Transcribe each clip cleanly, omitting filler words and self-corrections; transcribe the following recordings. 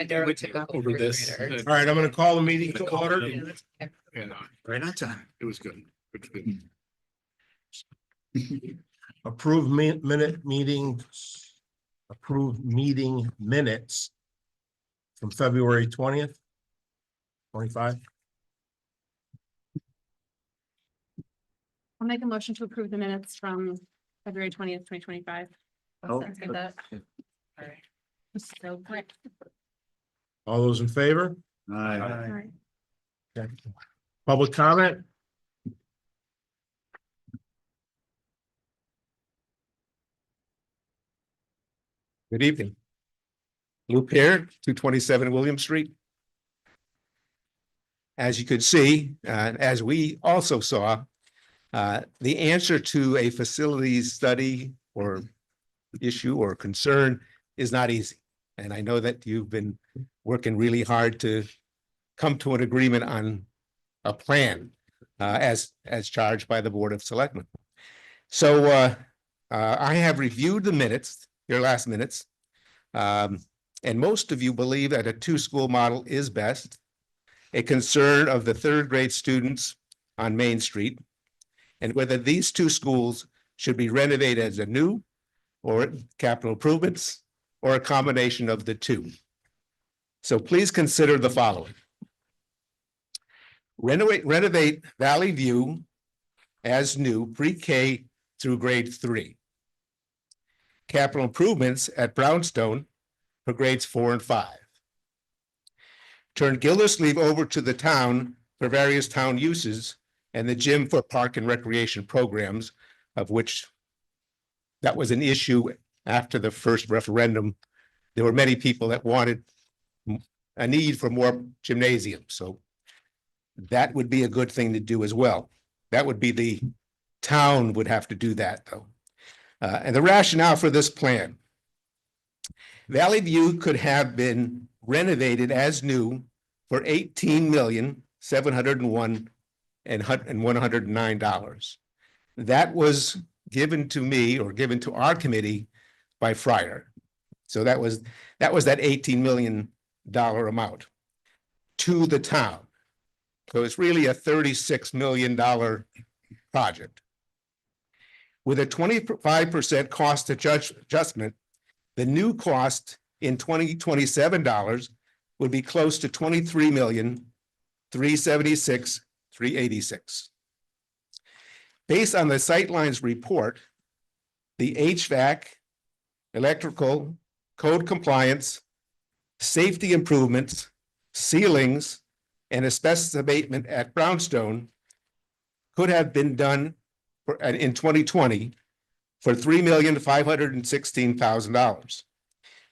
We took off over this. refrigerator. All right, I'm gonna call the meeting to order. And Right on time. it was good. It was good. Approved approved meeting minutes from February 20th, 25. I'll make a motion to approve the minutes from February 20th, 2025. Oh, Let's get that. So quick. All those in favor? Aye. All right. Okay. Public comment? Good evening. Luke here, 227 William Street. As you could see, as we also saw, the answer to a facilities study or issue or concern is not easy. And I know that you've been working really hard to come to an agreement on a plan as charged by the Board of Selectmen. So I have reviewed the minutes, your last minutes. And most of you believe that a two-school model is best. A concern of the third grade students on Main Street, and whether these two schools should be renovated as a new or capital improvements or a combination of the two. So please consider the following. Renovate Valley View as new pre-K through grade 3. Capital improvements at Brownstone for grades 4 and 5. Turn Gildersleeve over to the town for various town uses and the gym for park and recreation programs, of which that was an issue after the first referendum. There were many people that wanted a need for more gymnasiums, so that would be a good thing to do as well. That would be the town would have to do that, though. And the rationale for this plan. Valley View could have been renovated as new for $18,701,109. That was given to me or given to our committee by Fryer. So that was that $18 million amount to the town. So it's really a $36 million project. With a 25% cost adjustment, the new cost in 2027 dollars would be close to $23,376,386. Based on the Sightlines report, the HVAC, electrical, code compliance, safety improvements, ceilings, and asbestos abatement at Brownstone could have been done in 2020 for $3,516,000.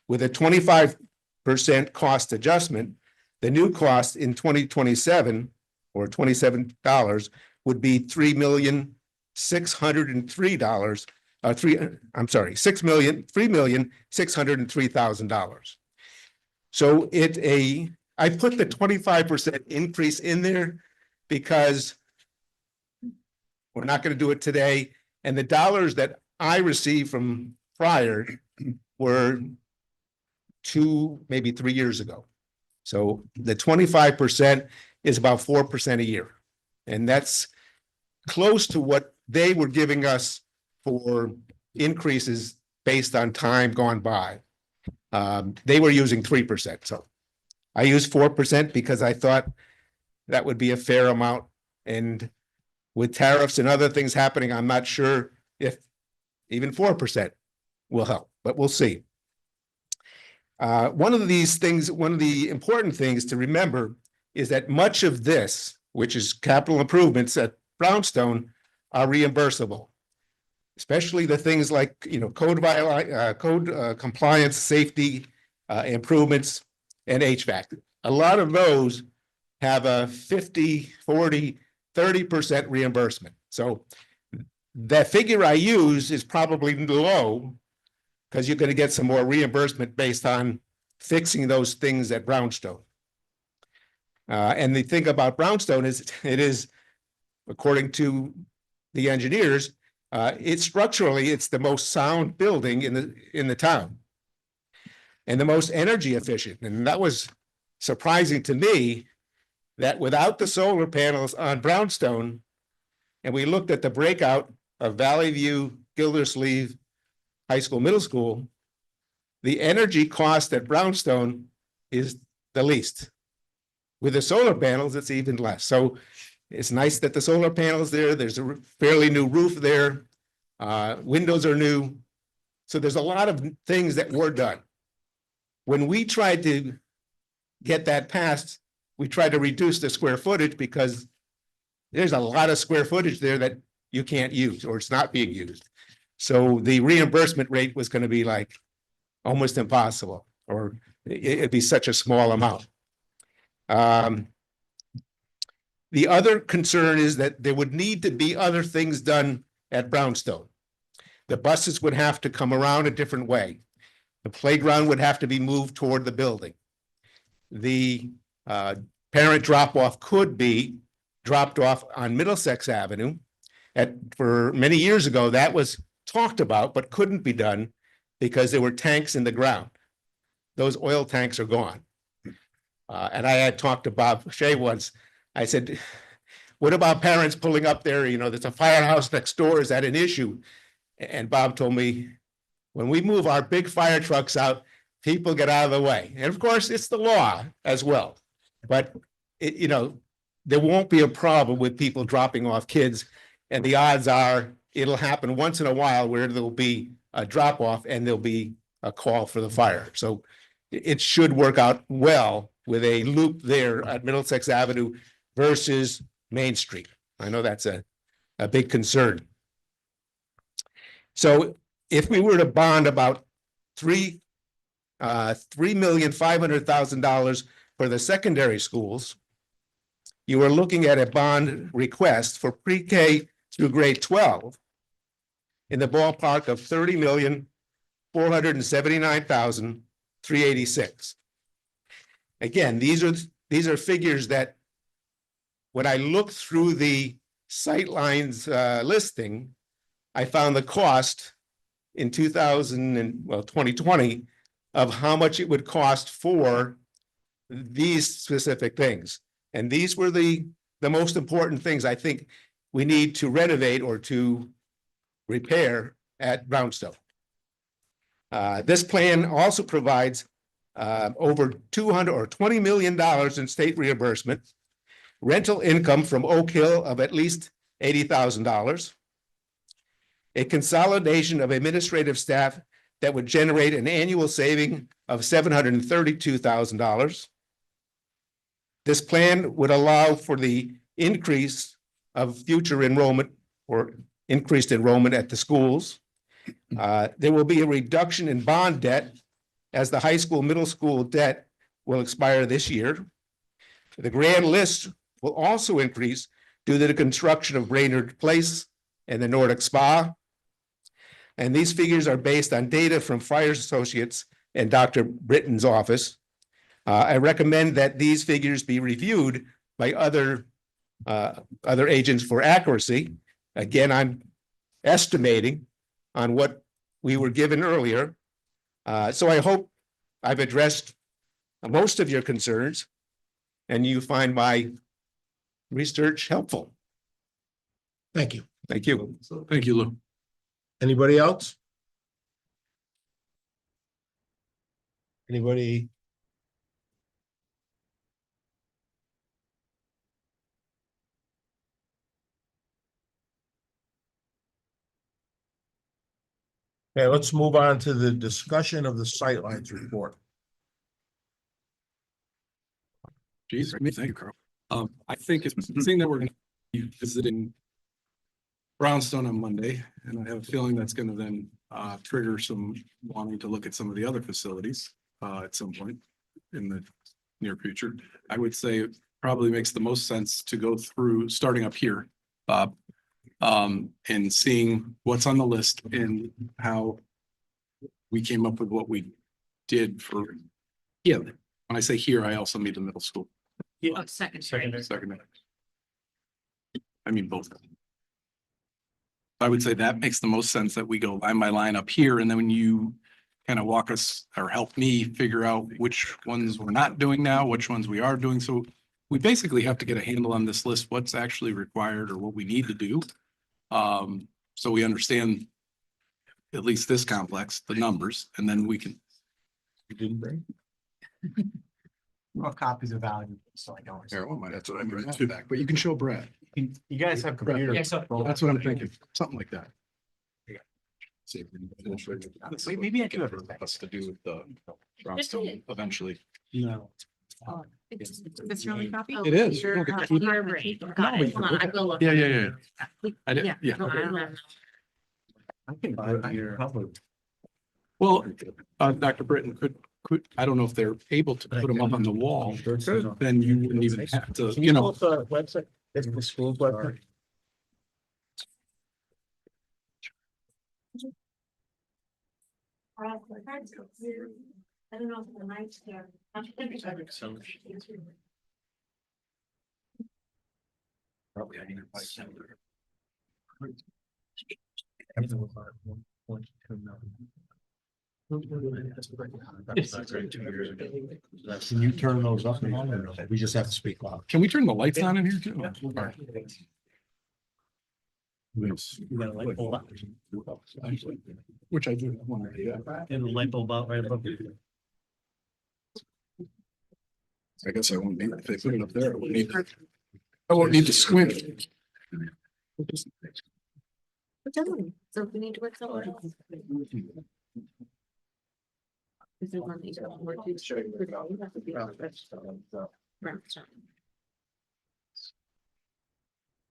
With a 25% cost adjustment, the new cost in 2027 or $27 would be $3,603,000. $3,603,000. So I put the 25% increase in there because we're not going to do it today. And the dollars that I received from Fryer were 2, maybe 3 years ago. So the 25% is about 4% a year. And that's close to what they were giving us for increases based on time gone by. They were using 3%. So I used 4% because I thought that would be a fair amount. And with tariffs and other things happening, I'm not sure if even 4% will help, but we'll see. One of the important things to remember is that much of this, which is capital improvements at Brownstone, are reimbursable, especially the things like, code compliance, safety improvements, and HVAC. A lot of those have a 50, 40, 30% reimbursement. So the figure I use is probably low because you're going to get some more reimbursement based on fixing those things at Brownstone. And the thing about Brownstone is it is, according to the engineers, it's structurally the most sound building in the town. and the most energy efficient. And that was surprising to me that without the solar panels on Brownstone, and we looked at the breakout of Valley View, Gildersleeve High School, Middle School, the energy cost at Brownstone is the least. With the solar panels, it's even less. So it's nice that the solar panels there, there's a fairly new roof there. Windows are new. So there's a lot of things that were done. When we tried to get that passed, we tried to reduce the square footage because there's a lot of square footage there that you can't use or it's not being used. So the reimbursement rate was going to be like almost impossible, or it'd be such a small amount. The other concern is that there would need to be other things done at Brownstone. The buses would have to come around a different way. The playground would have to be moved toward the building. The parent drop-off could be dropped off on Middlesex Avenue. For many years ago, that was talked about, but couldn't be done because there were tanks in the ground. Those oil tanks are gone. And I had talked to Bob Shea once. I said, what about parents pulling up there? You know, there's a firehouse next door. Is that an issue? And Bob told me, when we move our big fire trucks out, people get out of the way. And of course, it's the law as well. But, you know, there won't be a problem with people dropping off kids. And the odds are it'll happen once in a while where there'll be a drop off and there'll be a call for the fire. So it should work out well with a loop there at Middlesex Avenue versus Main Street. I know that's a big concern. So if we were to bond about $3,500,000 for the secondary schools, you are looking at a bond request for pre-K through grade 12 in the ballpark of $30,479,386. Again, these are figures that when I looked through the Sightlines listing, I found the cost in 2020 of how much it would cost for these specific things. And these were the most important things I think we need to renovate or to repair at Brownstone. This plan also provides over $20 million in state reimbursement, rental income from Oak Hill of at least $80,000, a consolidation of administrative staff that would generate an annual saving of $732,000. This plan would allow for the increase of future enrollment or increased enrollment at the schools. There will be a reduction in bond debt as the high school, middle school debt will expire this year. The grand list will also increase due to the construction of Brainerd Place and the Nordic Spa. And these figures are based on data from Fire Associates and Dr. Britton's office. I recommend that these figures be reviewed by other agents for accuracy. Again, I'm estimating on what we were given earlier. So I hope I've addressed most of your concerns and you find my research helpful. Thank you. Thank you. Thank you, Lou. Anybody else? Anybody? Okay, let's move on to the discussion of the Sightlines report. Geez, thank you, Carl. I think it's seeing that we're going to be visiting Brownstone on Monday, and I have a feeling that's going to then trigger some wanting to look at some of the other facilities at some point in the near future. I would say it probably makes the most sense to go through starting up here, Bob, and seeing what's on the list and how we came up with what we did for, yeah, when I say here, I also mean the middle school. Oh, secondary. Secondary. I mean, both. I would say that makes the most sense that we go line by line up here, and then when you kind of walk us or help me figure out which ones we're not doing now, which ones we are doing. So we basically have to get a handle on this list, what's actually required or what we need to do. So we understand at least this complex, the numbers, and then we can. You didn't bring? Well, copies are valuable, so I don't. That's what I bring that back, but you can show Brad. You guys have computers. Yeah, so- That's what I'm thinking, something like that. Wait, maybe I do have. Us to do with the brownstone eventually. No. Is this your only copy? It is. Sure. Look at Got No, it. Hold on, I will look. Yeah. I did, Yeah. yeah. No, I don't have- I can buy it here. Well, Dr. Britton could, I don't know if they're able to put them up on the wall, then you wouldn't even have to, you know. The website, it's the school's website. I don't know if the light's there. Probably I need to buy some. Can you turn those up and on, or no? We just have to speak loud? Can we turn the lights on in here too? Which I do. want to do. And the light bulb out right above you. I guess I won't need, if they put it up there, I won't need to squint. So if we need to work somewhere else. Is there one thing that we're doing? That would be brownstone.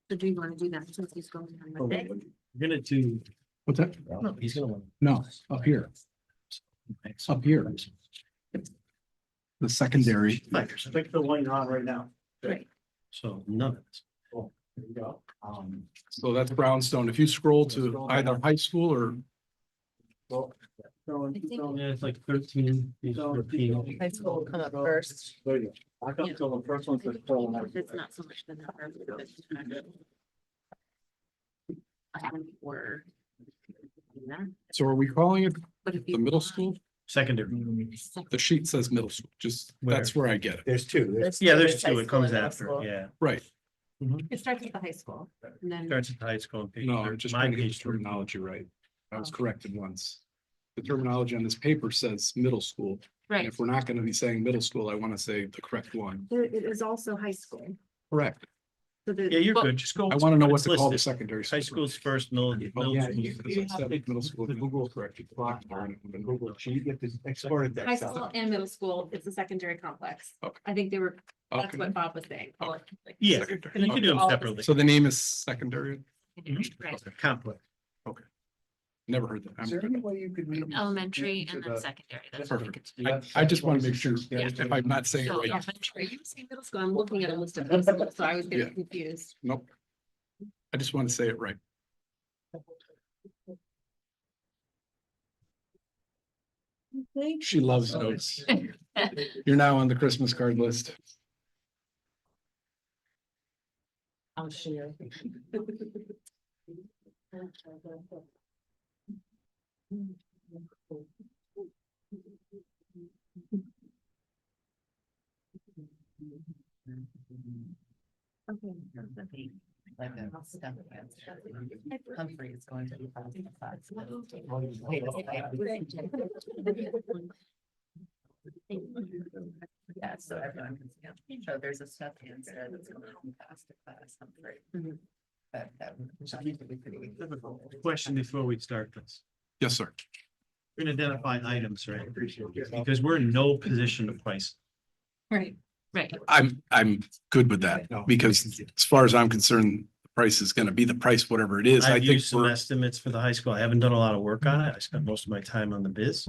So do you want to do that since he's going on Monday? We're gonna do. What's that? No, he's gonna want. No, up here, up here. The secondary. Pick the one you're on right now. Right. So none of this. Cool. There you go. So that's brownstone. If you scroll to either high school or Yeah, it's like 13. High school will come up first. There you go. I got till the first one says full. It's not so much the number. but it's kind of- I think we're. so are we calling it But if the you. middle school? Secondary. The sheet says middle school, just, that's where I get it. There's two. Yeah, there's high two. It school comes and middle after, school. yeah. Right. It starts at the high school and then. Starts at the high school. on page No, thirty. just My trying to get the page 30. terminology right. I was corrected once. The terminology on this paper says middle school. And Right. if we're not gonna be saying middle school, I wanna say the correct one. There, it is also high school. Correct. So the. Yeah, you're but- good. Just go. I wanna know what it's to call the listed. secondary. High school's first, middle. Oh, middle yeah, school's- you said middle school, the Google corrected. Google. You get to export it. High school and middle school, it's a secondary complex. Okay. I think they were, that's Okay. what Bob was saying. Okay. Yeah, Secondary. you can do them All of separately. So the name is secondary? Right. Complex. Never heard that. Is there any way you could? Elementary and then secondary. That's what I think Perfect. I just want to make sure Yeah. if I'm not saying it So right. elementary, you say middle school, I'm looking at a list of middle school, so I was Yeah. getting confused. Nope. I just want to say it right. She loves notes. You're now on the Christmas card list. I'll share. Humphrey is going to be. Yeah, so everyone can see. So there's a step answer that's going to pass the class. Humphrey. That needs to be pretty. Question before we start this. Yes, sir. We're gonna identify items, right? Because we're in no position to price. Right, right. I'm good with that because as far as I'm concerned, the price is going to be the price, whatever it is. I I've think used some we're, estimates for the high school. I haven't done a lot of work on it. I spent most of my time on the biz.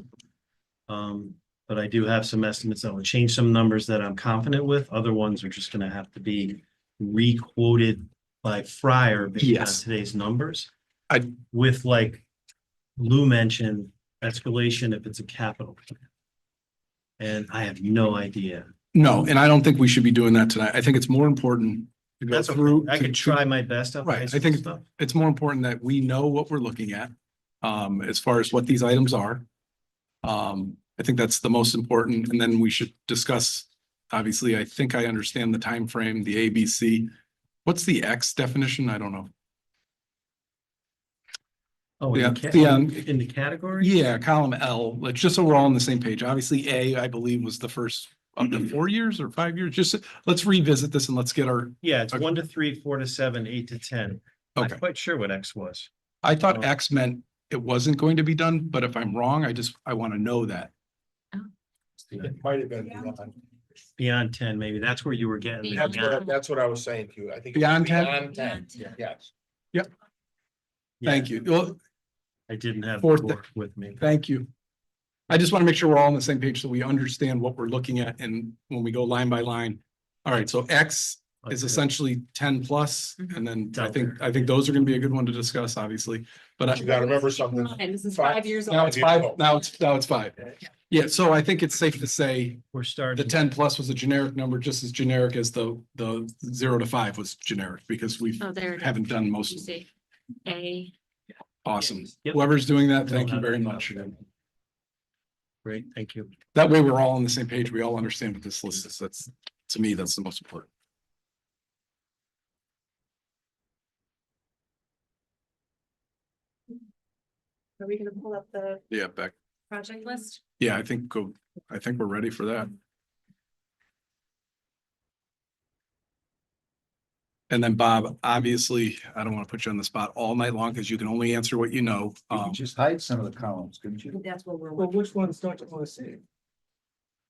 But I do have some estimates that will change some numbers that I'm confident with. Other ones are just gonna have to be re-quoted by Fryer based on Yes. today's numbers. I- With like Lou mentioned, escalation if it's a capital. plan. And I have no idea. no, and I don't think we should be doing that tonight. I think it's more important to go That's through. okay. I to- could try my best. on the Right, high I school think stuff. it's more important that we know what we're looking at. As far as what these items are. I think that's the most important, and then we should discuss, obviously, I think I understand the time frame, the ABC. What's the X definition? I don't know. Oh, Yeah, in the category? Yeah, column L, like just so we're all on the same page. Obviously, A, I believe, was the first up to 4 years or 5 years. Just let's revisit this and let's get our, Yeah, it's 1 to 3, 4 to 7, 8 to 10. I'm okay. not quite sure what X was. I thought Oh. X meant it wasn't going to be done, but if I'm wrong, I want to know that. It might have been beyond. Beyond 10, maybe. That's where you were getting. That's what I was saying to you. I think. it's Beyond 10? Beyond 10, Beyond 10. yes. Thank you. Well, I didn't have the Fourth- book with me. thank you. I just want to make sure we're all on the same page so we understand what we're looking at and when we go line by line. All right, so X is essentially 10 plus, and then I think those are going to be a good one to discuss, obviously. But You gotta remember something. And this is 5 years now old. it's 5, now it's 5. Yeah, so I think it's safe to say We're the starting. 10 plus was a generic number, just as generic as the 0 to 5 was generic, because we Oh, there it is. haven't done most You of it. see, A, Awesome. Yep. Whoever's doing that, thank you very much. Great, thank you. That way we're all on the same page. We all understand what this list is. That's, to me, that's the most important. are we gonna pull up the Yeah, Beck. project list? Yeah, I think we're ready for that. And then Bob, obviously, I don't want to put you on the spot all night long because you can only answer what you know. You could just hide some of the columns, couldn't you? That's what we're. Well, which ones don't you want to see?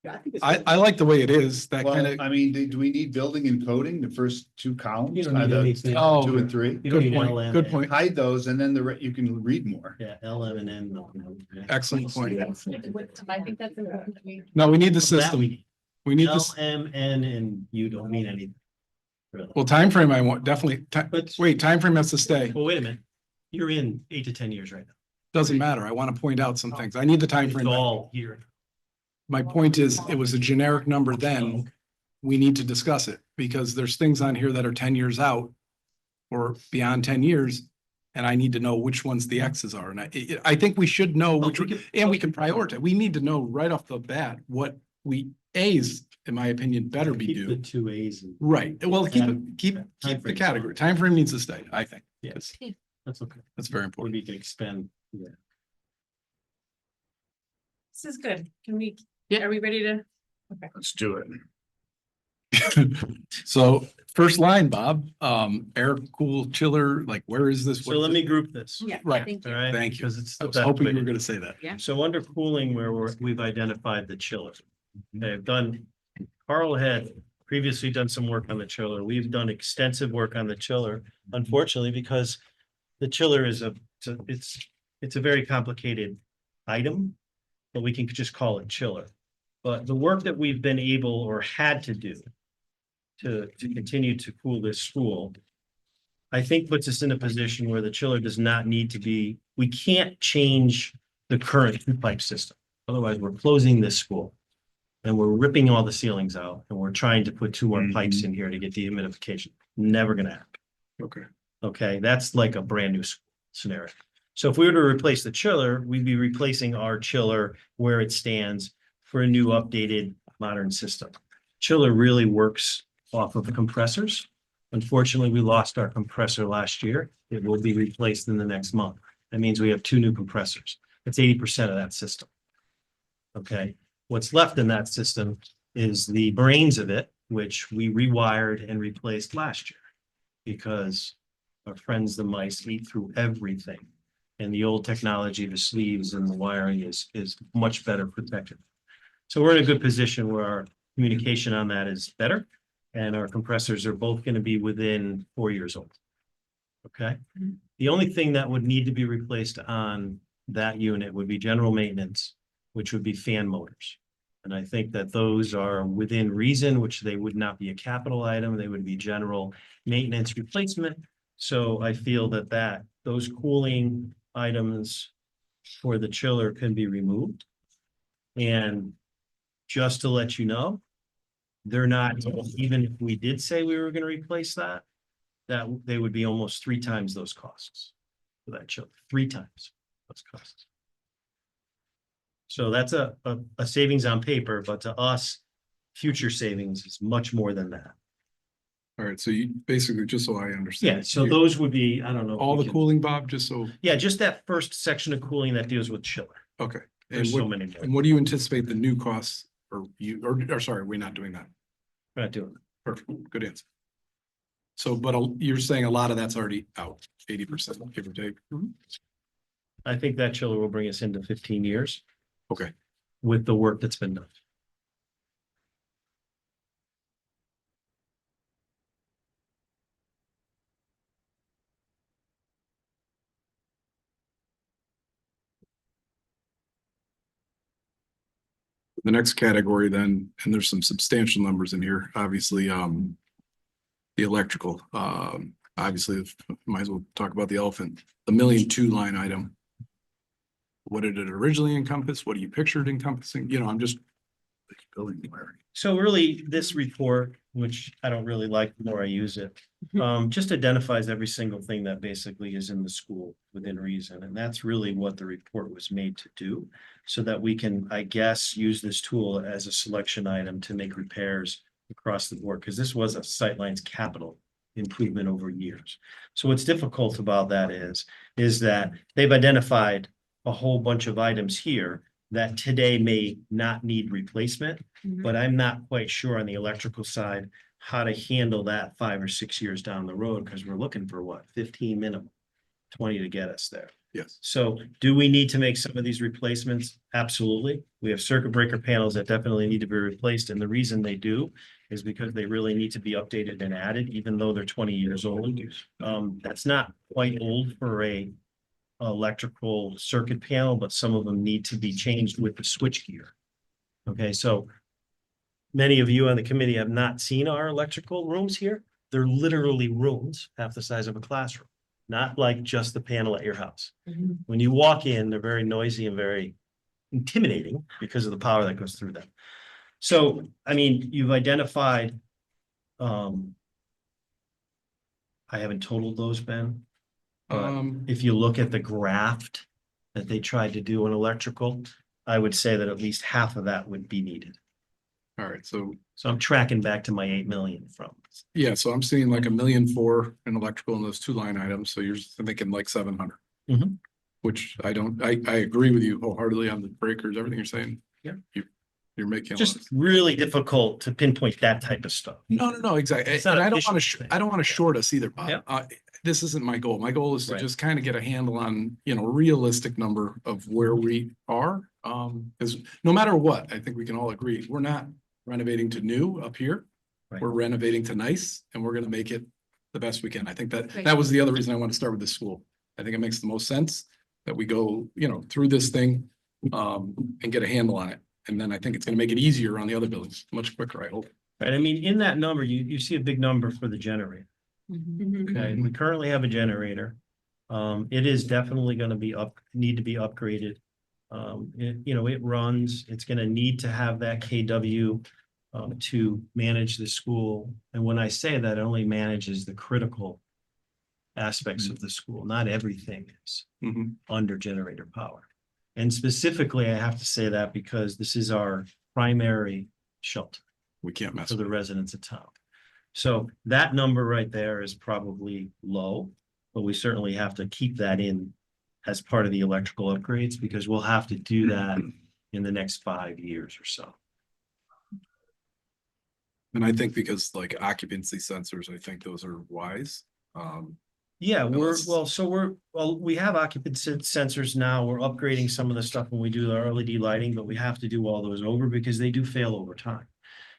Yeah, I think it's. I like the way it is, that kind Well, of, I mean, do we need building and coding, the first two columns? You don't need The anything. Oh. 2 and 3? You don't good need point, LM. good point. Hide those and then you can read more. Yeah, LM and N. Excellent point. I think that's important. that we- No, we need the That system. we need. We need this. LM, N, and you don't mean anything. Really. Well, time frame. I want definitely, But, wait, time frame has to stay. well, wait a minute. You're in 8 to 10 years right now. Doesn't matter. I want to point out some things. I need the time It's frame. all here. My point is, it was a generic number then. We need to discuss it because there's things on here that are 10 years out or beyond 10 years. And I need to know which ones the X's are. And I think we should know which, and we can prioritize. We need to know right off the bat what A's, in my opinion, better be Keep the due. 2 A's. And Right. Well, keep the Timeframe. category. Time frame needs to stay, I think. Yes. Yes, That's okay. that's very Or important. we can expand. Yeah. This is good. Can we, Yeah. are we ready to? Let's do it. So first line, Bob, air cool chiller, like where is this? So let me group this. Yeah. Right. Thank All you. right. Thank you. Because it's I the was best hoping way you to were gonna say that. So under cooling, where we've identified the chiller. They've done, Carl had previously done some work on the chiller. We've done extensive work on the chiller, unfortunately, because the chiller is it's a very complicated item, but we can just call it chiller. But the work that we've been able or had to do to continue to cool this school, I think puts us in a position where the chiller does not need to be, we can't change the current two-pipe system. Otherwise, we're closing this school. And we're ripping all the ceilings out and we're trying to put 2 more pipes in here to get the humidification. Never gonna happen. Okay. Okay, that's like a brand new scenario. So if we were to replace the chiller, we'd be replacing our chiller where it stands for a new updated modern system. Chiller really works off of the compressors. Unfortunately, we lost our compressor last year. It will be replaced in the next month. That means we have 2 new compressors. That's 80% of that system. Okay, what's left in that system is the brains of it, which we rewired and replaced last year. Because our friends, the mice, eat through everything. And the old technology, the sleeves and the wiring is much better protected. So we're in a good position where our communication on that is better. And our compressors are both going to be within 4 years old. Okay. The only thing that would need to be replaced on that unit would be general maintenance, which would be fan motors. And I think that those are within reason, which they would not be a capital item. They would be general maintenance replacement. So I feel that those cooling items for the chiller can be removed. And just to let you know, they're not, even if we did say we were going to replace that they would be almost 3 times those costs for that chiller, 3 times those costs. So that's a savings on paper, but to us, future savings is much more than that. All right, so you basically, just so I understand. Yeah, so those would be, I don't know. if All we the can- cooling, Bob, just so, Yeah, just that first section of cooling that deals with chiller. okay. And There's so what, many more. and what do you anticipate the new costs, or or sorry, we're not doing that. We're not doing it. Perfect, good answer. So, but you're saying a lot of that's already out, 80%, give or take. I think that chiller will bring us into 15 years Okay, with the work that's been done. the next category then, and there's some substantial numbers in here, obviously, the electrical, obviously, might as well talk about the elephant, the 1,000,002 line item. What did it originally encompass? What do you pictured encompassing? You know, I'm just. Building clarity. So really, this report, which I don't really like, the more I use it, just identifies every single thing that basically is in the school within reason. And that's really what the report was made to do. So that we can, I guess, use this tool as a selection item to make repairs across the board, because this was a Sightlines capital improvement over years. So what's difficult about that is that they've identified a whole bunch of items here that today may not need replacement, but I'm not quite sure on the electrical side how to handle that 5 or 6 years down the road, because we're looking for what, 15 minimum, 20 to get us there. Yes. So do we need to make some of these replacements? Absolutely. We have circuit breaker panels that definitely need to be replaced. And the reason they do is because they really need to be updated and added, even though they're 20 years old. That's not quite old for a electrical circuit panel, but some of them need to be changed with the switch gear. Okay, so many of you on the committee have not seen our electrical rooms here. They're literally rooms half the size of a classroom, not like just the panel at your house. When you walk in, they're very noisy and very intimidating because of the power that goes through them. So, I mean, you've identified, I haven't totaled those, Ben. But if you look at the graft that they tried to do in electrical, I would say that at least half of that would be needed. All right, so, So I'm tracking back to my 8 million from. yeah, so I'm seeing like 1,000,004 in electrical in those two line items, so you're thinking like 700. Mhm. Which I agree with you wholeheartedly on the breakers, everything you're saying. Yeah. You're making. Just really difficult to pinpoint that type of stuff. No, exactly. It's not And an I don't issue want to, thing. I don't want to short us either, Bob. Yeah. This isn't my goal. My goal is to Right. just kind of get a handle on, realistic number of where we are. Because no matter what, I think we can all agree, we're not renovating to new up here. Right. We're renovating to nice, and we're gonna make it the best we can. I think that, Right. that was the other reason I want to start with this school. I think it makes the most sense that we go, through this thing, and get a handle on it. And then I think it's gonna make it easier on the other buildings, much quicker, I hope. Right, I mean, in that number, you see a big number for the generator. Okay, we currently have a generator. It is definitely gonna be need to be upgraded. It runs, it's gonna need to have that KW to manage the school. And when I say that, it only manages the critical aspects of the school, not everything is Mhm. under generator power. And specifically, I have to say that because this is our primary shelter We can't mess for with the it. residents of town. So that number right there is probably low, but we certainly have to keep that in as part of the electrical upgrades, because we'll have to do that in the next 5 years or so. And I think because like occupancy sensors, I think those are wise. Yeah, Unless- we have occupancy sensors now. We're upgrading some of the stuff when we do our LED lighting, but we have to do all those over because they do fail over time.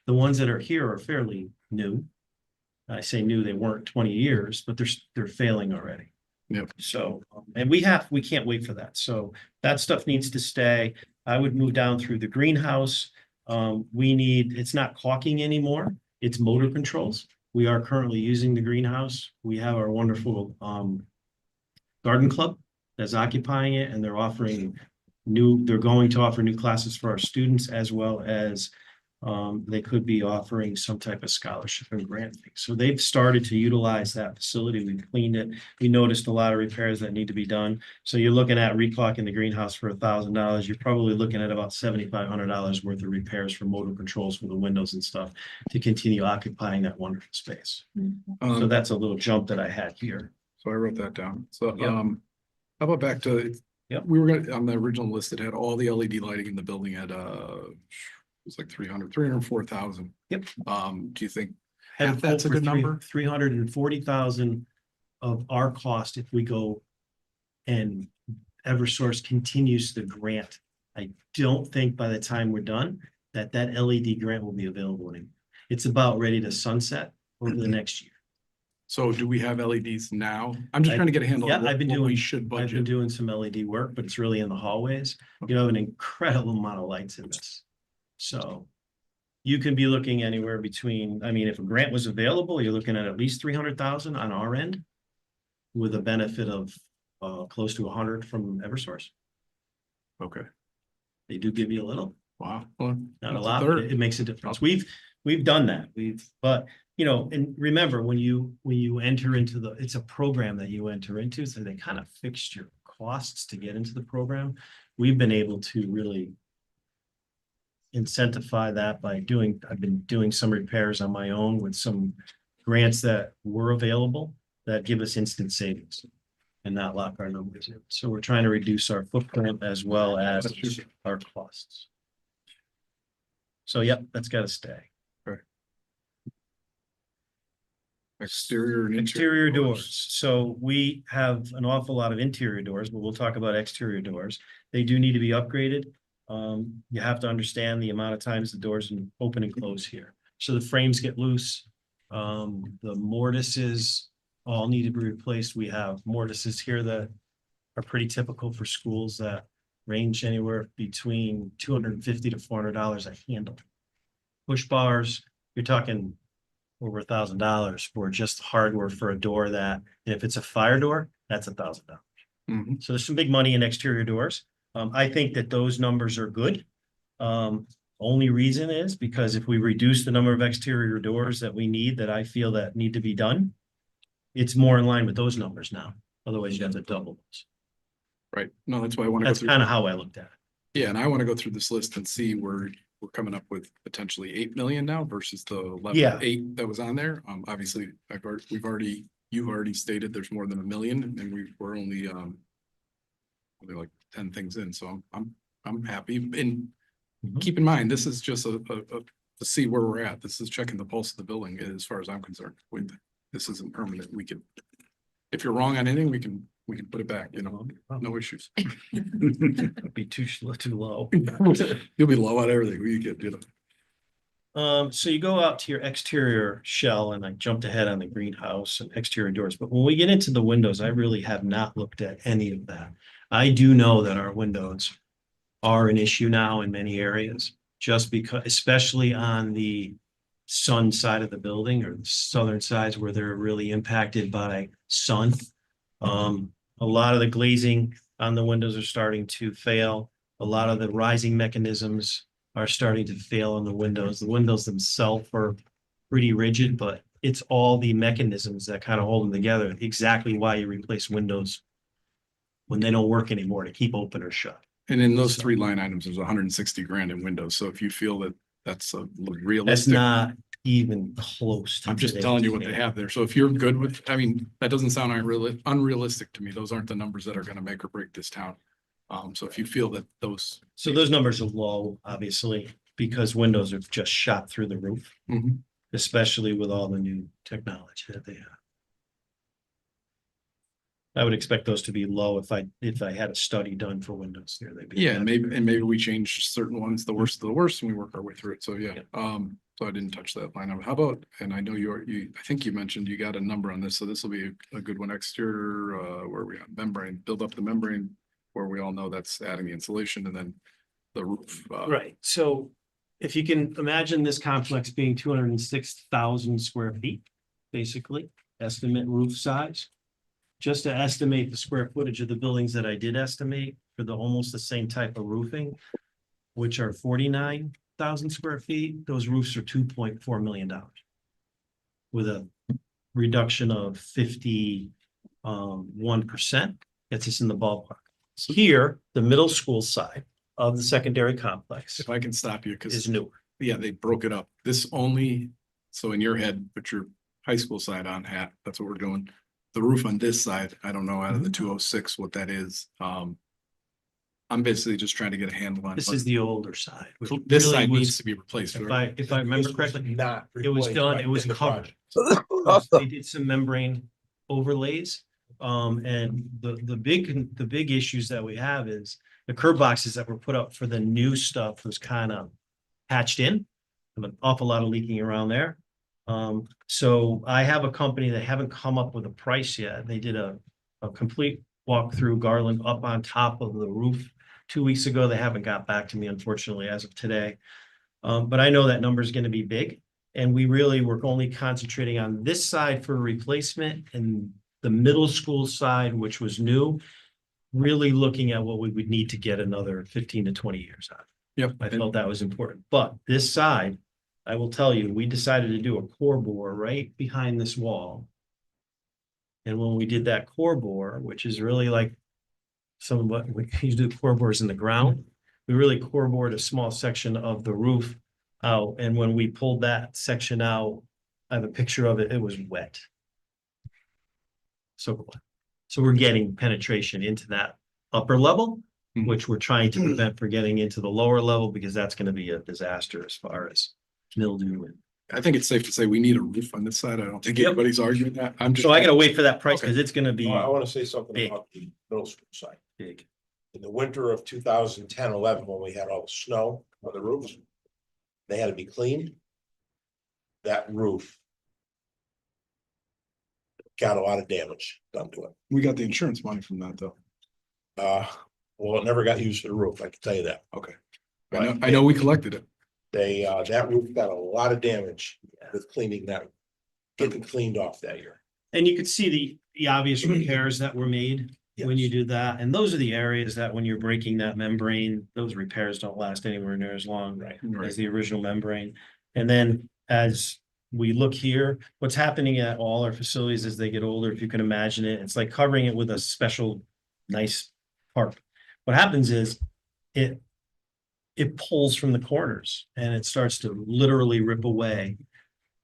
The ones that are here are fairly new. I say new, they weren't 20 years, but they're failing already. Yep. So, and we can't wait for that. So that stuff needs to stay. I would move down through the greenhouse. It's not caulking anymore. It's motor controls. We are currently using the greenhouse. We have our wonderful garden club that's occupying it, and they're going to offer new classes for our students, as well as they could be offering some type of scholarship and grant thing. So they've started to utilize that facility. We've cleaned it. We noticed a lot of repairs that need to be done. So you're looking at reclocking the greenhouse for $1,000. You're probably looking at about $7,500 worth of repairs for motor controls for the windows and stuff to continue occupying that wonderful space. So that's a little jump that I had here. So I wrote that down. So, Yep. how about back to, Yep. we were gonna, on the original list, it had all the LED lighting in the building at, it was like 304,000. Yep. Do you think half that's a good number? 340,000 of our cost if we go and Eversource continues the grant. I don't think by the time we're done, that LED grant will be available anymore. It's about ready to sunset over the next year. So do we have LEDs now? I'm just I- trying to get a handle. yeah, on I've been what we doing- should I've been budget. doing some LED work, but it's really in the hallways. You have an incredible amount of lights in this. So you can be looking anywhere between, I mean, if a grant was available, you're looking at least 300,000 on our end with a benefit of close to 100 from Eversource. Okay, They do give you a little, wow. Well, not a that's lot, but third. it makes a difference. We've done that. But you know, and remember, when you enter into it's a program that you enter into, so they kind of fixed your costs to get into the program. We've been able to really incentivize that by I've been doing some repairs on my own with some grants that were available that give us instant savings and not lock our numbers in. So we're trying to reduce our footprint as well as our costs. So yep, that's got to stay. Exterior and Exterior doors. So we have an awful lot of interior doors, but we'll talk about exterior doors. They do need to be upgraded. You have to understand the amount of times the doors open and close here. So the frames get loose. The mortises all need to be replaced. We have mortises here that are pretty typical for schools that range anywhere between $250 to $400 a handle. Push bars, you're talking over $1,000 for just hardware for a door that, if it's a fire door, that's $1,000. Mhm. So there's some big money in exterior doors. I think that those numbers are good. Only reason is because if we reduce the number of exterior doors that we need, that I feel that need to be done, it's more in line with those numbers now. Otherwise, you have to double those. Right, no, that's why I want to go That's through. kind of how I looked at it. Yeah, and I want to go through this list and see where we're coming up with potentially 8 million now versus the 11, Yeah. 8 that was on there. Obviously, you've already stated there's more than 1 million and we're only like 10 things in, so I'm happy. And Mhm. keep in mind, this is just to see where we're at. This is checking the pulse of the building as far as I'm concerned. This isn't permanent. If you're wrong on anything, we can put it back, no issues. It'd be too low. You'll be low on everything. We get. So you go out to your exterior shell, and I jumped ahead on the greenhouse and exterior doors, but when we get into the windows, I really have not looked at any of that. I do know that our windows are an issue now in many areas, just because, especially on the sun side of the building or the southern sides where they're really impacted by sun. A lot of the glazing on the windows are starting to fail. A lot of the rising mechanisms are starting to fail on the windows. The windows themselves are pretty rigid, but it's all the mechanisms that kind of hold them together. Exactly why you replace windows when they don't work anymore, to keep open or shut. And in those 3 line items, there's 160 grand in windows. So if you feel that that's a That's realistic, not even close to. I'm just today's telling you what they demand. have there. So if you're good with, I mean, that doesn't sound unrealistic to me. Those aren't the numbers that are going to make or break this town. So if you feel that those. So those numbers are low, obviously, because windows have just shot through the roof, Mhm. especially with all the new technology that they have. I would expect those to be low if I had a study done for windows here. They'd be. Yeah, and maybe we change certain ones, the worst of the worst, and we work our way through it. So yeah, Yeah. so I didn't touch that line. How about, and I know I think you mentioned you got a number on this, so this will be a good one. Exterior, where we have membrane, build up the membrane, where we all know that's adding the insulation, and then the roof. Right, so if you can imagine this complex being 206,000 square feet, basically, estimate roof size. Just to estimate the square footage of the buildings that I did estimate for almost the same type of roofing, which are 49 thousand square feet, those roofs are $2.4 million. With a reduction of 51%, gets us in the ballpark. Here, the middle school side of the secondary complex If I can stop you, because is new. yeah, they broke it up. This only, so in your head, put your high school side on hat. That's what we're doing. The roof on this side, I don't know out of the 206 what that is. I'm basically just trying to get a handle on. This what- is the older side. which This really side was- needs to be replaced. If right? I remember This was correctly, Not. it was replaced done, right it was in the covered. project. They did some membrane overlays. And the big issues that we have is the curb boxes that were put up for the new stuff was kind of patched in. An awful lot of leaking around there. So I have a company that haven't come up with a price yet. They did a complete walkthrough Garland up on top of the roof 2 weeks ago. They haven't got back to me, unfortunately, as of today. But I know that number is going to be big. And we really were only concentrating on this side for replacement and the middle school side, which was new, really looking at what we would need to get another 15 to 20 years out. Yep. I felt that was important. But this side, I will tell you, we decided to do a core bore right behind this wall. And when we did that core bore, which is really like some of what we used to do core bores in the ground, we really core bored a small section of the roof out. And when we pulled that section out, I have a picture of it, it was wet. So we're getting penetration into that upper level, Mhm. which we're trying to prevent from getting into the lower level because that's going to be a disaster as far as mildew. And I think it's safe to say we need a roof on this side. I don't think Yep. anybody's arguing that. I'm just. so I gotta wait for that price Okay. because it's going to be I want to say something Big. about the middle school side. big. In the winter of 2010-11, when we had all the snow on the roofs, they had to be cleaned. That roof got a lot of damage done to it. We got the insurance money from that though. Well, it never got used for the roof, I can tell you that. Okay. Right. I know we collected it. They, that roof got a lot of damage with cleaning that, getting cleaned off that year. And you could see the obvious repairs that were made when you Yes. do that. And those are the areas that when you're breaking that membrane, those repairs don't last anywhere near as long Right. as the original membrane. And then as we look here, what's happening at all our facilities as they get older, if you can imagine it, it's like covering it with a special nice tarp. What happens is it pulls from the corners and it starts to literally rip away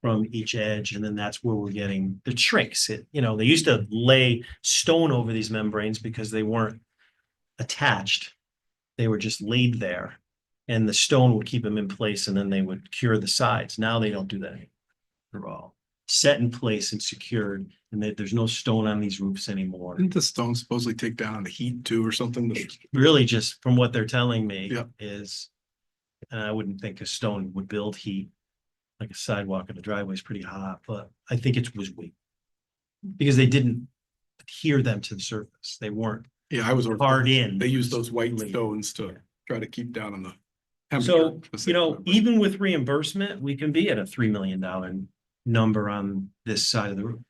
from each edge, and then that's where we're getting the shrinks. They used to lay stone over these membranes because they weren't attached. They were just laid there, and the stone would keep them in place, and then they would cure the sides. Now they don't do that anymore. They're all set in place and secured, and there's no stone on these roofs anymore. Didn't the stone supposedly take down the heat too or something? Really, just from what they're telling me Yep. is, and I wouldn't think a stone would build heat. Like a sidewalk in a driveway is pretty hot, but I think it was weak. Because they didn't adhere them to the surface. They weren't Yeah, I was. hard in. They use those white Really. stones to try to keep down on the. So, temperature. even with reimbursement, we can be at a $3 million number on this side of the roof.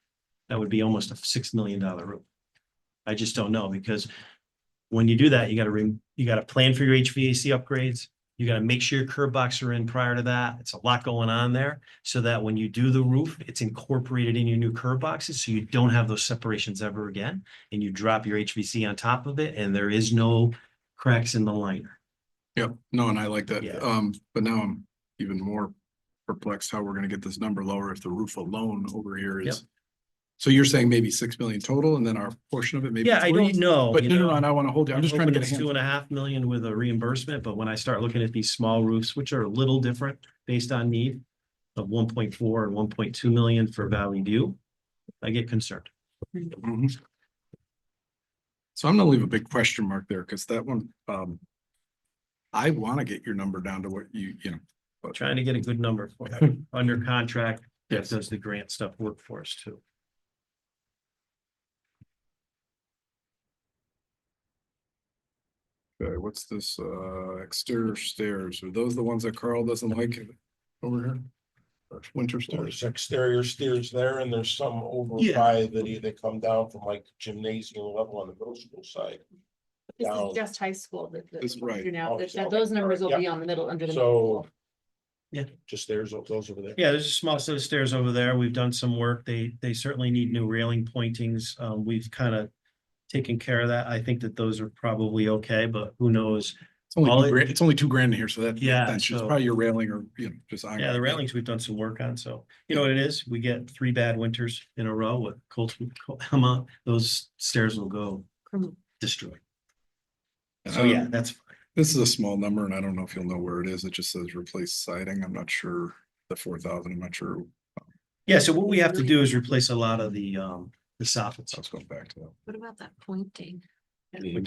That would be almost a $6 million roof. I just don't know, because when you do that, you gotta plan for your HVAC upgrades. You gotta make sure your curb box are in prior to that. It's a lot going on there, so that when you do the roof, it's incorporated in your new curb boxes, so you don't have those separations ever again. And you drop your HVAC on top of it, and there is no cracks in the liner. Yep, no, and I like that. Yeah. But now I'm even more perplexed how we're gonna get this number lower if the roof alone over here Yep. is. So you're saying maybe 6 million total and then our portion of it maybe. Yeah, I 3? don't know. But you no, know. no, no, I want to hold you. I'm just trying to get a It's handle. 2.5 million with a reimbursement, but when I start looking at these small roofs, which are a little different based on need of 1.4 and 1.2 million for Valley View, I get concerned. Mhm. So I'm gonna leave a big question mark there, because that one, I want to get your number down to what you know. Trying to get a good number for it. Under contract, that Yes. does the grant stuff work for us too. Okay, what's this, exterior stairs? Are those the ones that Carl doesn't like over here? Winter stairs? There's exterior stairs there, and there's some over Yeah. by they come down from like gymnasium level on the middle school side. This Down. is just high school that. That's right. Now, Oh, so- those numbers will Yep. be on the middle, under the. So Yeah. Just theirs, those over there? Yeah, there's a small set of stairs over there. We've done some work. They certainly need new railing pointings. We've kind of taken care of that. I think that those are probably okay, but who knows? It's only All two it- grand, it's only $2,000 in here, so that. Yeah, It's so- probably your railing or, just. Yeah, the railings we've done some work on, so you know what it is? We get 3 bad winters in a row with cold Emma, those stairs will go destroyed. So yeah, that's fine. This is a small number and I don't know if you'll know where it is. It just says replace siding. I'm not sure the 4,000, I'm not sure. Yeah, so what we have to do is replace a lot of the soffits. I was going back to that. What about that pointing? The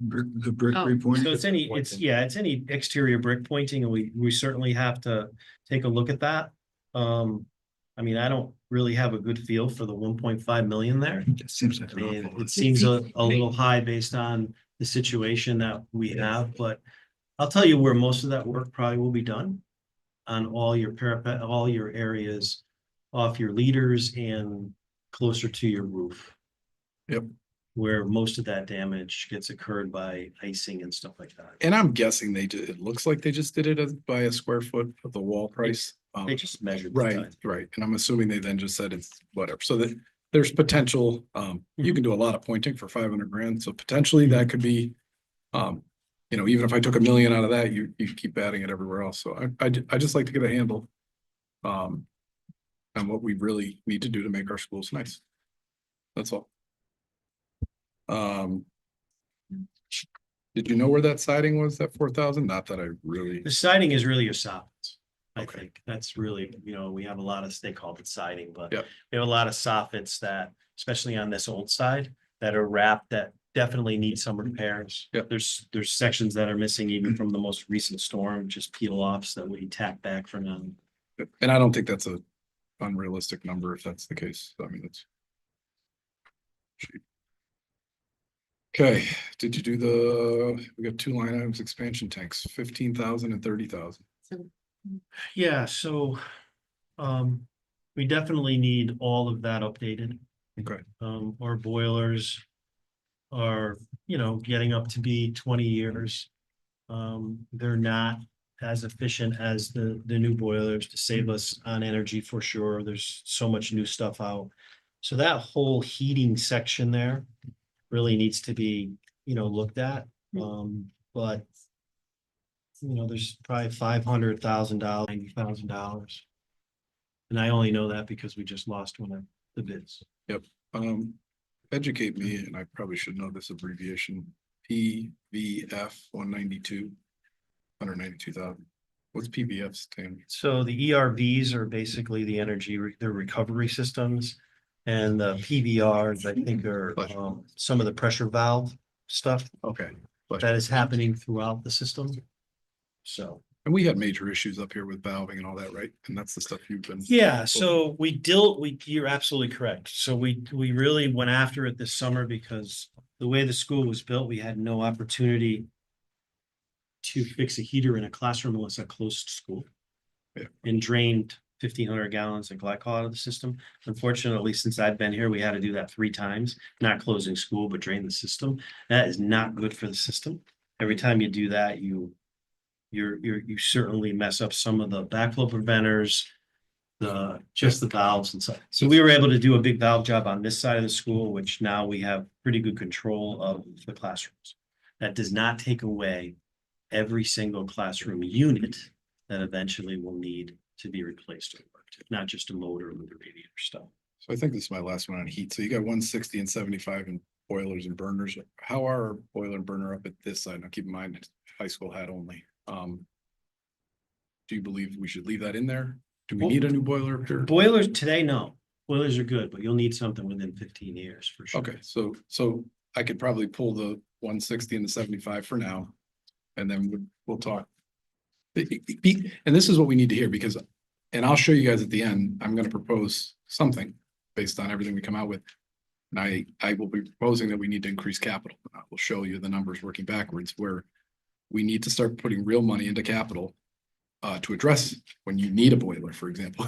brick Oh. repoint. So it's any exterior brick pointing, and we certainly have to take a look at that. I mean, I don't really have a good feel for the 1.5 million there. It seems like I an mean, awful lot. it seems a little high based on the situation that we have, but I'll tell you where most of that work probably will be done. On all your parapet, all your areas off your leaders and closer to your roof. Yep. Where most of that damage gets occurred by icing and stuff like that. And I'm guessing it looks like they just did it by a square foot of the wall price. They just measured. the Right, time. right. And I'm assuming they then just said it's whatever. So that there's potential, you can do a lot of pointing for 500 grand. So potentially that could be, even if I took $1 million out of that, you keep adding it everywhere else. So I just like to get a handle on what we really need to do to make our schools nice. That's all. Did you know where that siding was, that 4,000? Not that I really, The siding is really your soffits. I Okay. think that's really, we have a lot of, they call it siding, but Yep. we have a lot of soffits that, especially on this old side, that are wrapped that definitely need some repairs. Yep. There's sections that are missing even from the most recent storm, just peel offs that we tack back for now. and I don't think that's a unrealistic number if that's the case. I mean, it's. Okay, did you do we got 2 line items, expansion tanks, 15,000 and 30,000. So Yeah, so, we definitely need all of that updated. Okay, Our boilers are, getting up to be 20 years. They're not as efficient as the new boilers to save us on energy for sure. There's so much new stuff out. So that whole heating section there really needs to be, looked at. But there's probably $500,000, $90,000. And I only know that because we just lost one of the bids. educate me, and I probably should know this abbreviation, PVF 192. 192,000. What's PVF stand? So the ERVs are basically the their recovery systems. And the PVRs, I think, are some of the pressure valve stuff Okay, that is happening throughout the system. So, and we had major issues up here with valving and all that, right? And that's the stuff you've been. yeah, so you're absolutely correct. So we really went after it this summer because the way the school was built, we had no opportunity to fix a heater in a classroom unless a closed school. Yeah. And drained 1,500 gallons of glycol out of the system. Unfortunately, since I've been here, we had to do that 3 times, not closing school, but drain the system. That is not good for the system. Every time you do that, you certainly mess up some of the backflow preventers, just the valves and stuff. So we were able to do a big valve job on this side of the school, which now we have pretty good control of the classrooms. That does not take away every single classroom unit that eventually will need to be replaced or worked, not just a motor with the radiator stuff. So I think this is my last one on heat. So you got 160 and 75 in boilers and burners. How are our boiler and burner up at this side? Now keep in mind, it's high school had only. Do you believe we should leave that in there? Do we need a new boiler up here? Boilers today, no. Boilers are good, but you'll need something within 15 years for sure. Okay, so I could probably pull the 160 and the 75 for now. And then we'll talk. And this is what we need to hear because, and I'll show you guys at the end, I'm gonna propose something based on everything we come out with. And I will be proposing that we need to increase capital. I will show you the numbers working backwards where we need to start putting real money into capital. to address when you need a boiler, for example,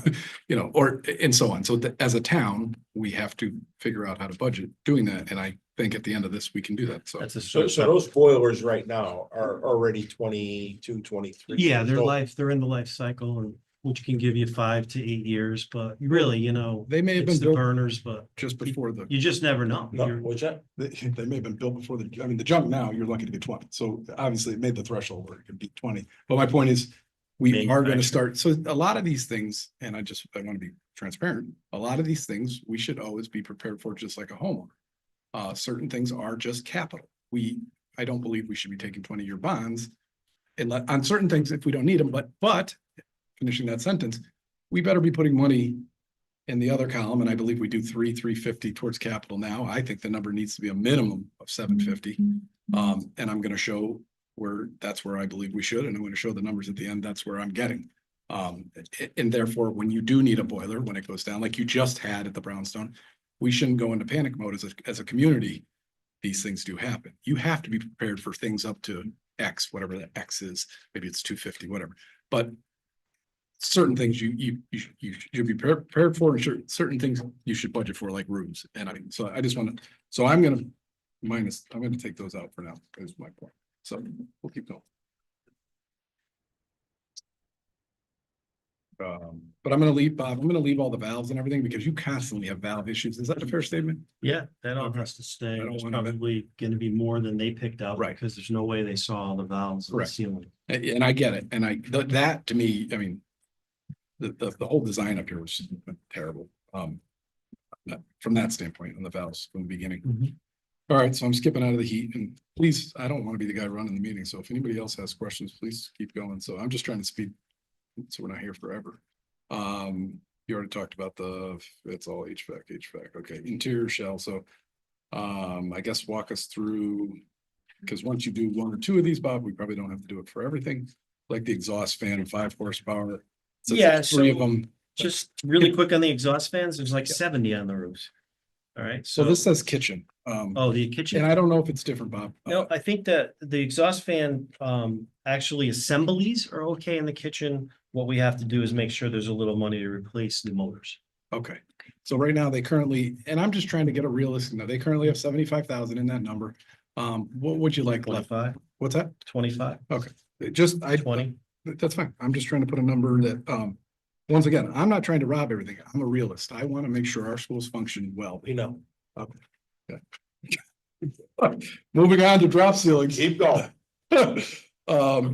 or, and so on. So as a town, we have to figure out how to budget doing that. And I think at the end of this, we can do that. So. That's a. So those boilers right now are already 22, 23. Yeah, years old. they're in the life cycle, and which can give you 5 to 8 years, but really, They may have it's been the built burners, but just before the, you just never know. No, You're- what's that? they may have been built before the junk now, you're lucky to get 20. So obviously it made the threshold where it could be 20. But my point is, we are going to start. So a lot of these things, and I want to be transparent. A lot of these things we should always be prepared for, just like a homeowner. Certain things are just capital. I don't believe we should be taking 20-year bonds and on certain things if we don't need them, but finishing that sentence, we better be putting money in the other column, and I believe we do 350 towards capital now. I think the number needs to be a minimum of 750. And I'm going to show that's where I believe we should, and I'm going to show the numbers at the end. That's where I'm getting. And therefore, when you do need a boiler, when it goes down, like you just had at the Brownstone, we shouldn't go into panic mode as a community. These things do happen. You have to be prepared for things up to X, whatever that X is. Maybe it's 250, whatever. But certain things you should be prepared for, and certain things you should budget for, like roofs. And so I just want to, so I'm going to take those out for now, is my point. So we'll keep going. But I'm going to leave, Bob, I'm going to leave all the valves and everything because you constantly have valve issues. Is that a fair statement? Yeah, that all Okay. has to stay. I don't It's wanna- probably gonna be more than they picked out. Right. Because there's no way they saw all the valves in the Correct. ceiling. And I get it. And that to me, I mean, the whole design up here was terrible. From that standpoint on the valves from the beginning. Mhm. All right, so I'm skipping out of the heat, and please, I don't want to be the guy running the meeting. So if anybody else has questions, please keep going. So I'm just trying to speed. So we're not here forever. You already talked about it's all HVAC. Okay, interior shell. So I guess walk us through, because once you do 1 or 2 of these, Bob, we probably don't have to do it for everything. Like the exhaust fan and 5 horsepower. So Yeah, 3 of so- them. Just really quick on the exhaust fans, there's like 70 on the roofs. All right, So so, this says kitchen. oh, the kitchen. And I don't know if it's different, Bob. No, I think that the exhaust fan, actually assemblies are okay in the kitchen. What we have to do is make sure there's a little money to replace the motors. Okay, so right now they currently, and I'm just trying to get a realistic, now they currently have 75,000 in that number. What would you like left? 25, What's that? 25, Just, 20. that's fine. I'm just trying to put a number that, once again, I'm not trying to rob everything. I'm a realist. I want to make sure our schools function well. We know. Moving on to drop ceilings. Keep going.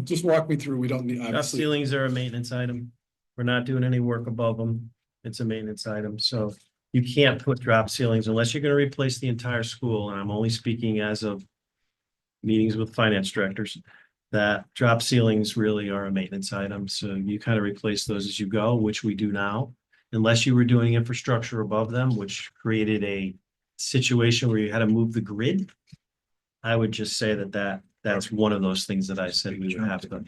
Just walk me through. We don't need, Drop obviously, ceilings are a maintenance item. We're not doing any work above them. It's a maintenance item, so you can't put drop ceilings unless you're gonna replace the entire school, and I'm only speaking as of meetings with finance directors, that drop ceilings really are a maintenance item, so you kind of replace those as you go, which we do now. Unless you were doing infrastructure above them, which created a situation where you had to move the grid. I would just say that's one of those things that I said we would have to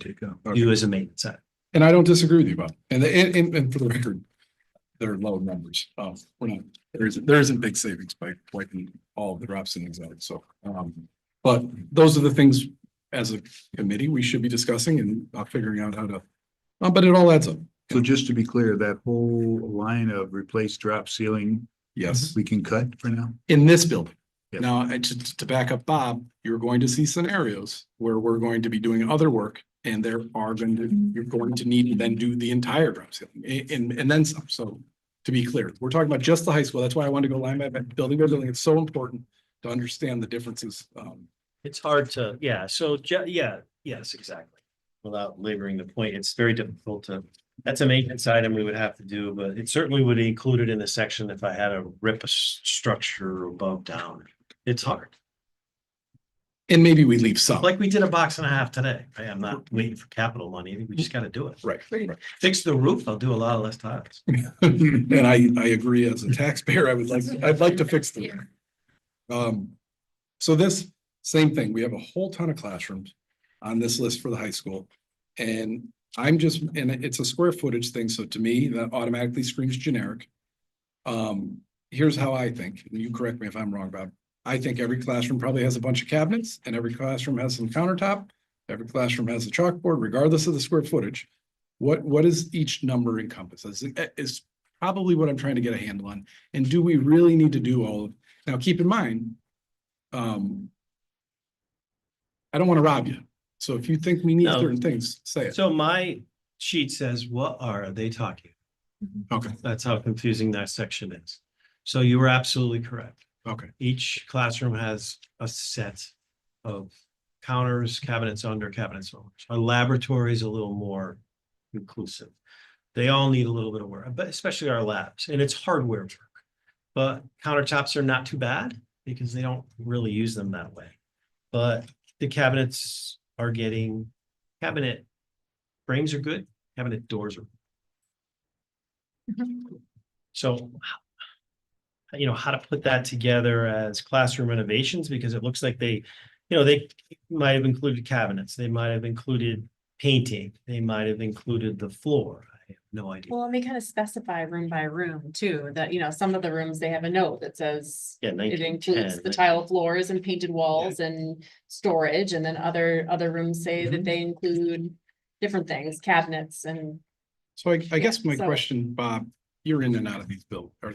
do as a maintenance item. and I don't disagree with you, Bob. And for the record, they're low numbers. We're not, there isn't big savings by wiping all of the drop ceilings out. So, but those are the things as a committee we should be discussing and figuring out how to, but it all adds up. So just to be clear, that whole line of replace drop ceiling, Yes, we can cut for now? in this building. Yes. Now, to back up Bob, you're going to see scenarios where we're going to be doing other work and you're going to need to then do the entire drop ceiling and then some. So to be clear, we're talking about just the high school. That's why I wanted to go line by building by building. It's so important to understand the differences. It's hard to, yeah, so, yes, exactly. Without laboring the point, it's very difficult that's a maintenance item we would have to do, but it certainly would include it in the section if I had to rip a structure above, down. It's hard, And maybe we leave some. like we did 1.5 boxes today. I'm not waiting for capital money, we just gotta do it. Right. Fix the roof, I'll do a lot of less tiles. And I agree as a taxpayer, I'd like to fix them. So this same thing, we have a whole ton of classrooms on this list for the high school. And and it's a square footage thing, so to me, that automatically screams generic. Here's how I think, and you correct me if I'm wrong, Bob. I think every classroom probably has a bunch of cabinets and every classroom has some countertop. Every classroom has a chalkboard, regardless of the square footage. What does each number encompass? Is probably what I'm trying to get a handle on. And do we really need to do all of, now keep in mind, I don't want to rob you. So if you think we need No. certain things, say it. So my sheet says, what are they talking? Okay, That's how confusing that section is. So you were absolutely correct. okay. Each classroom has a set of counters, cabinets under, cabinets over. Our laboratory is a little more inclusive. They all need a little bit of work, but especially our labs, and it's hardware work. But countertops are not too bad because they don't really use them that way. But the cabinets are getting, cabinet frames are good, cabinet doors are. So, you know, how to put that together as classroom renovations, because it looks like they, you know, they might have included cabinets, they might have included painting, they might have included the floor. I have no idea. Well, and they kind of specify room by room too, that, you know, some of the rooms, they have a note that says Yeah, it 1910. includes the tile floors and painted walls and storage, and then other rooms say that they include different things, cabinets and. So I guess my so- question, Bob, you're in and out of these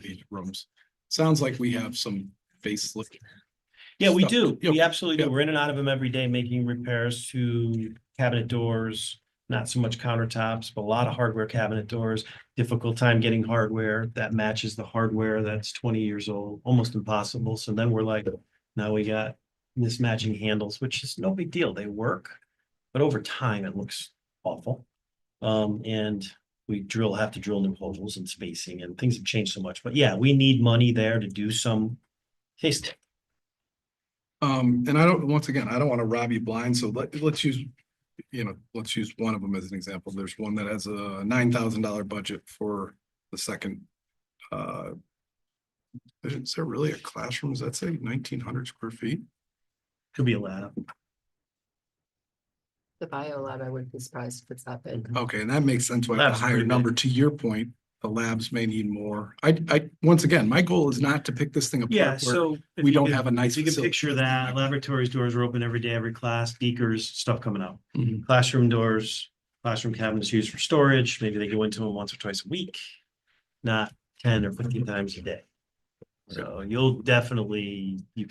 these rooms. Sounds like we have some facelift. Yeah, we stuff. do. Yep. We absolutely do. Yep. We're in and out of them every day, making repairs to cabinet doors, not so much countertops, but a lot of hardware cabinet doors. Difficult time getting hardware that matches the hardware that's 20 years old, almost impossible. So then we're like, now we got mismatching handles, which is no big deal. They work, but over time it looks awful. And we have to drill new holes and spacing, and things have changed so much. But yeah, we need money there to do some tasting. And I don't, once again, I don't want to rob you blind, so let's use, let's use one of them as an example. There's one that has a $9,000 budget for the second. Is there really a classroom? Does that say 1,900 square feet? Could be a lab. The bio lab, I wouldn't be surprised if it's that big. Okay, and that makes sense. Why Lab's a higher pretty big. number. To your point, the labs may need more. Once again, my goal is not to pick this thing apart. Yeah, where so. if we you don't could- have a nice You can facility. picture that, laboratories doors are open every day, every class, beakers, stuff coming out. Mhm. Classroom doors, classroom cabinets used for storage, maybe they go into them once or twice a week, not 10 or 15 times a day. So you can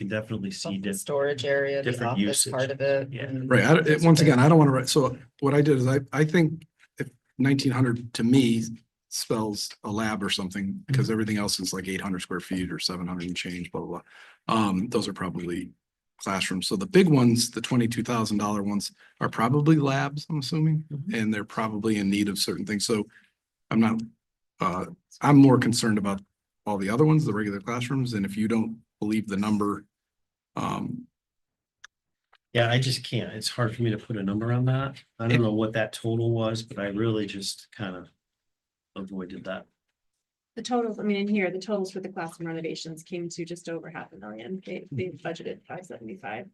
definitely see The this. storage area, the different office usage. part of it. Yeah. and- Right, once again, I don't want to, so what I did is I think if 1,900 to me spells a lab or something, because everything else is like 800 square feet or 700 and change, blah, blah, blah. Those are probably classrooms. So the big ones, the $22,000 ones are probably labs, I'm assuming, and they're probably in need of certain things. So I'm not, I'm more concerned about all the other ones, the regular classrooms, and if you don't believe the number, Yeah, I just can't. It's hard for me to put a number on that. I don't know what that total was, but I really just kind of avoided that. The totals, I mean, in here, the totals for the classroom renovations came to just over $500,000. They budgeted 575.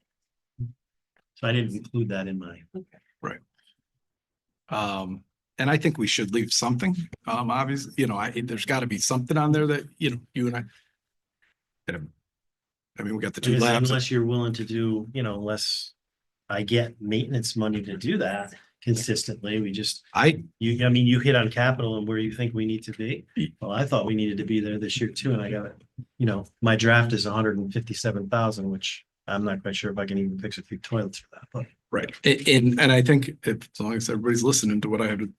So I didn't include that in my. and I think we should leave something, obviously, there's gotta be something on there that, you and I mean, we got the two labs. Unless you're willing to do, unless I get maintenance money to do that consistently, we just, you hit on capital and where you think we need to be. Well, I thought we needed to be there this year too, and I got it, my draft is 157,000, which I'm not quite sure if I can even fix a few toilets for that, but. Right, and I think as long as everybody's listening to what I have to.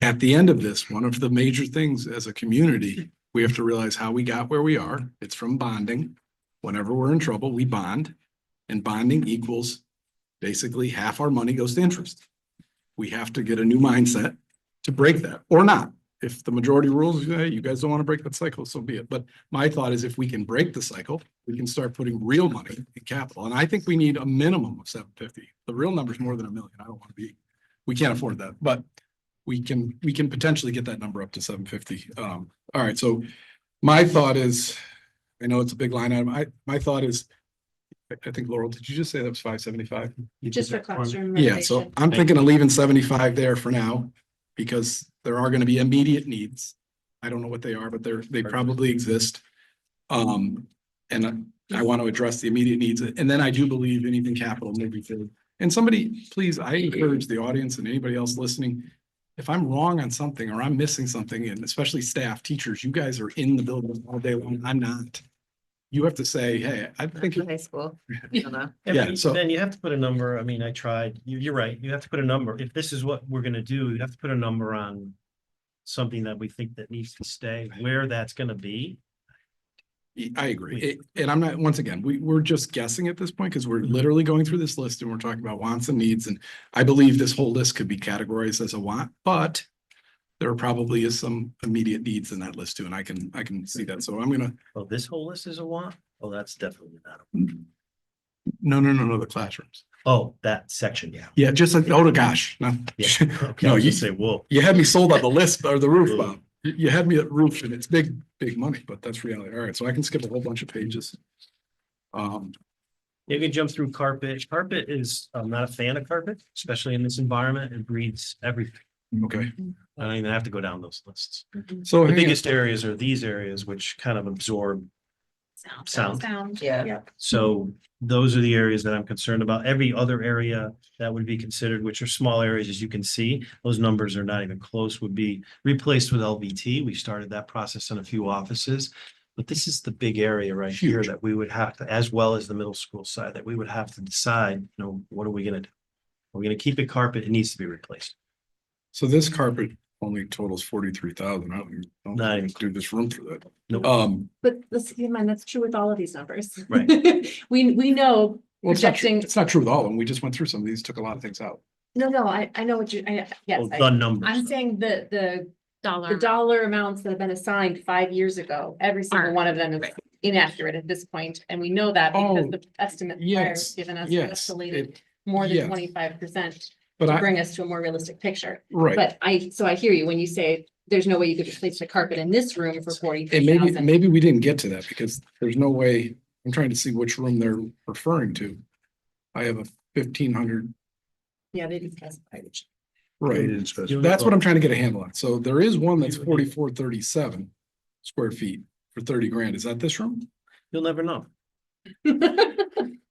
At the end of this, one of the major things as a community, we have to realize how we got where we are. It's from bonding. Whenever we're in trouble, we bond. And bonding equals basically half our money goes to interest. We have to get a new mindset to break that, or not. If the majority rules, hey, you guys don't want to break that cycle, so be it. But my thought is if we can break the cycle, we can start putting real money in capital. And I think we need a minimum of 750. The real number is more than $1 million. I don't want to be, we can't afford that, but we can potentially get that number up to 750. All right, so my thought is, I know it's a big line item. My thought is, I think Laurel, did you just say that was 575? You did Just for that for me. classroom Yeah, so renovation. I'm thinking of leaving 75 there for now, because there are gonna be immediate needs. I don't know what they are, but they probably exist. And I want to address the immediate needs, and then I do believe anything capital maybe for. And somebody, please, I encourage the audience and anybody else listening, if I'm wrong on something or I'm missing something, and especially staff, teachers, you guys are in the building all day long, I'm not. You have to say, hey, I think, High school. I don't know. Yeah, so- Then you have to put a number, I mean, I tried, you're right, you have to put a number, if this is what we're gonna do, you have to put a number on. Something that we think that needs to stay, where that's gonna be. I agree. And I'm not, once again, we're just guessing at this point because we're literally going through this list and we're talking about wants and needs. And I believe this whole list could be categorized as a want, but there probably is some immediate needs in that list too. And I can see that. So I'm gonna, Oh, this whole list is a want? Oh, that's definitely not. no, the classrooms. Oh, that section, yeah. Yeah, just like, oh gosh, no. Yeah. Okay, I No, was you, gonna say, whoa. you had me sold on the list or the roof, Bob. You had me at roof and it's big money, but that's reality. All right, so I can skip a whole bunch of pages. You can jump through carpet. Carpet is, I'm not a fan of carpet, especially in this environment. It breeds everything. Okay, I don't even have to go down those lists. so The hang on. biggest areas are these areas which kind of absorb. Sound. Yeah. So those are the areas that I'm concerned about. Every other area that would be considered, which are small areas, as you can see, those numbers are not even close, would be replaced with LVT. We started that process in a few offices. But this is the big area right here Huge. that we would have to, as well as the middle school side, that we would have to decide, what are we gonna do? We're gonna keep it carpet, it needs to be replaced. So this carpet only totals 43,000. I don't Not even do this room for that. Nope. But let's keep in mind, that's true with all of these numbers. Right. We know, Well, it's not true. projecting- It's not true with all of them. We just went through some of these, took a lot of things out. no, I know what you, yes. Oh, the numbers. I'm saying the Dollar. dollar amounts that have been assigned 5 years ago, every single Aren't, one of them is right. inaccurate at this point, and we know that because Oh, the estimate prior yes, given us yes, escalated it- more than yes. 25% But to I, bring us to a more realistic picture. right, But so I hear you when you say there's no way you could replace the carpet in this room for and 43,000. maybe we didn't get to that because there's no way, I'm trying to see which room they're referring to. I have a 1,500, Yeah, they didn't specify which. They right, didn't specify. that's what I'm trying to get a handle on. So there is one that's 4437 square feet for 30 grand. Is that this room? You'll never know.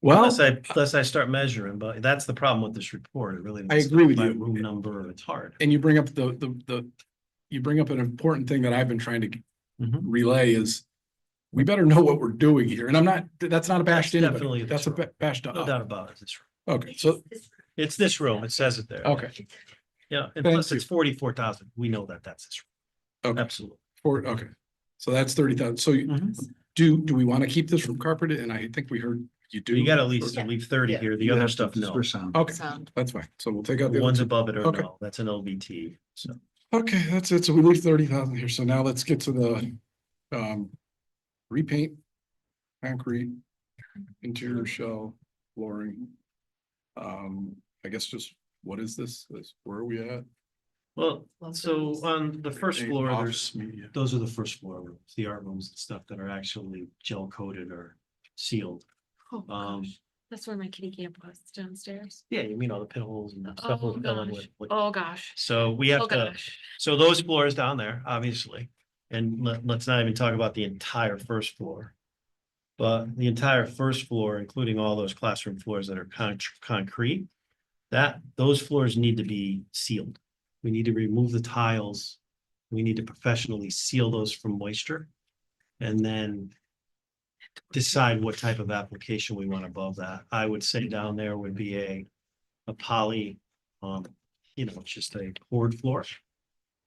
Well, Unless I start measuring, but that's the problem with this report. It really. I agree with by you. Room number, it's hard. and you bring up you bring up an important thing that I've been trying to Mhm. relay is we better know what we're doing here. And I'm not, that's not a bash to That's definitely anybody. this That's a room. bash to No us. doubt about it. It's, Okay, so, it's this room. It says it there. okay, Yeah, and Thank plus you. it's 44,000. We know that that's this room. okay, Absolutely. okay. So that's 30,000. So do we want to keep this room carpeted? And I think we heard you do. You got at least Yeah. leave 30 Yeah. here. The You other have to- stuff, this is no. for sound. Okay, Sound. that's fine. So we'll take out The the ones other above it are Okay. no. That's an LVT. So. two. Okay, that's it. So we leave 30,000 here. So now let's get to the repaint, concrete, interior shell, flooring. I guess just, what is this? Where are we at? Well, so on the first floor, Office there's, media. those are the first floor rooms, the art rooms and stuff that are actually gel coated or sealed. Oh, Um, gosh. That's where my kitty camp was downstairs. yeah, you mean all the pinholes and stuff. Oh, will fill in gosh. with- Oh, gosh. So we Oh, have to, gosh. so those floors down there, obviously, and let's not even talk about the entire first floor. But the entire first floor, including all those classroom floors that are concrete, those floors need to be sealed. We need to remove the tiles. We need to professionally seal those from moisture. And then decide what type of application we want above that. I would say down there would be a poly, just a poured floor.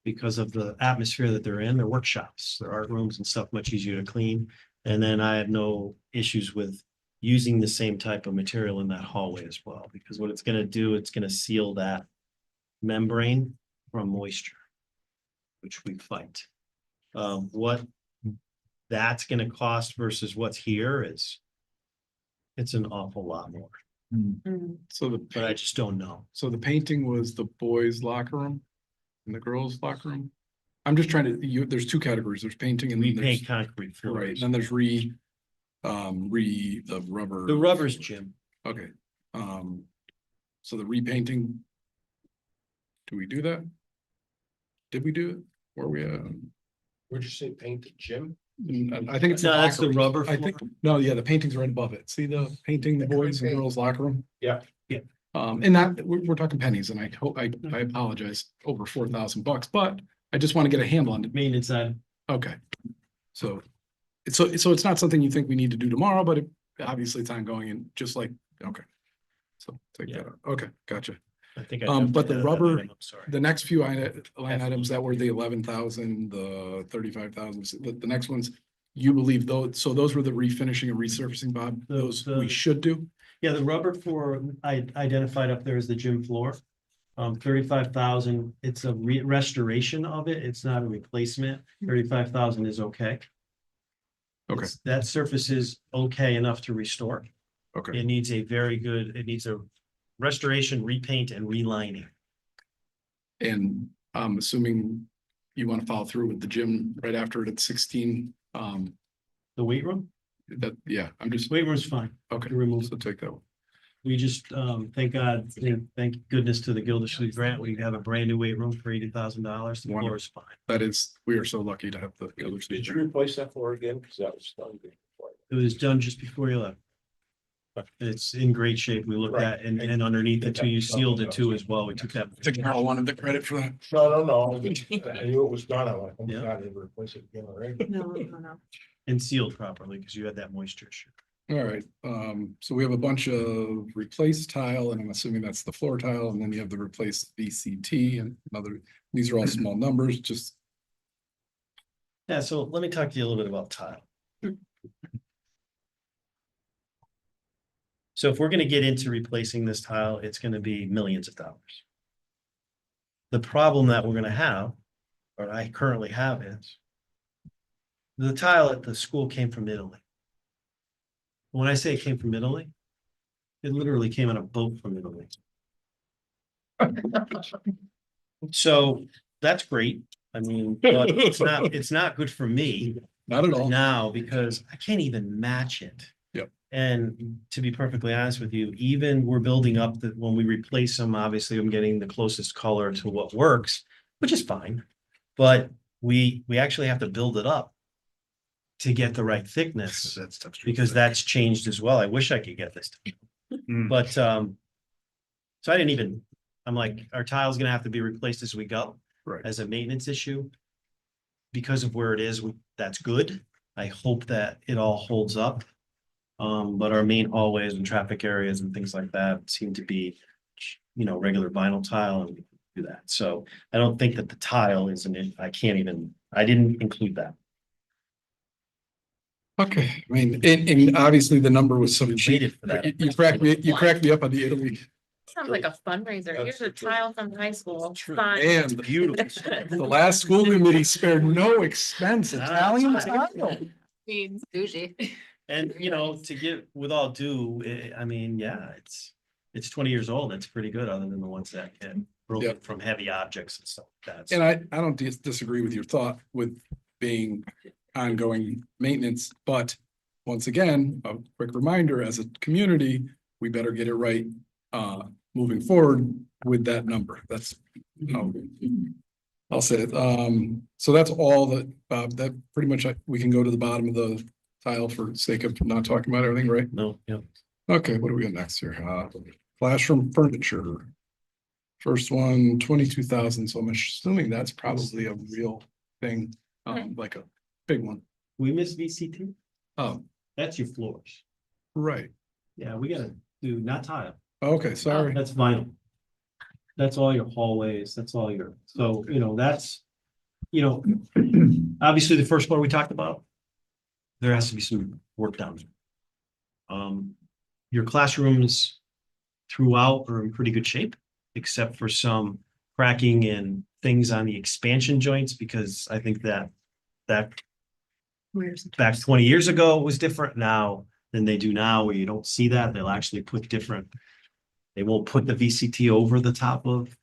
Because of the atmosphere that they're in, their workshops, their art rooms and stuff, much easier to clean. And then I have no issues with using the same type of material in that hallway as well, because what it's gonna do, it's gonna seal that membrane from moisture, which we fight. What that's gonna cost versus what's here it's an awful lot more, So but I just don't know. So the painting was the boys' locker room and the girls' locker room? I'm just trying to, there's two categories. There's painting and We then there's, paint concrete right, floors. then there's the rubber. The rubber's Jim. Okay, so the repainting. Do we do that? Did we do it? Where we at? Would you say painted gym? I think it's. No, that's the locker room. rubber I think, floor. no, yeah, the painting's right above it. See the painting, the The boys and concrete. girls locker room? Yeah. Yeah. And not, we're talking pennies and I hope, I apologize, over $4,000, but I just want to get a handle on it. Maintenance side, Okay. So it's not something you think we need to do tomorrow, but obviously it's ongoing and just like, okay. So take that out. Okay, gotcha. I think. I But the jumped ahead of that rubber- item, I'm sorry. The next few line items that were the 11,000, the 35,000, the next ones, you believe those, so those were the refinishing and resurfacing, Bob, those we should do? Yeah, the rubber for, I identified up there as the gym floor. 35,000, it's a restoration of it. It's not a replacement. 35,000 is okay. Okay. That surface is okay enough to restore. Okay, It needs it needs a restoration, repaint and relining. and I'm assuming you want to follow through with the gym right after it at 16, The weight room, yeah, I'm just, weight room's fine. okay, To remove. so take that one. We just, thank God, thank goodness to the Gildersleeve grant, we have a brand new weight room for $80,000. The floor Wonderful. is fine. That is, we are so lucky to have the. Did you replace that floor again? Because that was done before. It was done just before you left. It's in great shape. We looked at and underneath it too, you sealed it too as well. We took that. I think Carl wanted the credit for that. No. I knew it was done. I went, oh my Yeah. God, they replaced it again already. No. And sealed properly because you had that moisture issue. All right, so we have a bunch of replaced tile, and I'm assuming that's the floor tile, and then you have the replaced VCT and another, these are all small numbers, just, Yeah, so let me talk to you a little bit about tile. So if we're gonna get into replacing this tile, it's gonna be millions of dollars. The problem that we're gonna have, or I currently have is the tile at the school came from Italy. When I say it came from Italy, it literally came on a boat from Italy. So that's great. I mean, but it's not good for me not at all. now because I can't even match it. Yep. And to be perfectly honest with you, even we're building up that when we replace them, obviously I'm getting the closest color to what works, which is fine. But we actually have to build it up to get the right thickness That's tough. because that's changed as well. I wish I could get this. Mm. But so I didn't even, I'm like, our tile's gonna have to be replaced as we go. Right. As a maintenance issue. Because of where it is, that's good. I hope that it all holds up. But our main hallways and traffic areas and things like that seem to be, regular vinyl tile and we can do that. So I don't think that the tile is I didn't include that. Okay, I mean, and obviously the number was some We cheap, waited for that. you cracked me up on the Italy, Sounds like a fundraiser. Here's a tile from high school. True. Fun. and Beautiful. the last school committee spared no expense, Italian tile. Means bougie. And, to give, with all due, it's 20 years old. It's pretty good other than the ones that get broken Yep. from heavy objects and stuff like that. And I don't disagree with your thought with being ongoing maintenance, but once again, a quick reminder, as a community, we better get it right moving forward with that number. That's how I'll say it. So that's all that, that pretty much we can go to the bottom of the tile for sake of not talking about everything, right? No, yeah. Okay, what do we got next here? Classroom furniture. First one, 22,000, so I'm assuming that's probably a real thing, like a big one. We missed VCT. Oh, That's your floors. right. Yeah, we gotta do, not tile. Okay, sorry. That's vinyl. That's all your hallways, that's all your, so, that's, obviously the first floor we talked about. There has to be some work done. Your classrooms throughout are in pretty good shape, except for some cracking and things on the expansion joints, because I think that back 20 years ago, it was different now than they do now, where you don't see that. They'll actually put they won't put the VCT over the top of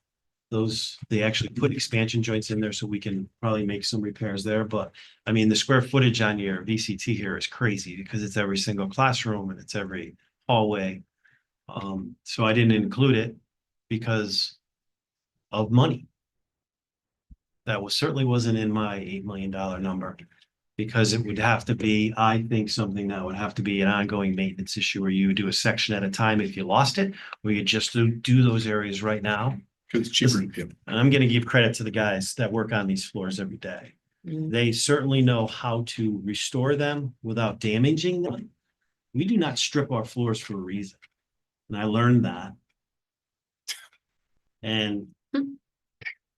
those. They actually put expansion joints in there so we can probably make some repairs there. But I mean, the square footage on your VCT here is crazy because it's every single classroom and it's every hallway. So I didn't include it because of money. That certainly wasn't in my $8 million number. Because it would have to be, I think, something that would have to be an ongoing maintenance issue where you would do a section at a time if you lost it, or you just do those areas right now. Cause it's cheaper. Yeah. And I'm gonna give credit to the guys that work on these floors every day. Mm. They certainly know how to restore them without damaging them. We do not strip our floors for a reason. And I learned that. And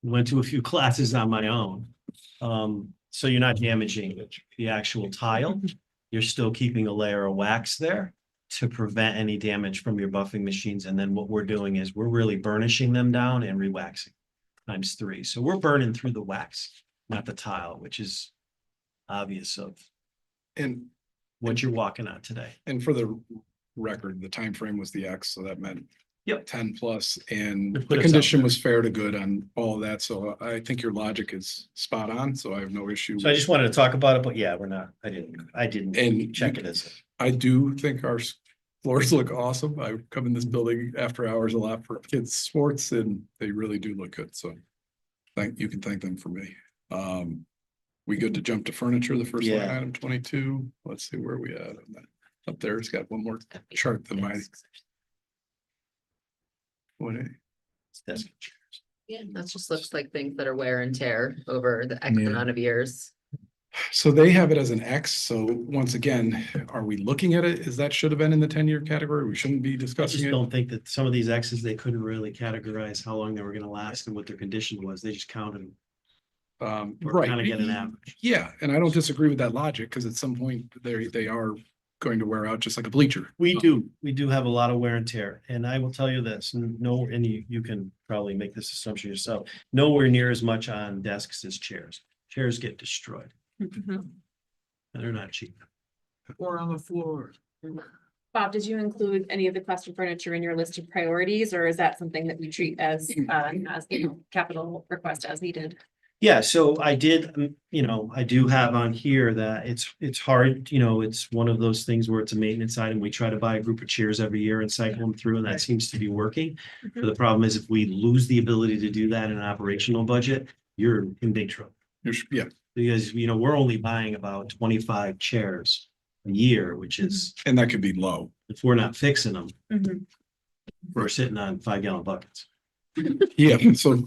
went to a few classes on my own. So you're not damaging the actual tile. You're still keeping a layer of wax there to prevent any damage from your buffing machines. And then what we're doing is we're really burnishing them down and re-waxing ×3. So we're burning through the wax, not the tile, which is obvious of And, what you're walking on today. and for the record, the time frame was the X, so that meant Yep. 10+, and It put the us out condition there. was fair to good on all of that, so I think your logic is spot on, so I have no issue. So I just wanted to talk about it, but yeah, we're not, I didn't And check it as. I do think our floors look awesome. I come in this building after hours a lot for kids' sports and they really do look good, so you can thank them for me. We good to jump to furniture, the first line Yeah. item 22, let's see where we at on that. Up there, it's got one more chart than mine. What, That's- Yeah, that just looks like things that are wear and tear over the X Yeah. amount of years. So they have it as an X, so once again, are we looking at it? Is that should have been in the 10-year category? We shouldn't be I discussing just it. don't think that some of these X's, they couldn't really categorize how long they were gonna last and what their condition was. They just counted them. Or Right. kind of get an average. Yeah, and I don't disagree with that logic, because at some point, they are going to wear out just like a bleacher. We do have a lot of wear and tear, and I will tell you this, no, and you can probably make this assumption yourself. Nowhere near as much on desks as chairs. Chairs get destroyed, and they're not cheap. Or on the floor. Bob, did you include any of the custom furniture in your list of priorities, or is that something that we treat as, capital request as needed? Yeah, so I did, I do have on here that it's hard, it's one of those things where it's a maintenance item. We try to buy a group of chairs every year and cycle them through, and that seems to be working. But the problem is if we lose the ability to do that in an operational budget, you're in big trouble. Yeah, Because, we're only buying about 25 chairs a year, which is, and that could be low. if we're not fixing them, Mhm. we're sitting on 5-gallon buckets. Yeah, so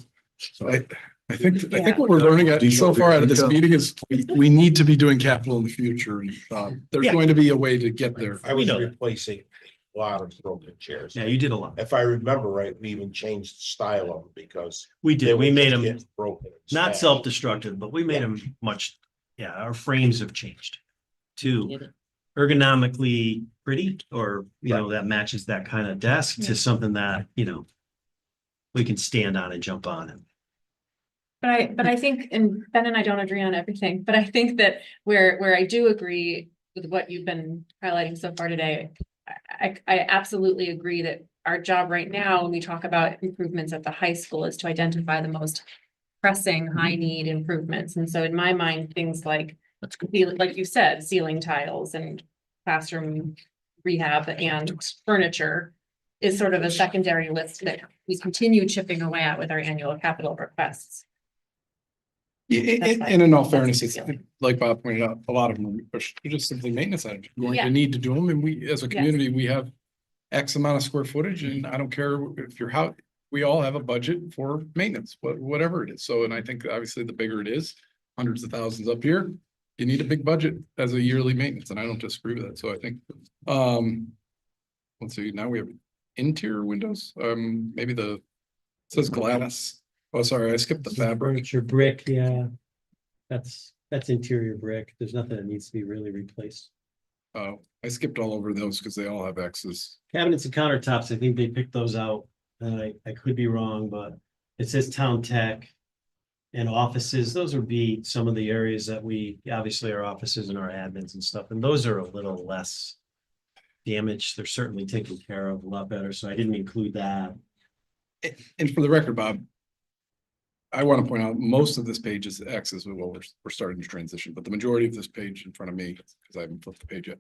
I think what we're learning so far out of this meeting is we need to be doing capital in the future. And there's Yeah. going to be a way to get there. I was know that. replacing a lot of broken chairs. Yeah, you did a lot. If I remember right, we even changed the style of them because. We they did. We would made just them get broken and not smashed. self-destructive, but we made them much, our frames have changed to ergonomically pretty, or, that matches that kind of desk to something that, we can stand on and jump on it. But I think, and Ben and I don't agree on everything, but I think that where I do agree with what you've been highlighting so far today. I absolutely agree that our job right now, when we talk about improvements at the high school, is to identify the most pressing, high need improvements. And so in my mind, things like, like you said, ceiling tiles and classroom rehab and furniture is sort of a secondary list that we continue chipping away at with our annual capital requests. And in all fairness, it's like Bob pointed out, a lot of them are just simply maintenance items. We're going Yeah. to need to do them, and we, as a Yes. community, we have X amount of square footage, and I don't care if you're how, we all have a budget for maintenance, whatever it is. So, and I think obviously the bigger it is, hundreds of thousands up here, you need a big budget as a yearly maintenance, and I don't disagree with that. So I think, let's see, now we have interior windows, maybe it says glass. Oh, sorry, I skipped the fabric. Furniture brick, yeah. That's interior brick. There's nothing that needs to be really replaced. Oh, I skipped all over those because they all have X's. Cabinets and countertops, I think they picked those out. And I could be wrong, but it says town tech. And offices, those would be some of the areas that obviously our offices and our admins and stuff, and those are a little less damaged. They're certainly taken care of a lot better, so I didn't include that. And for the record, Bob, I want to point out, most of this page is X's. Well, we're starting to transition, but the majority of this page in front of me, because I haven't flipped the page yet,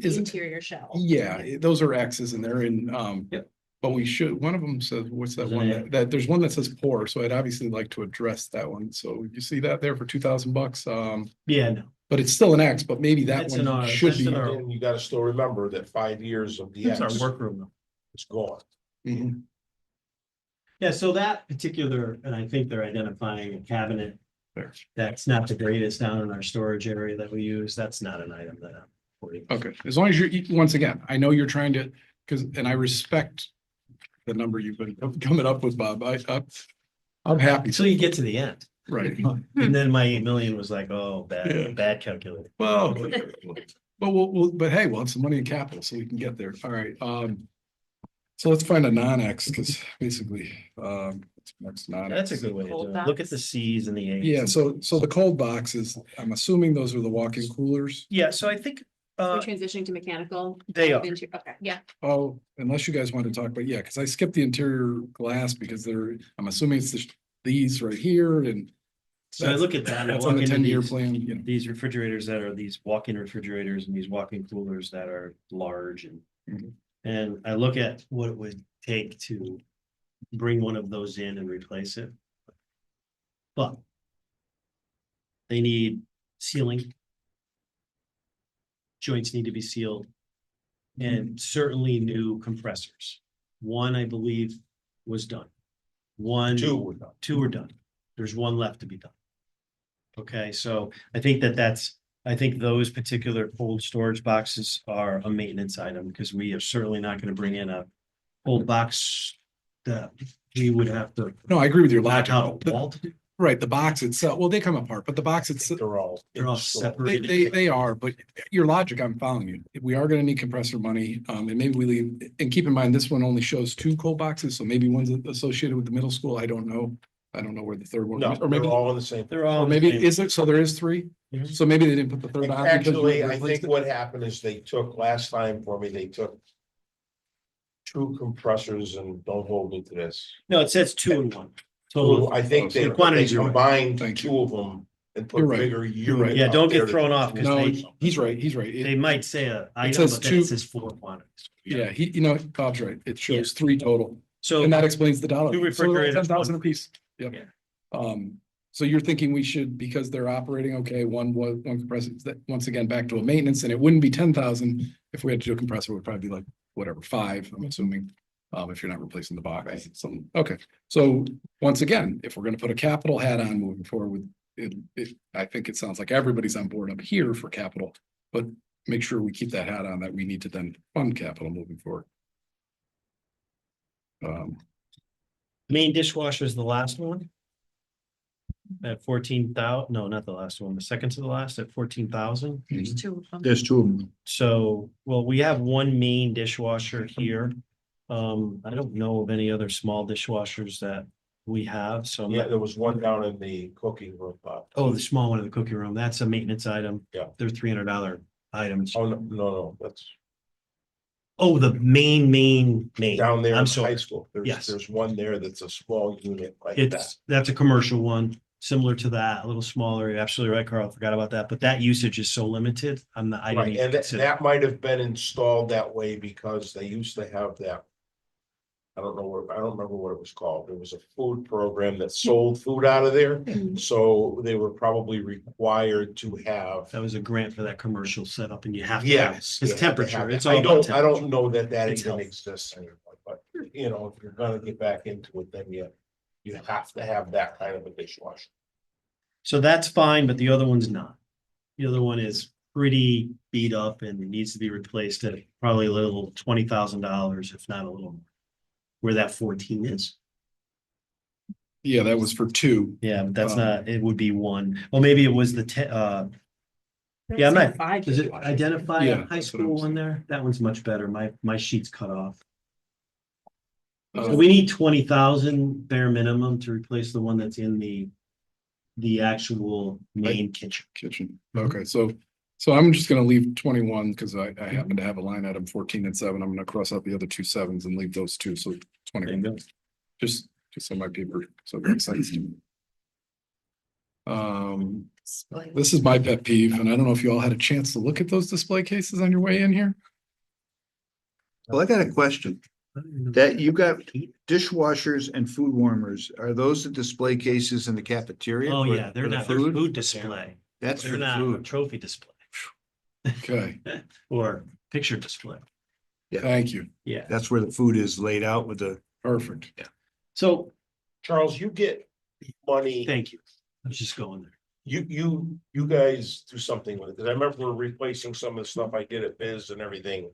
is, Interior shell. yeah, those are X's and they're in, Yep. but we should, one of them says, what's that Isn't one? it? That there's one that says poor, so I'd obviously like to address that one. So you see that there for $2,000? Yeah, no, but it's still an X, but maybe that That's in one our- should that's be. in our- And you gotta still remember that 5 years of the It's our X workroom though. is gone. Mhm. Yeah, so that particular, and I think they're identifying a cabinet. There. That's not the greatest down in our storage area that we use. That's not an item that I'm. worried about. Okay, as long as once again, I know you're trying to, and I respect the number you've been coming up with, Bob. I'm happy. Until you get to the end. Right. And then my 8 million was like, oh, Yeah. bad calculator. Well, but hey, we'll have some money in capital so we can get there. All right, so let's find a non-X, because basically, it's next non-X. That's a good way to do it. Look at the C's and the A's. Yeah, so the cold boxes, I'm assuming those are the walk-in coolers. Yeah, so I think, We're transitioning to mechanical. they are. Into, okay, yeah. Oh, unless you guys want to talk about, yeah, because I skipped the interior glass because I'm assuming it's these right here and. So I look at that. and I That's on walk the into 10-year these- plan, you know. These refrigerators that are these walk-in refrigerators and these walk-in coolers that are large and. Mhm. And I look at what it would take to bring one of those in and replace it. But. They need sealing. Joints need to be sealed. And certainly new compressors. One, I believe, was done. One. Two were done. Two are done. There's one left to be done. Okay, so I think I think those particular cold storage boxes are a maintenance item because we are certainly not gonna bring in a cold box that we would have to No, I agree with your knock logic. out a wall to do. Right, the box itself, well, they come apart, but the box itself, They're all. They're all installed. separate. they are, but your logic, I'm following you. We are gonna need compressor money, and maybe we leave, and keep in mind, this one only shows 2 cold boxes, so maybe one's associated with the middle school, I don't know. I don't know where the third one No, is, or maybe, they're all in the same. They're all. or maybe, is it, so there is 3? Mhm. So maybe they didn't put the third on. because you Actually, I replaced think it? what happened is they took, last time for me, they took 2 compressors and don't hold me to this. No, it says 2 and 1. Total. I think they The quantities are right. combined Thank you. 2 of them and put You're right. bigger You're right. unit. Yeah, out don't there get to- thrown off because No, they, he's right, It- they might say a item, says but then 2. it says 4 quantities. Yeah, Bob's right, it shows 3 total. So. And that explains the dollar. 2 refrigerators, 10,000 one- apiece. Yep. Yeah. So you're thinking we should, because they're operating, okay, one compressor, that, once again, back to a maintenance, and it wouldn't be 10,000. If we had to do a compressor, it would probably be like, whatever, 5, I'm assuming. If you're not replacing the box, so, okay. So once again, if we're gonna put a capital hat on moving forward with it, I think it sounds like everybody's on board up here for capital. But make sure we keep that hat on that we need to then fund capital moving forward. Main dishwasher is the last one. At 14,000, no, not the last one, the second to the last at 14,000. There's 2 of them. There's 2 of them. So, well, we have one main dishwasher here. I don't know of any other small dishwashers that we have, so. I'm Yeah, not- there was one down in the cooking room. Oh, the small one in the cookie room, that's a maintenance item. Yeah. They're $300 items. Oh, no, that's Oh, the main. down there I'm in sorry. high school. Yes. There's one there that's a small unit like that. That's a commercial one, similar to that, a little smaller. You're absolutely right, Carl. I forgot about that, but that usage is so limited. I didn't Right, even and that, consider. that might have been installed that way because they used to have that. I don't remember what it was called. There was a food program that sold food out of there. So they were probably required to have. That was a grant for that commercial setup and you have to. Yes. It's you have to temperature. have It's that. all I about don't temperature. know that It's even health. exists anymore, but if you're gonna get back into it, then you have to have that kind of a dishwasher. So that's fine, but the other one's not. The other one is pretty beat up and needs to be replaced at probably a little $20,000, if not a little more. Where that 14 is. Yeah, that was for 2. Yeah, but that's Um, not, it would be one. Well, maybe it was the yeah, I'm not, Five does it dishwashers. identify Yeah, a high that's what I'm school one saying. there? That one's much better. My sheet's cut off. So Uh, we need 20,000 bare minimum to replace the one that's in the actual main kitchen. Kitchen, okay, so I'm just gonna leave 21, because I happen to have a line item 14 and 7, I'm gonna cross out the other 2 7s and leave those 2, so There you 21, go. just on my paper, so it makes sense to me. This is my pet peeve, and I don't know if you all had a chance to look at those display cases on your way in here. Well, I got a question. That you got dishwashers and food warmers, are those the display cases in the cafeteria? Oh, for- yeah, they're for the not, they're food display. That's They're for not a food. trophy display Okay, or picture display. thank you. Yeah. That's where the food is laid out with the, Perfect. So, Charles, you get money, thank you. I was just going there. you guys do something with it, because I remember replacing some of the stuff I did at Biz and everything.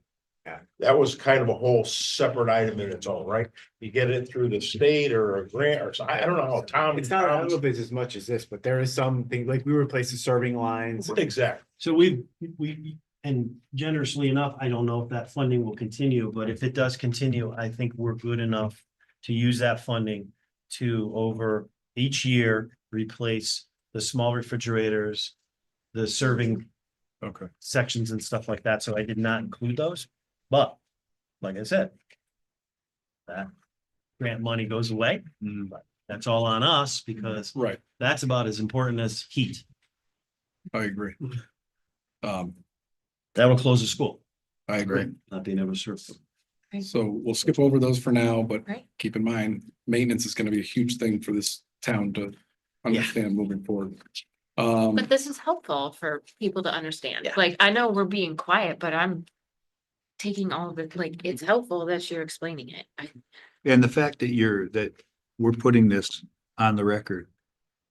That was kind of a whole separate item in its own, right? You get it through the state or a grant or I don't know how Tom. It's not, I don't know if it's as much as this, but there is something, like we replaced the serving lines. Exactly. So and generously enough, I don't know if that funding will continue, but if it does continue, I think we're good enough to use that funding to over each year replace the small refrigerators, the serving Okay. sections and stuff like that. So I did not include those. But like I said, that grant money goes away. But that's all on us because Right, that's about as important as heat. I agree. That will close the school, I agree. not being able to serve them. So we'll skip over those for now, but Right. keep in mind, maintenance is gonna be a huge thing for this town to understand moving forward. But this is helpful for people to understand. Yeah. Like, I know we're being quiet, but I'm taking all of it, like, it's helpful that you're explaining it. and the fact that we're putting this on the record.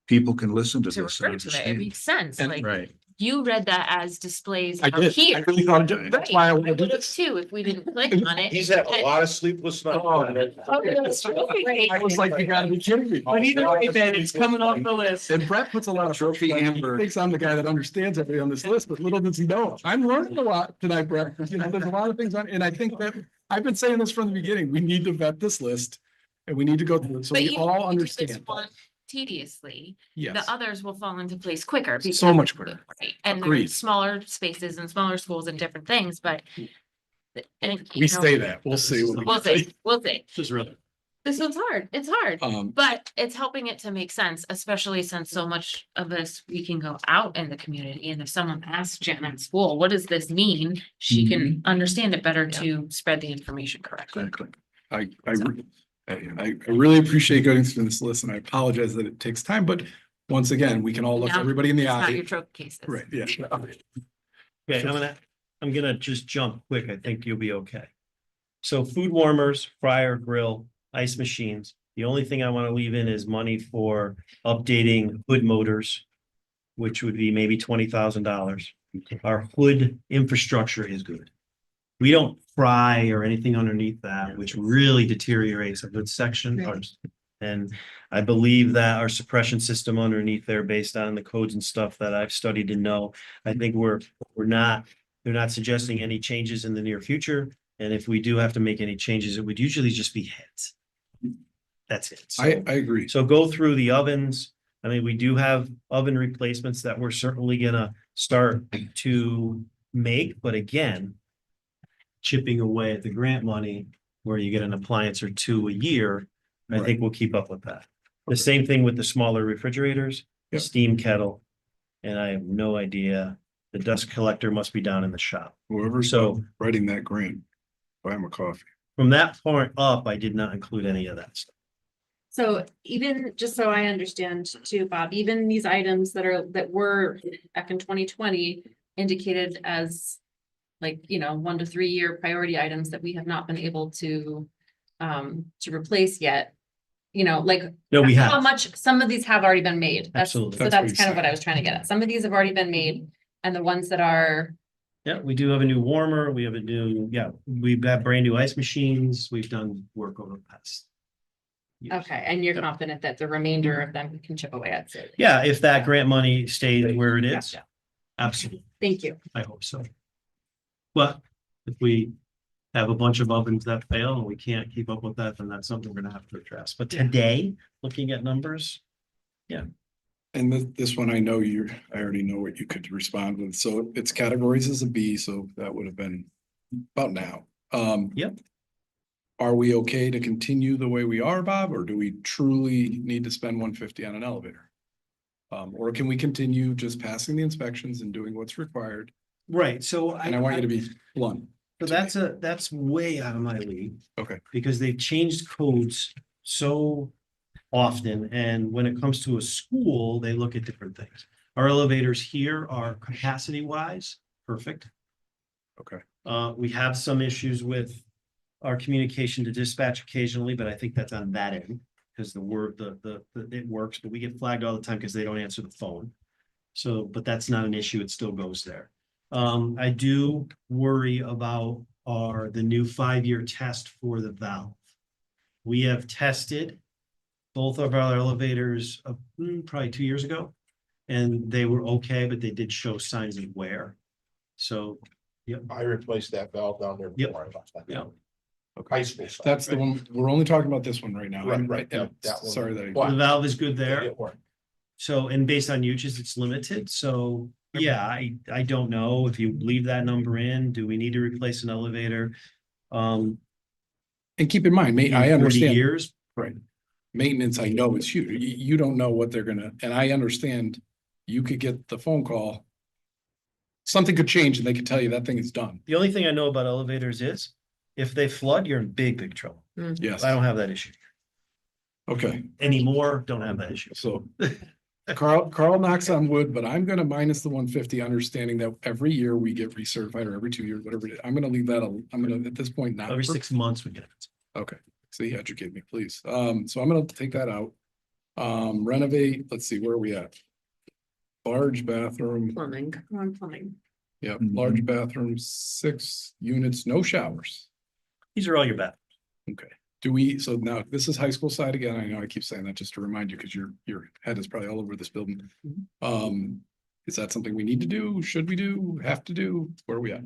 People can listen to To this refer and to it, it understand. makes sense. And- Like, right. you read that as displays I of did, here. I really thought, that's Right, why I I want to do would have this. too if we didn't click on it. He's had a lot of sleepless nights. Oh, Right. I was like, you gotta be kidding me. But either way, Ben, it's coming off the list. And Brett puts a lot of Trophy he Amber. thinks I'm the guy that understands everything on this list, but little does he know. I'm learning a lot tonight, Brett. You know, there's a lot of things on, and I think that, I've been saying this from the beginning, we need to vet this list. And we need to go through it, so But we even all if we do this understand. one tediously, Yes, the others will fall into place quicker. so because- much quicker. Right, and Agreed. there's smaller spaces and smaller schools and different things, but. And, you We know, say that, we'll see. what we We'll say. see, we'll see. This is really. This one's hard, it's hard, Um, but it's helping it to make sense, especially since so much of this, we can go out in the community. And if someone asks Jen at school, what does this mean? She can understand it better to spread the information correctly. Exactly. I really appreciate going through this list, and I apologize that it takes time, but once again, we can all look Now, everybody in the It's not your eye. trophy cases. Right, yeah. Okay, I'm gonna just jump quick. I think you'll be okay. So food warmers, fryer, grill, ice machines. The only thing I want to leave in is money for updating hood motors, which would be maybe $20,000. Our hood infrastructure is good. We don't fry or anything underneath that, which really deteriorates a good section. And I believe that our suppression system underneath there, based on the codes and stuff that I've studied and know, I think they're not suggesting any changes in the near future. And if we do have to make any changes, it would usually just be heads. That's it. So- I agree. so go through the ovens. I mean, we do have oven replacements that we're certainly gonna start to make, but again, chipping away at the grant money where you get an appliance or two a year, I think we'll keep up with that. The same thing with the smaller refrigerators, Yep. steam kettle, and I have no idea. The dust collector must be down in the shop. Whoever's So writing that grant, buy him a coffee. from that point up, I did not include any of that stuff. So even, just so I understand too, Bob, even these items that were back in 2020 indicated as like, 1 to 3 year priority items that we have not been able to replace yet. Like No, we how have. much, some of these have already been made. Absolutely. So That's what that's he's kind of what saying. I was trying to get at. Some of these have already been made and the ones that are, Yeah, we do have a new warmer. We have we've got brand new ice machines. We've done work over the past. years. okay, and you're Yep. confident that the remainder of them can chip away at it. Yeah, if that grant money stays where it is, Gotcha. absolutely. Thank you. I hope so. But if we have a bunch of ovens that fail and we can't keep up with that, then that's something we're gonna have to address. But today, looking at numbers, And this one, I already know what you could respond with. So its categories as a B, so that would have been about now. Yep. Are we okay to continue the way we are, Bob, or do we truly need to spend 150 on an elevator? Or can we continue just passing the inspections and doing what's required? right, so And I want you to be blunt. So that's way out of my league. Okay. Because they've changed codes so often, and when it comes to a school, they look at different things. Our elevators here are capacity wise, perfect. Okay. We have some issues with our communication to dispatch occasionally, but I think that's on that end. Because it works, but we get flagged all the time because they don't answer the phone. So, but that's not an issue, it still goes there. I do worry about the new 5-year test for the valve. We have tested both of our elevators probably 2 years ago. And they were okay, but they did show signs of wear. So, I replaced that valve down there. Yep. before I left that. Yeah. High school. side. That's the one, we're only talking about this one right now. Right, I'm right, and that one. Sorry that I. What? the valve is good Yeah, there. it worked. So, and based on usage, it's limited. So, yeah, I don't know if you leave that number in, do we need to replace an elevator? And keep in mind, In I 40 understand, years, right? Maintenance, I know is huge. You don't know what they're gonna, and I understand you could get the phone call. Something could change and they could tell you that thing is done. the only thing I know about elevators is if they flood, you're in big trouble. Yes, I don't have that issue okay, anymore. Don't have that issue. so. Carl knocks on wood, but I'm gonna minus the 150, understanding that every year we get recertified or every 2 years, whatever it is. I'm gonna leave that, I'm gonna, at this point, not. Every 6 months we get it. Okay, see, educate me, please. So I'm gonna take that out. Renovate, let's see, where are we at? Large bathroom, Plumbing. On plumbing. yep, large bathroom, 6 units, no showers. These are all your bad. Okay, do we, so now this is high school side again. I know I keep saying that just to remind you, because your head is probably all over this building. Is that something we need to do? Should we do? Have to do? Where are we at?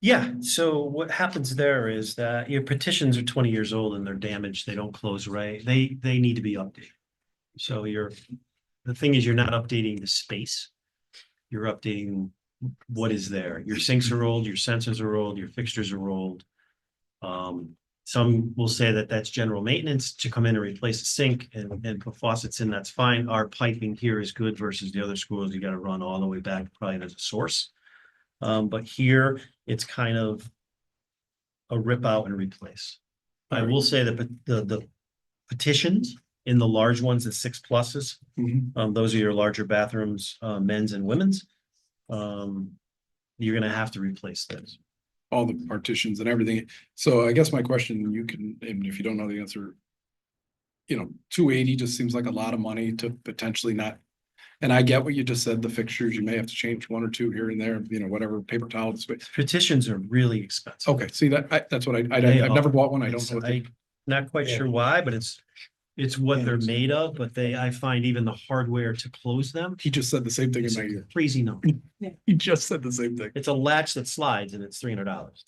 Yeah, so what happens there is that your petitions are 20 years old and they're damaged, they don't close right, they need to be updated. So the thing is, you're not updating the space. You're updating what is there. Your sinks are old, your sensors are old, your fixtures are old. Some will say that that's general maintenance to come in and replace a sink and put faucets in, that's fine. Our piping here is good versus the other schools, you gotta run all the way back, probably there's a source. But here, it's kind of a rip out and replace. I will say that the petitions in the large ones, the 6 pluses, those are your larger bathrooms, men's and women's. You're gonna have to replace those. All the partitions and everything. So I guess my question, you can, and if you don't know the answer. 280 just seems like a lot of money to potentially not. And I get what you just said, the fixtures, you may have to change 1 or 2 here and there, whatever, paper towels. Petitions are really expensive. Okay, see that's what They I've never are. bought one. I don't know. what they- I'm not quite sure why, but it's what they're made of, but I find even the hardware to close them. He just said the same thing in It's my a ear. crazy number. He just said the same thing. It's a latch that slides and it's $300.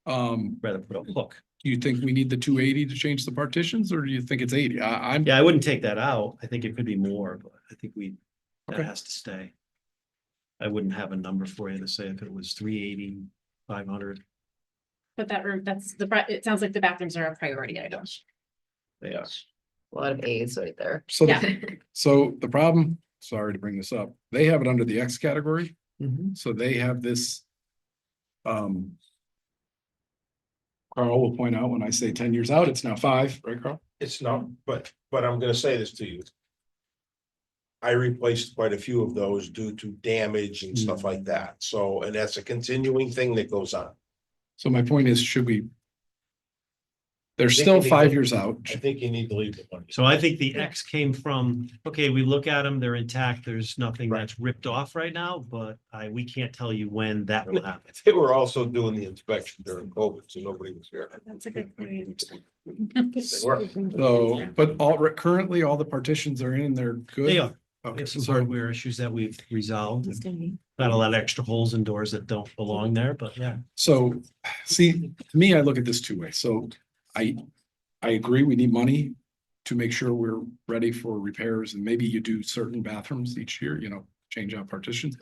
Rather put a hook. Do you think we need the 280 to change the partitions, or do you think it's 80? I'm. Yeah, I wouldn't take that out. I think it could be more, but I think that Okay. has to stay. I wouldn't have a number for you to say if it was 380, 500. But that room, it sounds like the bathrooms are a priority item. They are. A lot of A's right there. So, Yeah. so the problem, sorry to bring this up, they have it under the X category, Mhm. so they have this. Carl will point out when I say 10 years out, it's now 5, right, Carl? It's not, but I'm gonna say this to you. I replaced quite a few of those due to damage and stuff like that. So, and that's a continuing thing that goes on. So my point is, should we? They're think still we need 5 to- years out. I think you need to leave the money. So I think the X came from, okay, we look at them, they're intact, there's nothing that's ripped off right now, but we can't tell you when that will happen. They were also doing the inspection during COVID, so nobody was here. That's a good point. They were. So, but currently all the partitions are in, they're good. They are. We Okay, have some so, hardware issues that we've resolved. Got a lot of extra holes in doors that don't belong there, but yeah. so, see, to me, I look at this 2 ways. So I agree, we need money to make sure we're ready for repairs, and maybe you do certain bathrooms each year, change out partitions.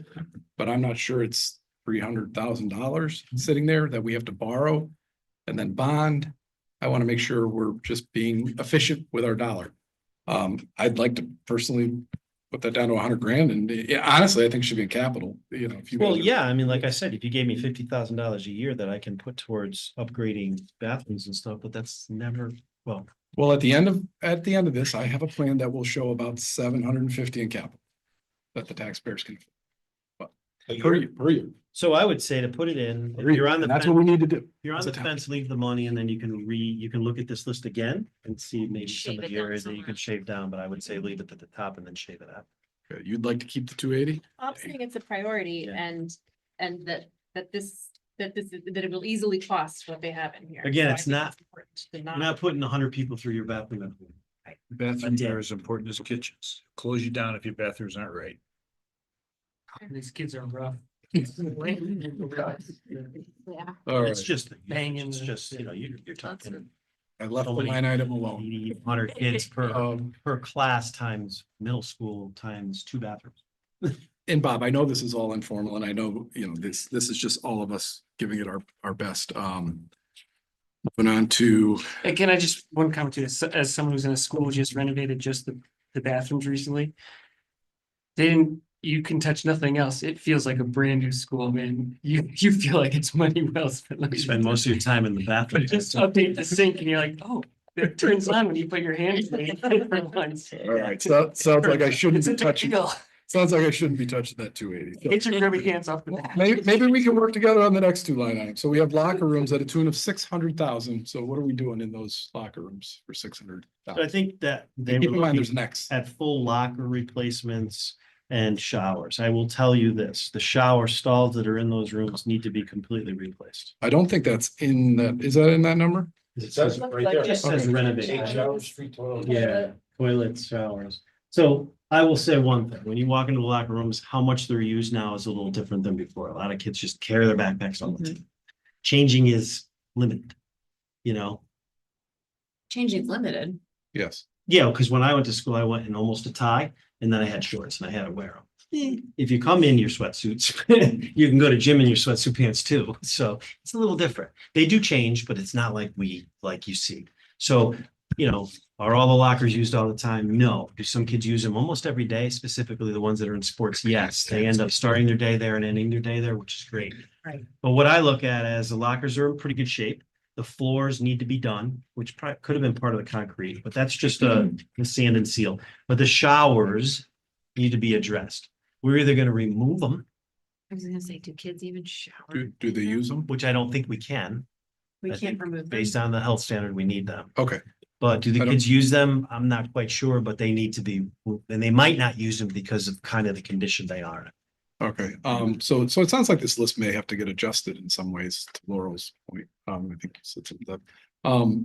But I'm not sure it's $300,000 sitting there that we have to borrow and then bond. I want to make sure we're just being efficient with our dollar. I'd like to personally put that down to 100 grand, and honestly, I think it should be in capital, if you. Well, guys are- yeah, I mean, like I said, if you gave me $50,000 a year that I can put towards upgrading bathrooms and stuff, but that's never, well, Well, at the end of this, I have a plan that will show about 750 in capital. that the taxpayers can. A Per year. year, per year. So I would say to put it in, if Agreed. you're on the And that's fence, what we need to do. if you're on as the a town. fence, leave the money and then you can look at this list again and see maybe Shave some of it the down areas that you somewhere. can shave down, but I would say leave it at the top and then shave it out. Okay, you'd like to keep the 280? I'm saying it's a priority Yeah. and that that it will easily cost what they have in here. Again, So I it's think not- important to You're not putting 100 people through your bathroom. Bathrooms are as important as kitchens. Close you down if your bathrooms aren't right. These kids are rough. Yeah. All It's right, just, Banging it's the- just, you're talking I left the so many- line item alone. 100 kids per, Um, per class times middle school times 2 bathrooms. and Bob, I know this is all informal and I know, this is just all of us giving it our best. Moving on to, And can I just, one comment to this, as someone who's in a school who just renovated just the bathrooms recently. You can touch nothing else. It feels like a brand new school, man. You feel like it's money well spent. Let me You spend most of your time in the bathroom. But just update the sink and you're like, oh, it turns on when you put your hands in it different ones. all right, so sounds like I shouldn't It's a be touching, deal. sounds like I shouldn't be touching that 280. So Get your grubby hands off the back. maybe we can work together on the next 2 line items. So we have locker rooms at a tune of 600,000. So what are we doing in those locker rooms for 600,000? I think that they Keep were in mind, there's looking an X. at full locker replacements and showers. I will tell you this, the shower stalls that are in those rooms need to be completely replaced. I don't think that's in that, is that in that number? It says it right there. It just says Okay. renovate. Take showers, free toilet. Yeah, toilets, showers. So I will say one thing, when you walk into the locker rooms, how much they're used now is a little different than before. A lot of kids just carry their backpacks all the time. Changing is limited, Changing limited. Yes. Yeah, because when I went to school, I went in almost a tie and then I had shorts and I had to wear them. If you come in your sweatsuits, you can go to gym in your sweatsuit pants too. So it's a little different. They do change, but it's not like you see. So, are all the lockers used all the time? No. Do some kids use them almost every day, specifically the ones that are in sports? Yes, they end up starting their day there and ending their day there, which is great. Right. But what I look at as the lockers are in pretty good shape. The floors need to be done, which could have been part of the concrete, but that's just a sand and seal. But the showers need to be addressed. We're either gonna remove them, I was gonna say, do kids even shower? Do they use them? which I don't think we can. We I can't think remove them. Based on the health standard, we need them. Okay, But do the I don't- kids use them? I'm not quite sure, but they need to be, and they might not use them because of kind of the condition they are in. okay. So it sounds like this list may have to get adjusted in some ways to Laurel's point. I think you said something like that.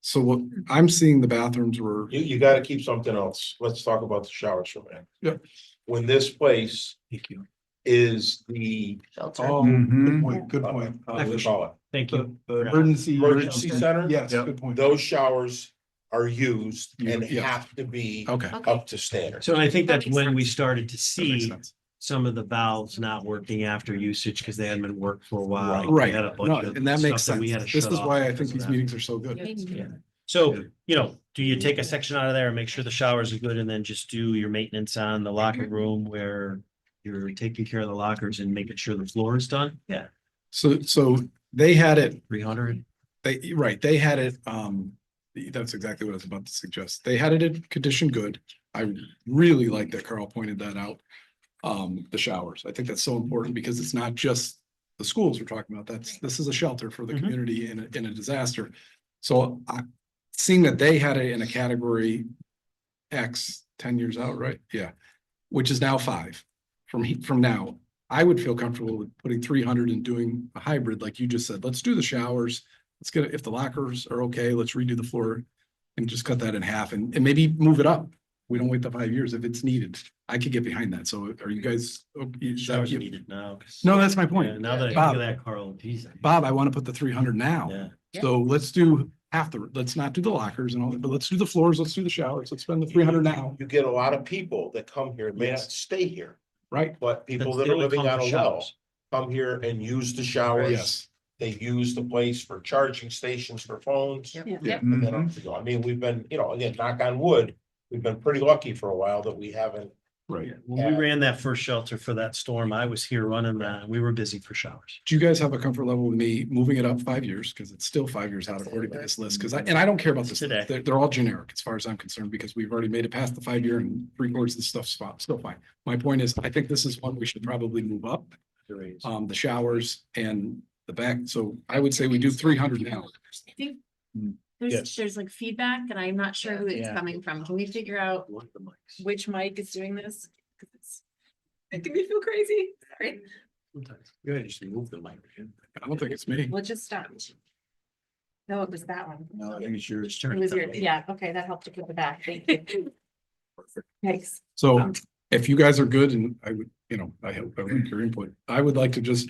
So what I'm seeing the bathrooms were, You gotta keep something else. Let's talk about the showers for a minute. Yep. When this place Thank you. is the. Shelter. oh, good point, good point. What do we call it? Thank The you. the emergency. Emergency center? Yes, Yep. good point. Those showers are used and Yeah. have to be Okay. up to standard. So I think that's That makes when we sense. started to That makes see sense. some of the valves not working after usage because they hadn't been worked for a while. We Right, had a bunch no, of and that makes stuff sense. we had to This shut is off why I because think of these that. meetings are so good. Yeah. So, do you take a section out of there and make sure the showers are good and then just do your maintenance on the locker room where you're taking care of the lockers and making sure the floor is done? Yeah, So they had it 300. they had it, that's exactly what I was about to suggest. They had it in condition good. I really like that Carl pointed that out. The showers. I think that's so important because it's not just the schools we're talking about. This is a shelter for the Mhm. community in a disaster. So seeing that they had it in a category X 10 years out, right? Yeah. Which is now 5 from now. I would feel comfortable with putting 300 and doing a hybrid, like you just said. Let's do the showers. Let's get it. If the lockers are okay, let's redo the floor and just cut that in half and maybe move it up. We don't wait the 5 years if it's needed. I could get behind that. So are you guys? is that Showers are you? needed now. No, that's my Yeah, point. now that I think Bob. of that, Carl, geez. Bob, I want to put the 300 now. Yeah. So let's do let's not do the lockers and all that, but let's do the floors. Let's do the showers. Let's spend the 300 now, You get a lot of people that come here, may not Yes. stay here, right? but people That's- that they are only living come on for a well showers. come here and use the showers. Yes. They use the place for charging stations for phones. Yep. Yeah. And then, I mean, we've been, again, knock on wood, we've been pretty lucky for a while that we haven't Right. When we ran that first shelter for that storm, I was here running that. We were busy for showers. Do you guys have a comfort level with me moving it up 5 years? Because it's still 5 years out according to this list. Because I don't care about this. Today. They're all generic as far as I'm concerned, because we've already made it past the 5 year and 3/4 of the stuff's still fine. My point is, I think this is one we should probably move up. The showers and the back. So I would say we do 300 now. I think Yes. there's like feedback and I'm not sure who it's Yeah. coming from. Can we figure out One of the mics. which mic is doing this? 'Cause it's making me feel crazy. Sorry. Sometimes. You gotta just move the mic. I don't think it's me. Let's just stop. No, it was that one. No, I think it's yours. It was your, yeah, okay, that helped to put the back. Thank you. Thanks. So if you guys are good, and I would, I hope I like your input, I would like to just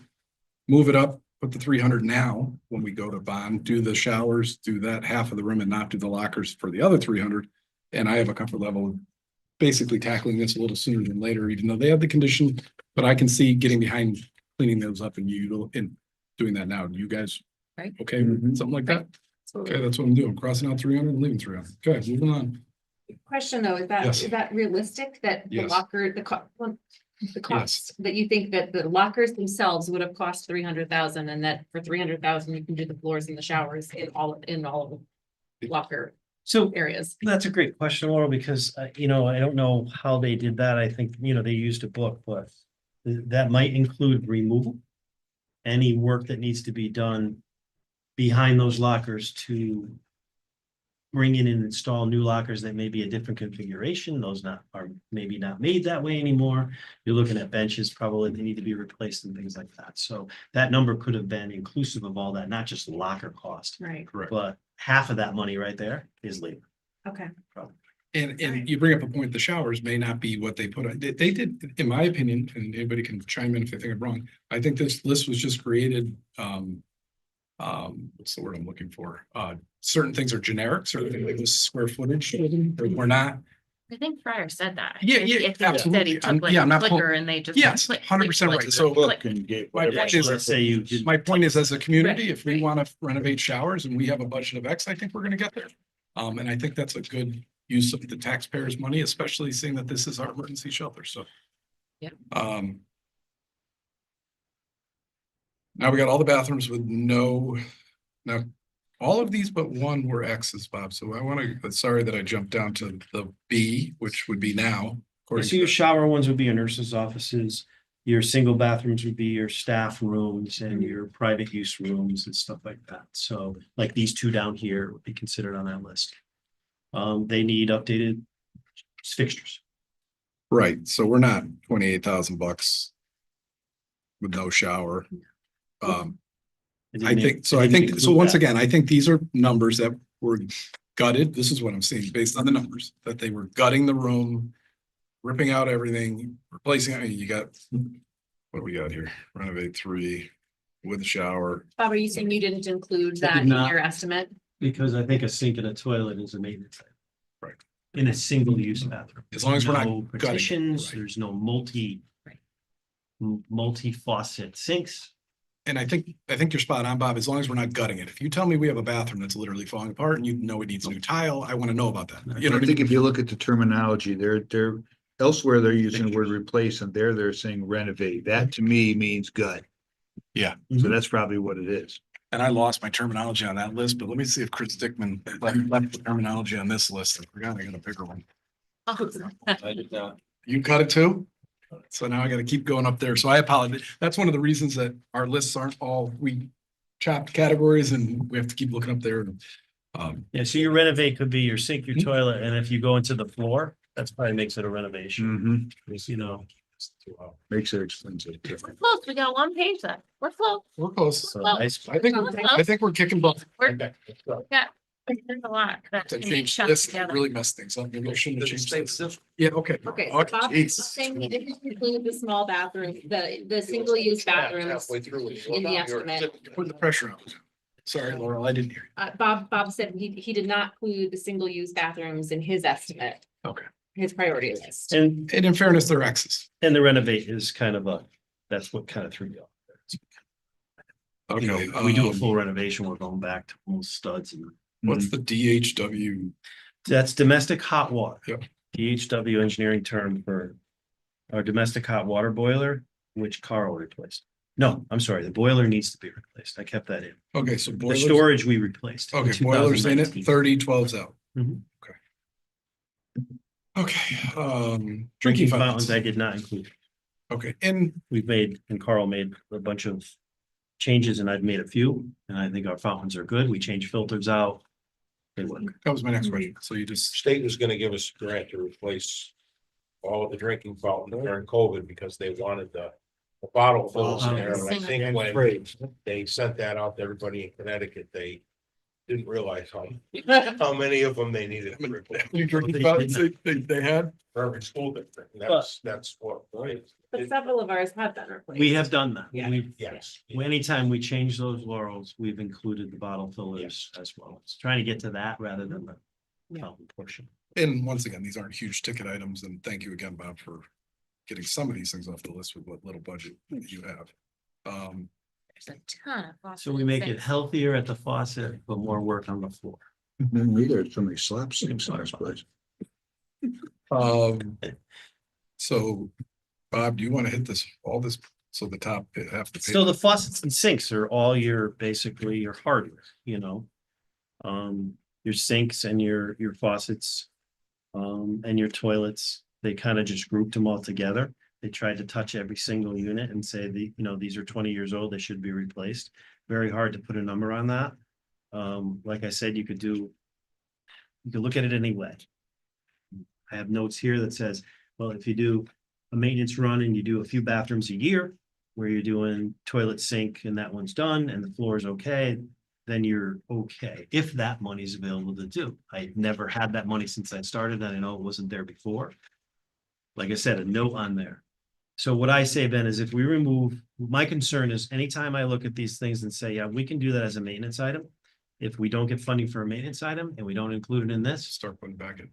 move it up, put the 300 now, when we go to bond, do the showers, do that half of the room and not do the lockers for the other 300. And I have a comfort level of basically tackling this a little sooner than later, even though they have the condition, but I can see getting behind cleaning those up and doing that now. You guys Right. okay with something like that? Okay, that's what I'm doing. Crossing out 300 and leaving 300. Okay, moving on. Question though, Yes. is that realistic that the Yes. locker, the cost, that you think that the lockers themselves would have cost 300,000 and that for 300,000 you can do the floors and the showers in all of the locker So areas? that's a great question, Laurel, because, I don't know how they did that. I think, they used a book, but that might include removal. Any work that needs to be done behind those lockers to bring in and install new lockers that may be a different configuration. Those are maybe not made that way anymore. You're looking at benches, probably they need to be replaced and things like that. So that number could have been inclusive of all that, not just locker cost, Right, Correct. but half of that money right there is labor. okay. And you bring up a point, the showers may not be what they put on. They did, in my opinion, and anybody can chime in if they think I'm wrong. I think this list was just created, what's the word I'm looking for? Certain things are generic, certain things like this square footage, we're not. I think Fryer said that. Yeah, If- yeah, if he said absolutely. he took like I'm a not pull- clicker and they just. Yes, click, 100% click, right. click, So click. my point is, Let's say you did. my point is, as a community, if we Right. want to renovate showers and we have a budget of X, I think we're gonna get there. And I think that's a good use of the taxpayers' money, especially seeing that this is our emergency shelter, so. Yeah. Now we got all the bathrooms with now, all of these but one were X's, Bob, so sorry that I jumped down to the B, which would be now. according So to your the- shower ones would be your nurses' offices, your single bathrooms would be your staff rooms and your private use rooms and stuff like that. So like these two down here would be considered on that list. They need updated fixtures. Right, so we're not $28,000 with no shower. I think, so once again, I think these are numbers that were gutted. This is what I'm seeing based on the numbers, that they were gutting the room, ripping out everything, replacing, you got, what do we got here? Renovate 3 with a shower. Bob, are you saying you didn't include I that did in not. your estimate? Because I think a sink and a toilet is a maintenance. item. Right. In a single use bathroom. As long as we're not No gutting it, partitions, right. there's no Right. multi-faucet sinks. And I think you're spot on, Bob, as long as we're not gutting it. If you tell me we have a bathroom that's literally falling apart and you know it needs new tile, I want to know about that. You know I what I think mean? if you look at the terminology, they're elsewhere, they're using the word replace and they're saying renovate. That to me means gut. Yeah. So that's probably what it is. And I lost my terminology on that list, but let me see if Chris Dickman left the terminology on this list. I forgot I got a bigger one. Oh, I did not. You cut it too? So now I gotta keep going up there. So I apologize. That's one of the reasons that our lists aren't all, we chopped categories and we have to keep looking up there. Yeah, so your renovate could be your sink, your toilet, and if you go into the floor, that's probably makes it a renovation. Mm-hmm. Makes it expensive. We're close. We got one page left. We're close. We're close. So Well, nice. I think we're kicking butt. We're- Yeah, there's a lot that To can be change shut this together. really messed things up. Maybe I shouldn't have changed this. Yeah, okay. Okay, Oh, so Bob jeez. saying he didn't include the small bathroom, the single-use bathrooms Halfway through it. in the estimate. You're putting the pressure on. Sorry, Laurel, I didn't hear Bob said he did not include the single-use bathrooms in his estimate, you. Okay. his priority list. And, And in fairness, they're X's. and the renovate is kind of that's what kind of threw me off. You know, Okay. we do a full renovation, we're going back to almost studs and What's the DHW? that's domestic hot water. Yep. DHW engineering term for our domestic hot water boiler, which Carl replaced. No, I'm sorry, the boiler needs to be replaced. I kept that in. Okay, so The boilers, storage we replaced. okay, boilers in it, 2019. 30, 12's out. Mhm. Okay, Drinking drinking fountains, fountains. I did not include. Okay, and We've made, and Carl made a bunch of changes and I've made a few, and I think our fountains are good. We changed filters out. They work. that was my next question. So you just, State was gonna give us a grant to replace all of the drinking fountains during COVID because they wanted the bottle fills in there. And I think when they sent that out to everybody in Connecticut, they didn't realize how many of them they needed to replace. any drinking They fountains did they had? For every school district. And that's what, right? But several of ours have been replaced. We have done that. Yeah. Yes. Anytime we change those laurels, we've included the bottle fillers as well. It's trying to get to that rather than the Yeah. fountain portion. And once again, these aren't huge ticket items, and thank you again, Bob, for getting some of these things off the list with what little budget that you have. There's a ton of. faucet So we make it things. healthier at the faucet, but more work on the floor. Neither, so many slapsticks in this place. So, Bob, do you want to hit this, all this, so the top half the So page? the faucets and sinks are all your, basically your hardware, you know? Your sinks and your faucets, and your toilets, they kind of just grouped them all together. They tried to touch every single unit and say these are 20 years old, they should be replaced. Very hard to put a number on that. Like I said, you could look at it any way. I have notes here that says, well, if you do a maintenance run and you do a few bathrooms a year, where you're doing toilet, sink, and that one's done and the floor is okay, then you're okay, if that money's available to do. I never had that money since I started, and I know it wasn't there before. Like I said, a note on there. So what I say, Ben, is if we remove, my concern is anytime I look at these things and say, yeah, we can do that as a maintenance item. If we don't get funding for a maintenance item and we don't include it in this, Start putting back in.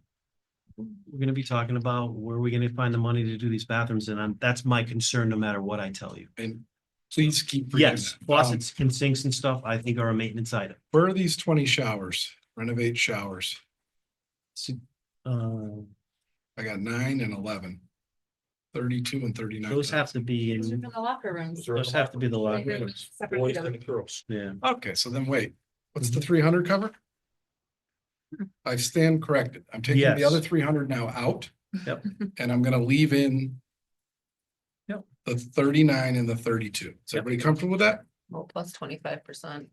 we're gonna be talking about where are we gonna find the money to do these bathrooms, and that's my concern, no matter what I tell you. And please keep. reading Yes, that. faucets and sinks and stuff, I think are a maintenance item. Where are these 20 showers? Renovate showers. Uh, I got 9 and 11. 32 and 39. those have to be Those are in, for the locker rooms. those have to be the locker They're rooms. separate Boys together. and girls. Yeah. Okay, so then wait, what's the 300 cover? I stand corrected. I'm taking the Yes. other 300 now out. Yep. And I'm gonna leave in. Yep. The 39 and the 32. Is everybody comfortable with that? Well, plus 25%.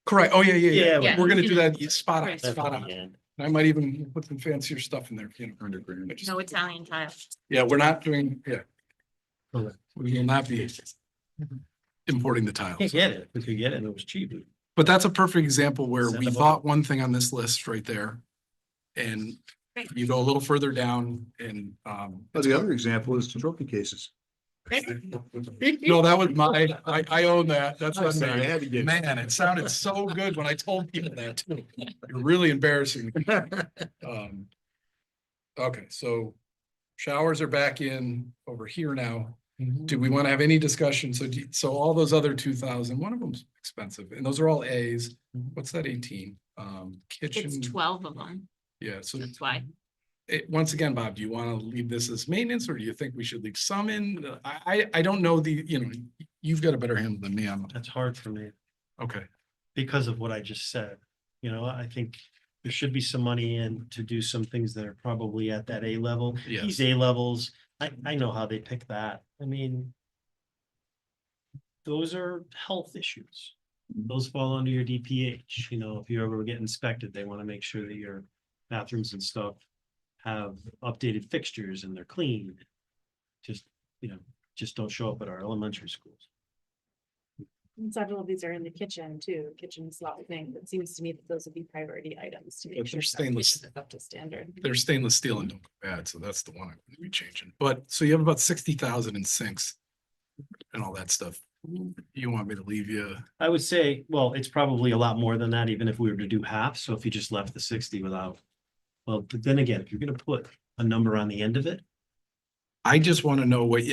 Correct. Oh, yeah, yeah, Yeah, yeah. We're gonna do that. It's spot on, Right. That's spot at on. the end. I might even put some fancier stuff in there, you know. I just- No Italian tile. Yeah, we're not doing, yeah. Okay. We will not be importing the tiles. Can't get it, we could get it, and it was cheap. But that's a perfect example where Send we them thought one thing on this list right there. And Right. you go a little further down and, Well, the other example is the trophy cases. no, that was I own that. That's I'm not sorry, I me. had to get- Man, it sounded so good when I told people that too. You're really embarrassing. Okay, so showers are back in over here now. Do we want to have any discussion? So all those other 2,000, one of them's expensive and those are all A's. What's that 18? Kitchen. It's 12 of them. Yeah, so That's why. once again, Bob, do you want to leave this as maintenance or do you think we should leave some in? I don't know you've got a better handle than me on, That's hard for me okay. because of what I just said. I think there should be some money in to do some things that are probably at that A level. Yes. These A levels, I know how they pick that. I mean, those are health issues. Those fall under your DPH, if you ever get inspected, they want to make sure that your bathrooms and stuff have updated fixtures and they're clean. Just don't show up at our elementary schools. And several of these are in the kitchen too. Kitchen's lot thing. It seems to me that those would be priority items to But make sure they're stuff stainless. is up to standard. They're stainless steel and don't go bad, so that's the one I'm gonna be changing. But so you have about 60,000 in sinks and all that stuff. You want me to leave you? I would say, well, it's probably a lot more than that, even if we were to do half. So if you just left the 60 without, well, but then again, if you're gonna put a number on the end of it, I just want to know what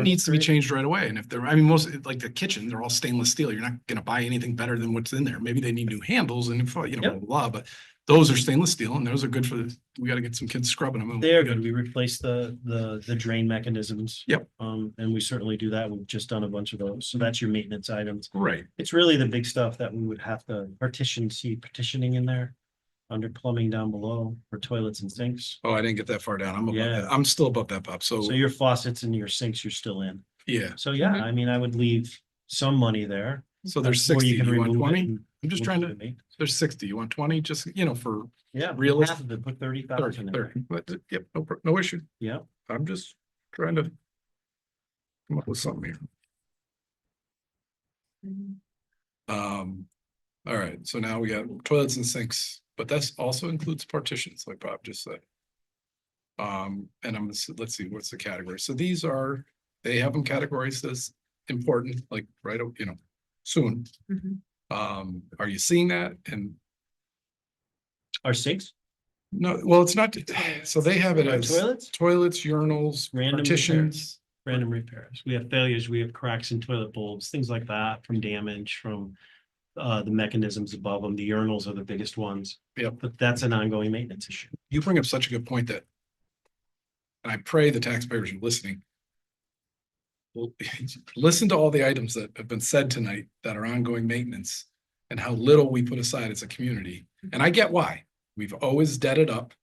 needs to be changed right away. And if most like the kitchen, they're all stainless steel. You're not gonna buy anything better than what's in there. Maybe they need new handles and blah, blah, blah. But those are stainless steel and those are good for the, we gotta get some kids scrubbing them. They're good. We replaced the drain mechanisms. Yep. And we certainly do that. We've just done a bunch of those. So that's your maintenance items. Right. It's really the big stuff that we would have to partitioning in there. Under plumbing down below for toilets and sinks. Oh, I didn't get that far down. I'm above Yeah. that. I'm still above that, Bob. So, So your faucets and your sinks, you're still in. yeah. So yeah, Mhm. I mean, I would leave some money there. So there's where 60. can You want remove it 20? and I'm just we'll trying do to, the maintenance. there's 60. You want 20? Just, for Yeah, realistic- half of it, put 30, 30,000 in there. 30. But, yep, no issue. Yeah, I'm just trying to come up with something here. All right, so now we got toilets and sinks, but that's also includes partitions, like Bob just said. And let's see, what's the category? So these are, they have them categorized as important, like, right, soon. Mhm. Are you seeing that? And our sinks, no, well, it's not, so they have it our as toilets, toilets, urinals, Random partitions. random repairs. We have failures, we have cracks in toilet bulbs, things like that from damage from the mechanisms above them. The urinals are the biggest ones. Yep. But that's an ongoing maintenance issue. You bring up such a good point that, and I pray the taxpayers are listening. Well, listen to all the items that have been said tonight that are ongoing maintenance and how little we put aside as a community. And I get why. We've always debted up.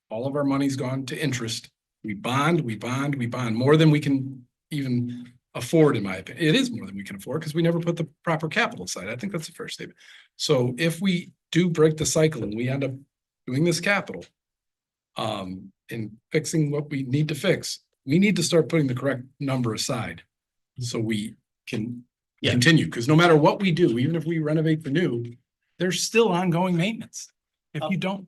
All of our money's gone to interest. We bond more than we can even afford, in my opinion. It is more than we can afford because we never put the proper capital aside. I think that's a fair statement. So if we do break the cycle and we end up doing this capital, and fixing what we need to fix, we need to start putting the correct number aside so we can Yeah. continue. Because no matter what we do, even if we renovate the new, there's still ongoing maintenance. If you don't,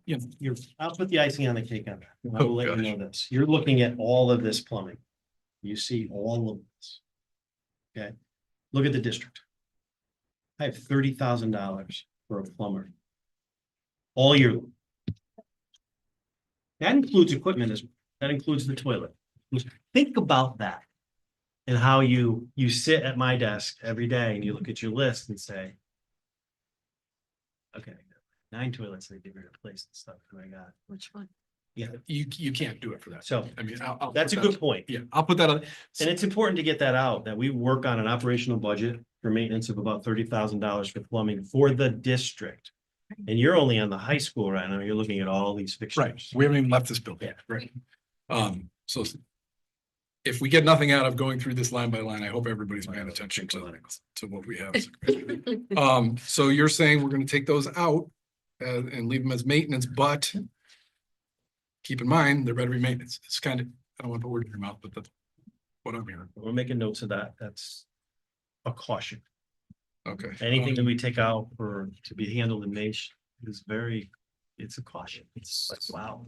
I'll put the icing on the cake on that. I will let you gosh. know this. You're looking at all of this plumbing. You see all of this. Okay, look at the district. I have $30,000 for a plumber. All year long. That includes equipment that includes the toilet. Think about that. And how you sit at my desk every day and you look at your list and say. Okay, 9 toilets that get replaced and stuff that I got. Which one? Yeah, you can't do it for that. so I mean, I'll that's a put that- good point. Yeah, I'll put that on. And it's important to get that out, that we work on an operational budget for maintenance of about $30,000 for plumbing for the district. And you're only on the high school right now. You're looking at all these Right, fixtures. we haven't even left this building. Yeah. Right. So if we get nothing out of going through this line by line, I hope everybody's paying attention to what we have. So you're saying we're gonna take those out and leave them as maintenance, but keep in mind, there better be maintenance. It's kind of, I don't want to put words in your mouth, but that's what I'm hearing. We're making notes of that. That's a caution. Okay. Anything that we take out to be handled in May is it's a caution. It's like, wow.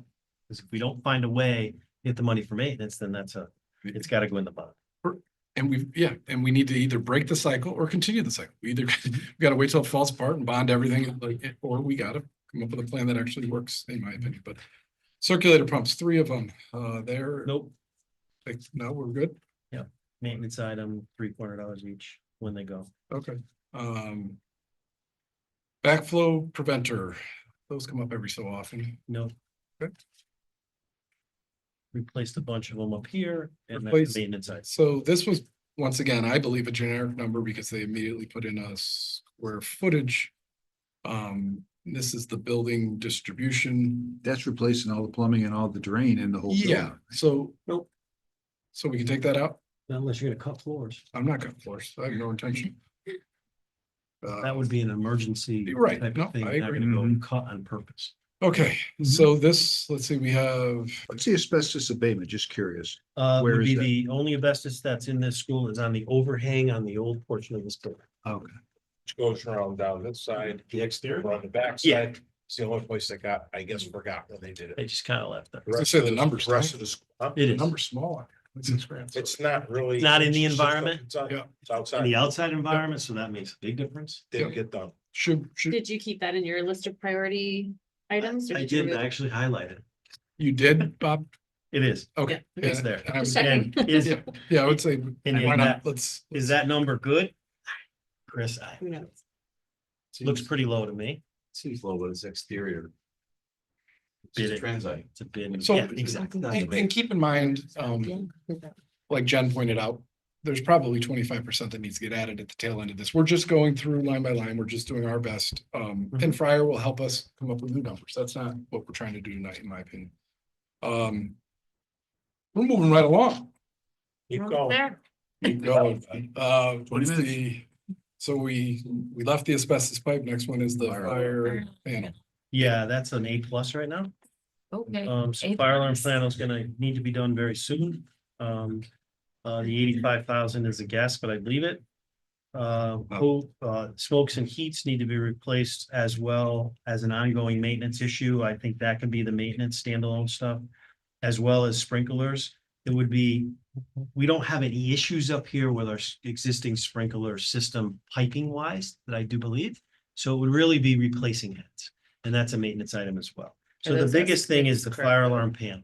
Because if we don't find a way to get the money for maintenance, then it's gotta go in the bond. And we need to either break the cycle or continue the cycle. We gotta wait till it falls apart and bond everything, or we gotta come up with a plan that actually works, in my opinion, but. Circulator pumps, 3 of them, Nope, no, we're good, maintenance item, $300 each when they go. okay. Backflow preventer, those come up every so often. No. Okay. Replaced a bunch of them up here and that's Replaced- the maintenance side. So this was, once again, I believe a generic number because they immediately put in a square footage. This is the building distribution. That's replacing all the plumbing and all the drain in the whole building. Yeah, so. Nope. So we can take that out? Unless you're gonna cut floors. I'm not cutting floors. I have no intention. That would be an emergency. You're right. Type No, of thing. I Not agree. gonna go Mhm. cut on purpose. Okay, so this, let's see, we have, What's the asbestos abatement? Just curious. Would Where be is that? the only asbestos that's in this school is on the overhang on the old portion of this building. Okay. Which goes around down this side, The exterior, on the back Yeah. side. It's the only place that I guess, forgot when they did they it. just kind of left it. The rest say of the numbers, Rest right? of the, school, huh? It is. number smaller. It's not really. It's not in the it's just- environment? It's out- Yeah. it's In outside. the outside environment, so that makes a big difference. Didn't get done. Should, Did you keep that in your list of priority items? or I you didn't remove it? actually highlight it. you did, Bob? It is, Okay. it's Yeah, there. and I was- Just checking. And is, Yeah, I would say, And why is not, that- let's. is that number good? Chris, Who knows? looks pretty low to me. Seems low, but it's exterior. Bid it. Transit. It's a bid. So- Yeah, exactly. Not a bid. And keep in mind, like Jen pointed out, there's probably 25% that needs to get added at the tail end of this. We're just going through line by line. We're just doing our best. And Fryer will help us come up with new numbers. That's not what we're trying to do tonight, in my opinion. We're moving right along. Keep Well, going. there. Keep going. What's so we left the asbestos pipe. Next one is the fire panel. Yeah, that's an A+ right now. Okay. So A+. fire alarm panel is gonna need to be done very soon. The 85,000 is a guess, but I believe it. Smokes and heats need to be replaced as well as an ongoing maintenance issue. I think that can be the maintenance standalone stuff. As well as sprinklers. It would be, we don't have any issues up here with our existing sprinkler system piping wise, that I do believe. So it would really be replacing heads, and that's a maintenance item as well. So And the those biggest thing is the estimates, fire correct? alarm panel.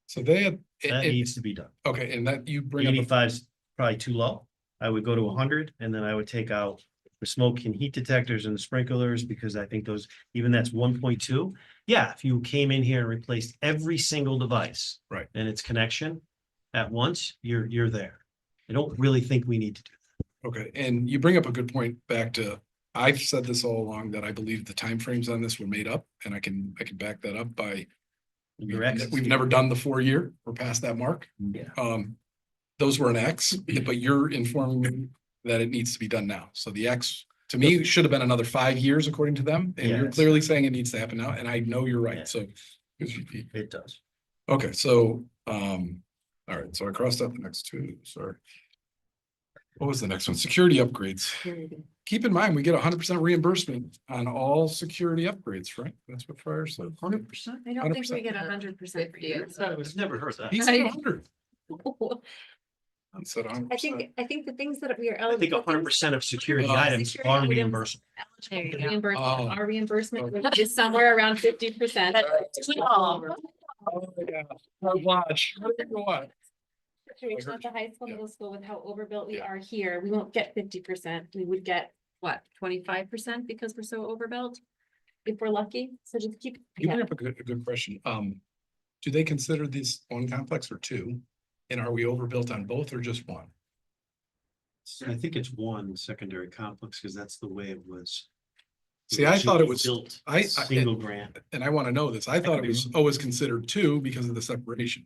So they had, That needs to be done. okay, and that you bring up. 85 is probably too low. I would go to 100, and then I would take out the smoke and heat detectors and the sprinklers, because I think those, even that's 1.2. Yeah, if you came in here and replaced every single device. Right. And its connection at once, you're there. I don't really think we need to do Okay, and you bring up a good point back to, I've said this all along, that I believe the timeframes on this were made up, and I can back that up by. that. Your X is- We've never done the 4 year, we're past that mark. Yeah. Those were an X, but you're informing me that it needs to be done now. So the X, to me, should have been another 5 years according to them, and you're Yes. clearly saying it needs to happen now, and I know you're Yeah. right, so. It does. Okay, so, all right, so I crossed out the next two, sorry. What was the next one? Security upgrades. Keep in mind, we get 100% reimbursement on all security upgrades, right? That's what Fryer said. 100%? I don't think 100%. we get 100% for you. I've never heard that. He said 100. He said I 100%. think the things that we are I think eligible. 100% of security Oh. items Security are items reimbursable. There you go. Reimbursement, Oh. our reimbursement is somewhere around 50%. Oh, yeah. Watch. Watch. Situation at the high school, middle school, with how overbuilt we are here, we won't get 50%. We would get, what, 25% because we're so overbuilt? If we're lucky, so just keep. You bring up a good question. Do they consider this one complex or two? And are we overbuilt on both or just one? I think it's one secondary complex, because that's the way it was. See, I thought it was, Built, I- single grant. and I want to know this, I thought it was always considered two because of the separation.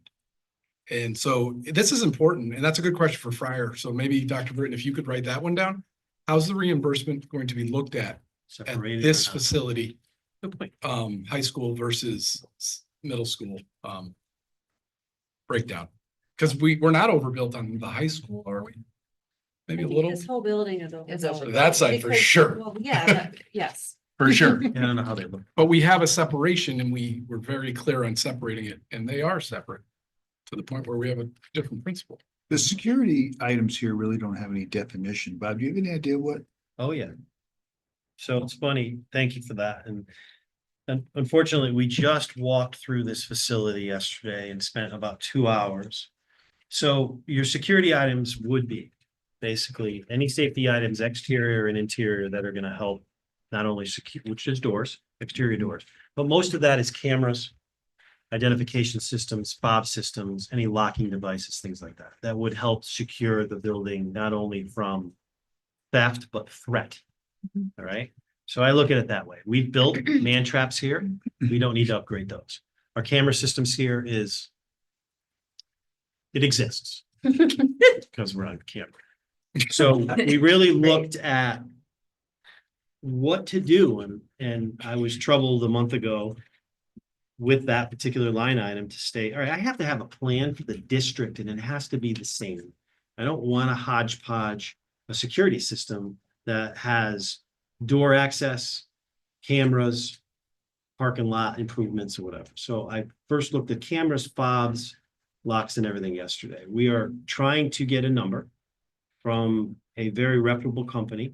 And so this is important, and that's a good question for Fryer. So maybe Dr. Britton, if you could write that one down. How's the reimbursement going to be looked at Separated. this or not. facility, Good point. high school versus middle school, breakdown? Because we're not overbuilt on the high school, are we? Maybe a little, This whole building is It's overbuilt. over. that side for Because- sure, Well, yeah, that- yes. for sure. Yeah, I don't know how they look. But we have a separation and we were very clear on separating it, and they are separate. To the point where we have a different principle. The security items here really don't have any definition. Bob, do you have any idea what? Oh, yeah. So it's funny, thank you for that, and unfortunately, we just walked through this facility yesterday and spent about 2 hours. So your security items would be basically any safety items, exterior and interior, that are gonna help not only secure, which is doors, exterior doors, but most of that is cameras, identification systems, fob systems, any locking devices, things like that, that would help secure the building, not only from theft, but threat. All right, so I look at it that way. We've built man traps here. We don't need to upgrade those. Our camera systems here it exists. Because we're on camera. So we really looked at what to do, and I was troubled a month ago with that particular line item to stay, all right, I have to have a plan for the district, and it has to be the same. I don't want a hodgepodge, a security system that has door access, cameras, parking lot improvements or whatever. So I first looked at cameras, fobs, locks and everything yesterday. We are trying to get a number from a very reputable company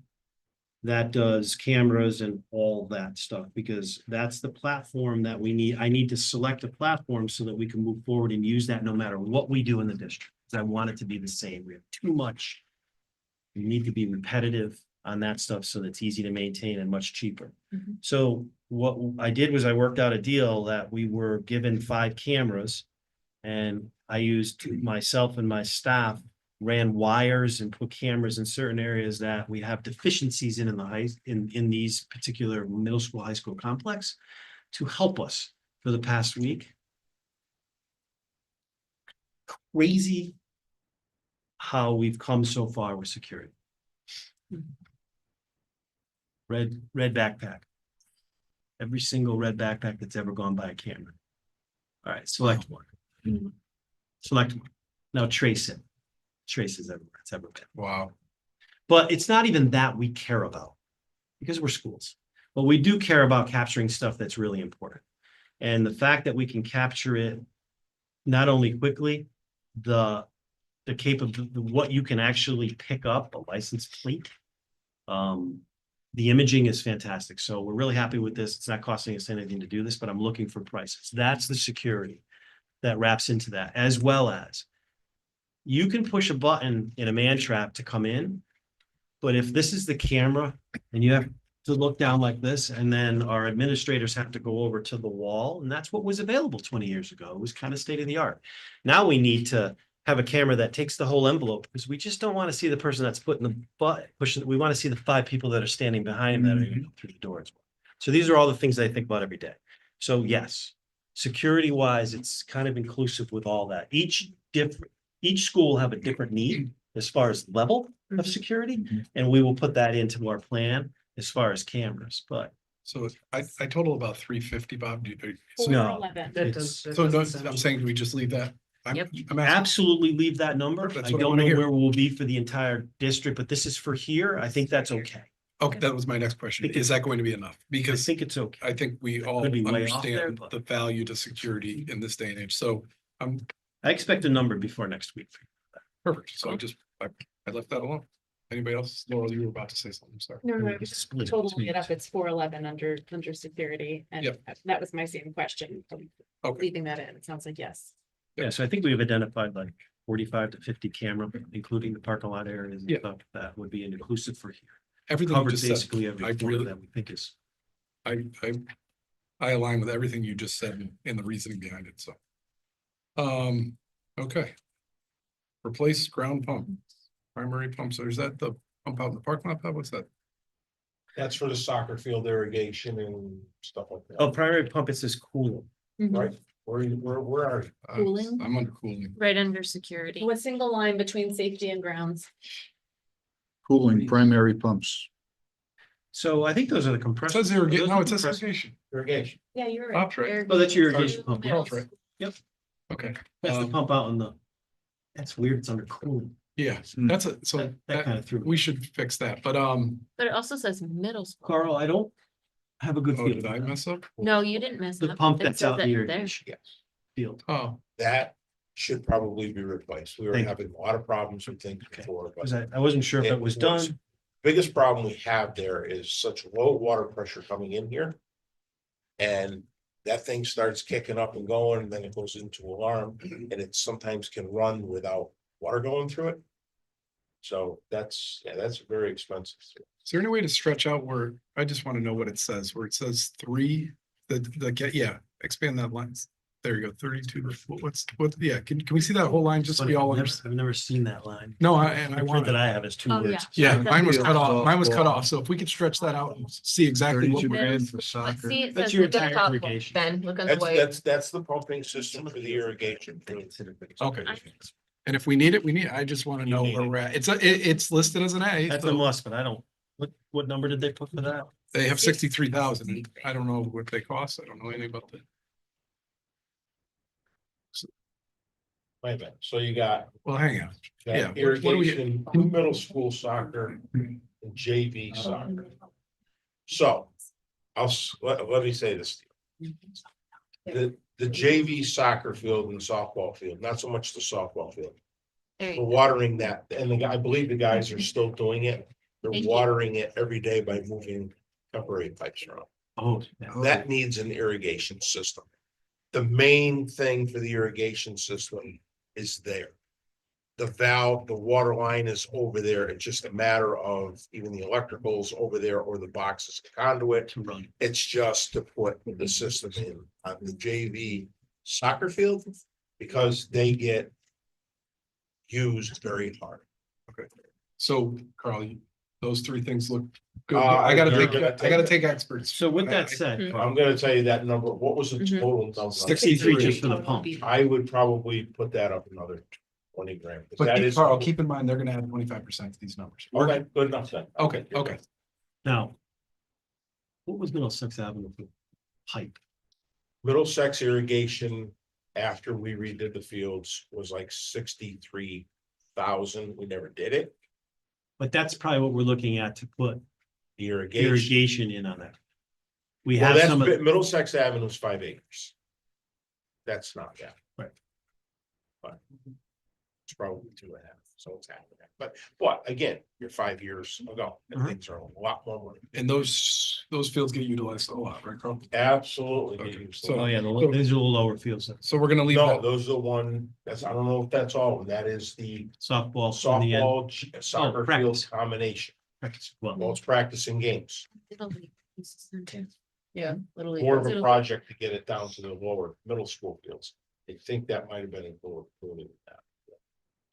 that does cameras and all that stuff, because that's the platform that we need. I need to select a platform so that we can move forward and use that no matter what we do in the district. Because I want it to be the same. We have too much. We need to be repetitive on that stuff so that it's easy to maintain and much cheaper. Mhm. So what I did was I worked out a deal that we were given 5 cameras. And I used myself and my staff ran wires and put cameras in certain areas that we have deficiencies in in these particular middle school, high school complex to help us for the past week. Crazy how we've come so far with security. Red backpack. Every single red backpack that's ever gone by a camera. All right, select one. Select one. Now trace it. Trace is everywhere it's ever been. Wow. But it's not even that we care about because we're schools. But we do care about capturing stuff that's really important. And the fact that we can capture it not only quickly, the what you can actually pick up, a license plate. The imaging is fantastic. So we're really happy with this. It's not costing us anything to do this, but I'm looking for prices. That's the security that wraps into that, as well as you can push a button in a man trap to come in. But if this is the camera and you have to look down like this, and then our administrators have to go over to the wall, and that's what was available 20 years ago. It was kind of state of the art. Now we need to have a camera that takes the whole envelope because we just don't want to see the person that's putting the button, pushing. We want to see the 5 people that are standing behind him that are going to go through the door as well. So these are all the things I think about every day. So yes, security wise, it's kind of inclusive with all that. Each school will have a different need as far as level of security, and we will put that into our plan as far as cameras, but. So I total about 350, Bob. So, No. 411. That It's- does- so no, doesn't sound- I'm saying, do we just leave that? Yep. I'm asking, Absolutely leave that number. That's I what I don't wanna know hear. where we'll be for the entire district, but this is for here. I think that's okay. okay, that was my next question. Is that going to be enough? I Because think it's okay. I think we all Could be way off there, understand but- the value to security in this day and age. So I'm I expect a number before next week. perfect. So I left that alone. Anybody else? Laurel, you were about to say something, sorry. No, no, Just just split it totaling it between up, the it's 411 under security, and Yep. that was my same question. Okay. Leaving that in, it sounds like yes. Yeah, so I think we've identified like 45 to 50 camera, including the parking lot areas and Yeah. stuff that would be inclusive for here. Everything you Covered just said, basically every I corner really- that we think is. I align with everything you just said and the reasoning behind it, so. Okay. Replace ground pump, primary pump. So is that the pump out in the parking lot? Bob? What's that? That's for the soccer field irrigation and stuff like Oh, that, primary pump, it says cooling. right? Where are you? Cooling? I'm under cooling. Right under security. What single line between safety and grounds? Cooling primary pumps. So I think those are the It compressors. says irrigation, Those no, are it says compressors. irrigation. Irrigation. Yeah, you're right. Bob's right. Oh, that's your irrigation pump. Carl's right. Yep. Okay, That's the Um, pump out in the. That's weird. It's under cooling. yeah, Hmm. that's it. So That kind of threw me. we should fix that, but But it also says middle school. Carl, I don't have a good oh, feel. did for I that. mess up? No, you didn't mess The up. pump It that's says out in it the there. irrigation Yes, field. Oh, that should probably be replaced. We were Thank you. having a lot of problems with things Okay. before, but. Because I wasn't sure if it was done. Biggest problem we have there is such low water pressure coming in here. And that thing starts kicking up and going, and then it goes into alarm, and it sometimes can run without water going through it. So that's very expensive. is there any way to stretch out where, I just want to know what it says, where it says 3, yeah, expand that line. There you go, 32, yeah, can we see that whole line, just so we all understand? I've never seen that line. No, The I print want that it. I have is 2 Oh, words. Yeah, That's mine was the- cut off, so if we could stretch that out and see exactly what $32 we're. grand for But soccer. see, it That's says your look at the entire top one. irrigation. Ben, look on the That's, white. that's the pumping system for the irrigation. Okay. And if we need it, we need it. I just want to know where we're at. It's listed as an A. That's a so must, but I don't, what number did they put for that? They have 63,000. I don't know what they cost. I don't know anything about that. Wait a minute, so you got Well, hang on. Yeah, got what do we- irrigation, middle school soccer, and JV soccer. So, let me say this. to you. The JV soccer field and softball field, not so much the softball field. There you We're go. watering that, and I believe the guys are still doing it. They're Thank you. watering it every day by moving temporary pipes around. Oh, That needs an irrigation system. The main thing for the irrigation system is there. the valve, the water line is over there. It's just a matter of even the electricals over there or the boxes conduit. To run. It's just to put the system in on the JV soccer field because they get used very hard. So Carl, those three things look good. I I gotta take experts. So with I- that said, I'm gonna tell you that number. What was the Mhm. total number? 63 just for the pump. I would probably put that up another 20 grand. 'cause But that keep- is. Carl, keep in mind, they're gonna add 25% to these numbers. Okay, good enough then. Okay, okay. Now. What was Middlesex Avenue for pipe? Middlesex irrigation, after we redid the fields, was like 63,000. We never did it. But that's probably what we're looking at to put The irrigation. irrigation in on that. We Well, have that's some of, Middlesex Avenue is 5 acres. That's not that. Right. But it's probably 2.5, so it's half of that. But again, you're 5 years ago, and Mhm. things are a lot more money. And those fields get utilized a lot, right, Carl? Absolutely. Okay, get used to so- it. oh yeah, So- these are the lower fields, So we're gonna leave No, that. those are the one, that's, I don't know if that's all, that is the softball. in the end. softball, soccer field practice. combination. Practice. Well, Well, it's practicing games. Little League uses them too. Yeah, literally. More of a project to get it down to the lower middle school fields. I think that might have been included in that.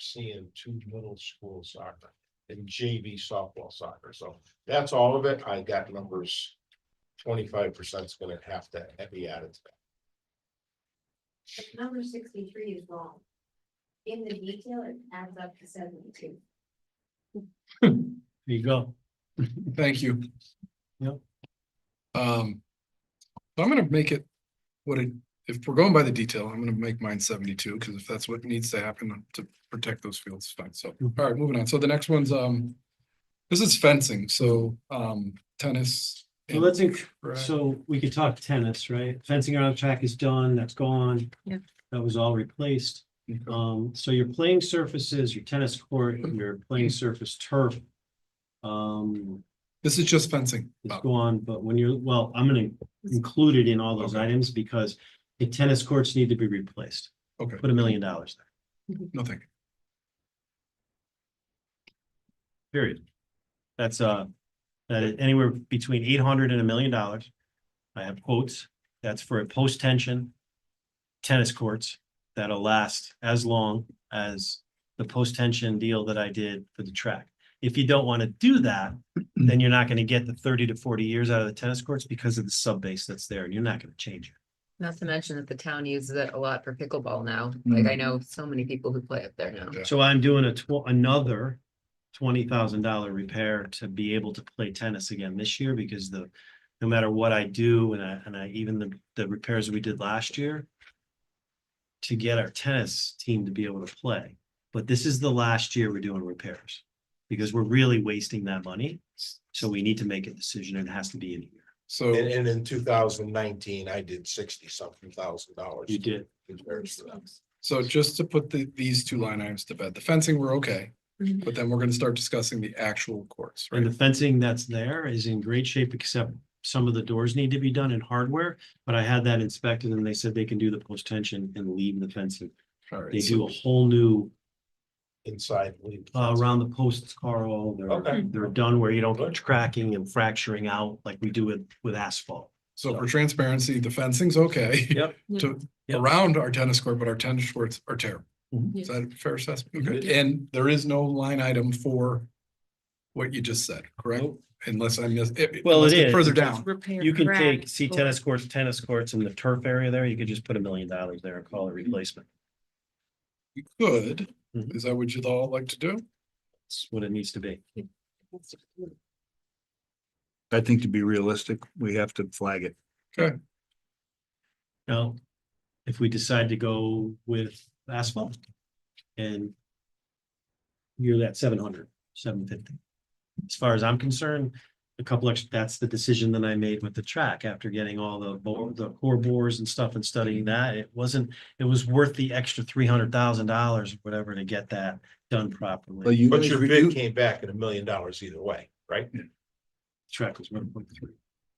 Seeing 2 middle school soccer and JV softball soccer, so that's all of it. I got numbers. 25% is gonna have to be added to that. Number 63 is wrong. In the detail, it adds up to 72. there you go. Thank you. Yep. So I'm gonna make it if we're going by the detail, I'm gonna make mine 72, because if that's what needs to happen to protect those fields, fine. So, Mhm. all right, moving on. So the next one's, this is fencing, so, tennis. So let's, Right. so we could talk tennis, right? Fencing around the track is done, that's gone. Yeah. That was all replaced. So your playing surfaces, your tennis court, your playing surface turf. This is just fencing. It's gone, but when you're, well, I'm gonna include it in all those Okay. items because the tennis courts need to be replaced. Okay, Put $1 million there, no, thank you. period. That's that is anywhere between 800 and $1 million. I have quotes. That's for a post-tension tennis courts that'll last as long as the post-tension deal that I did for the track. If you don't want to do that, then you're not going to get the 30 to 40 years out of the tennis courts because of the sub base that's there, and you're not going to change it. Not to mention that the town uses it a lot for pickleball now. Like I know so many people who play up there now. Yeah. So I'm doing another $20,000 repair to be able to play tennis again this year because no matter what I do, and I even the repairs we did last year to get our tennis team to be able to play. But this is the last year we're doing repairs because we're really wasting that money. So we need to make a decision. It has to be in a year. So, And in 2019, I did 60-something thousand dollars. You did. so just to put these two line items to bed, the fencing, we're okay. Mhm. But then we're gonna start discussing the actual courts, And right? the fencing that's there is in great shape, except some of the doors need to be done in hardware. But I had that inspected and they said they can do the post tension and leave the fencing. All right, They so- do a whole new Inside. around the posts, Carl. Okay. They're done where you don't get cracking and fracturing out like we do with asphalt. So for transparency, the fencing's okay. Yep. To, Yep. around our tennis court, but our tennis courts are terrible. Mhm. Is that a fair assessment? Okay, and there is no line item for what you just said, correct? Unless I missed. Well, unless it it's is. Further down. Repair. You can take, grass, see or- tennis courts in the turf area there. You could just put $1 million there and call it replacement. You could, Mhm. is that what you'd all like to do? That's what it needs to be. I think to be realistic, we have to flag it. Now, if we decide to go with asphalt and you're at 700, 750. As far as I'm concerned, that's the decision that I made with the track after getting all the core bores and stuff and studying that. It was worth the extra $300,000 or whatever to get that done Well, properly. you But guys your review- bid came back at $1 million either way, right? Track was 1.3.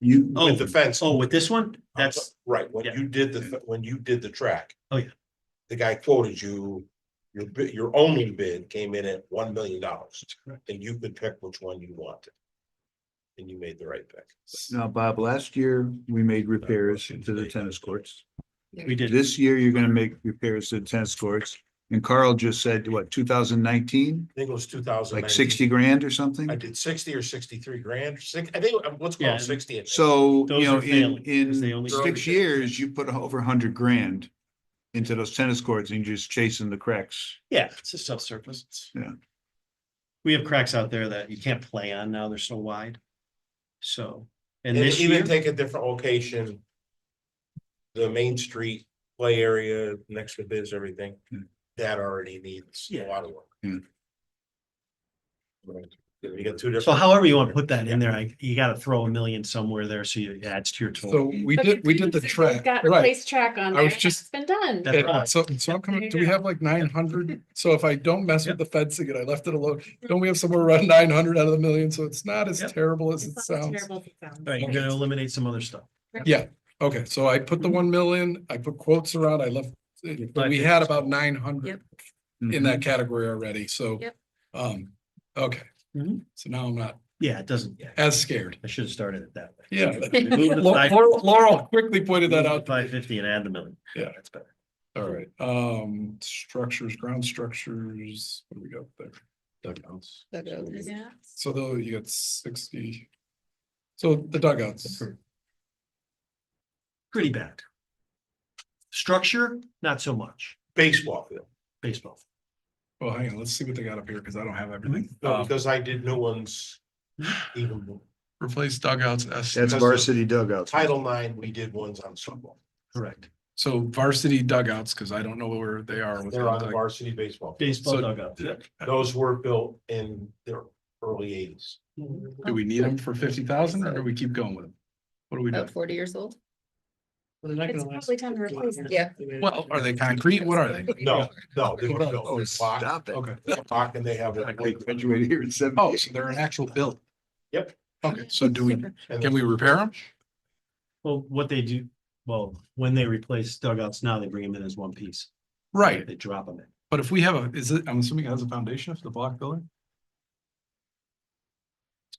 You, Oh, With the fence. with this one? That's, Right, when yeah. you did the track. Oh, yeah. The guy quoted you your only bid came in at $1 million. And you could pick which one you wanted. And you made the right pick. Now, Bob, last year we made repairs to the tennis courts. We did. This year you're gonna make repairs to the tennis courts. And Carl just said, what, 2019? I think it was 2000. Like 60 grand or something? I did 60 or 63 grand. I think, let's call Yeah. it 60. So, Those you know, are failing, in 'cause they only- 6 years, you put over 100 grand into those tennis courts and you're just chasing the cracks. Yeah, it's a subsurface. Yeah. We have cracks out there that you can't play on now, they're so wide. So, and And this even year, take a different location. The Main Street play area next to Biz, everything, that already needs a Yeah. lot of work. Yeah. Right. You got two different. so however you want to put that in there, you gotta throw $1 million somewhere there, so it adds to your So total. we did the We've track, got a right? racetrack on I there. was just- It's been done. That's Yeah, right. so I'm coming, do we have like 900? So if I don't mess with the fencing and I left it alone, don't we have somewhere around 900 out of the million? So it's not as Yep. terrible as it It's not as sounds. terrible as it sounds. All right, you're gonna eliminate some other stuff. Yeah, okay, so I put the 1 million, I put quotes around, I left, but we had about 900 in that category already, so. Yep. Okay, Mhm. so now I'm not Yeah, it doesn't, as scared. I should have started it that way. Yeah. Move the five- Laurel quickly pointed that out. 550 and add the million. Yeah. That's better. All right, structures, ground structures, what do we got there? Dugouts. Yeah. So though you got 60. So the dugouts, Pretty bad. Structure, not so much. Baseball field. Baseball. well, hang on, let's see what they got up here, because I don't have everything. No, because I did new ones. Even Replace dugouts. That's varsity dugouts. Title IX, we did ones on softball. Correct. So varsity dugouts, because I don't know where they are. with They're on the that. varsity baseball. field. Baseball So- dugout. Those were built in the early 80s. Do we need them for 50,000 or do we keep going with them? What do we do? About 40 years old. It's probably time to replace it. Yeah. Well, are they concrete? What are they? No, they were built. Oh, in block. stop it. Okay. Block, and they have. I graduated here in 70. Oh, so they're an actual build. Yep. Okay, so do we, And can we repair them? Well, what they do, when they replace dugouts now, they bring them in as one piece. Right, They drop them in. but if we have I'm assuming it has a foundation for the block building?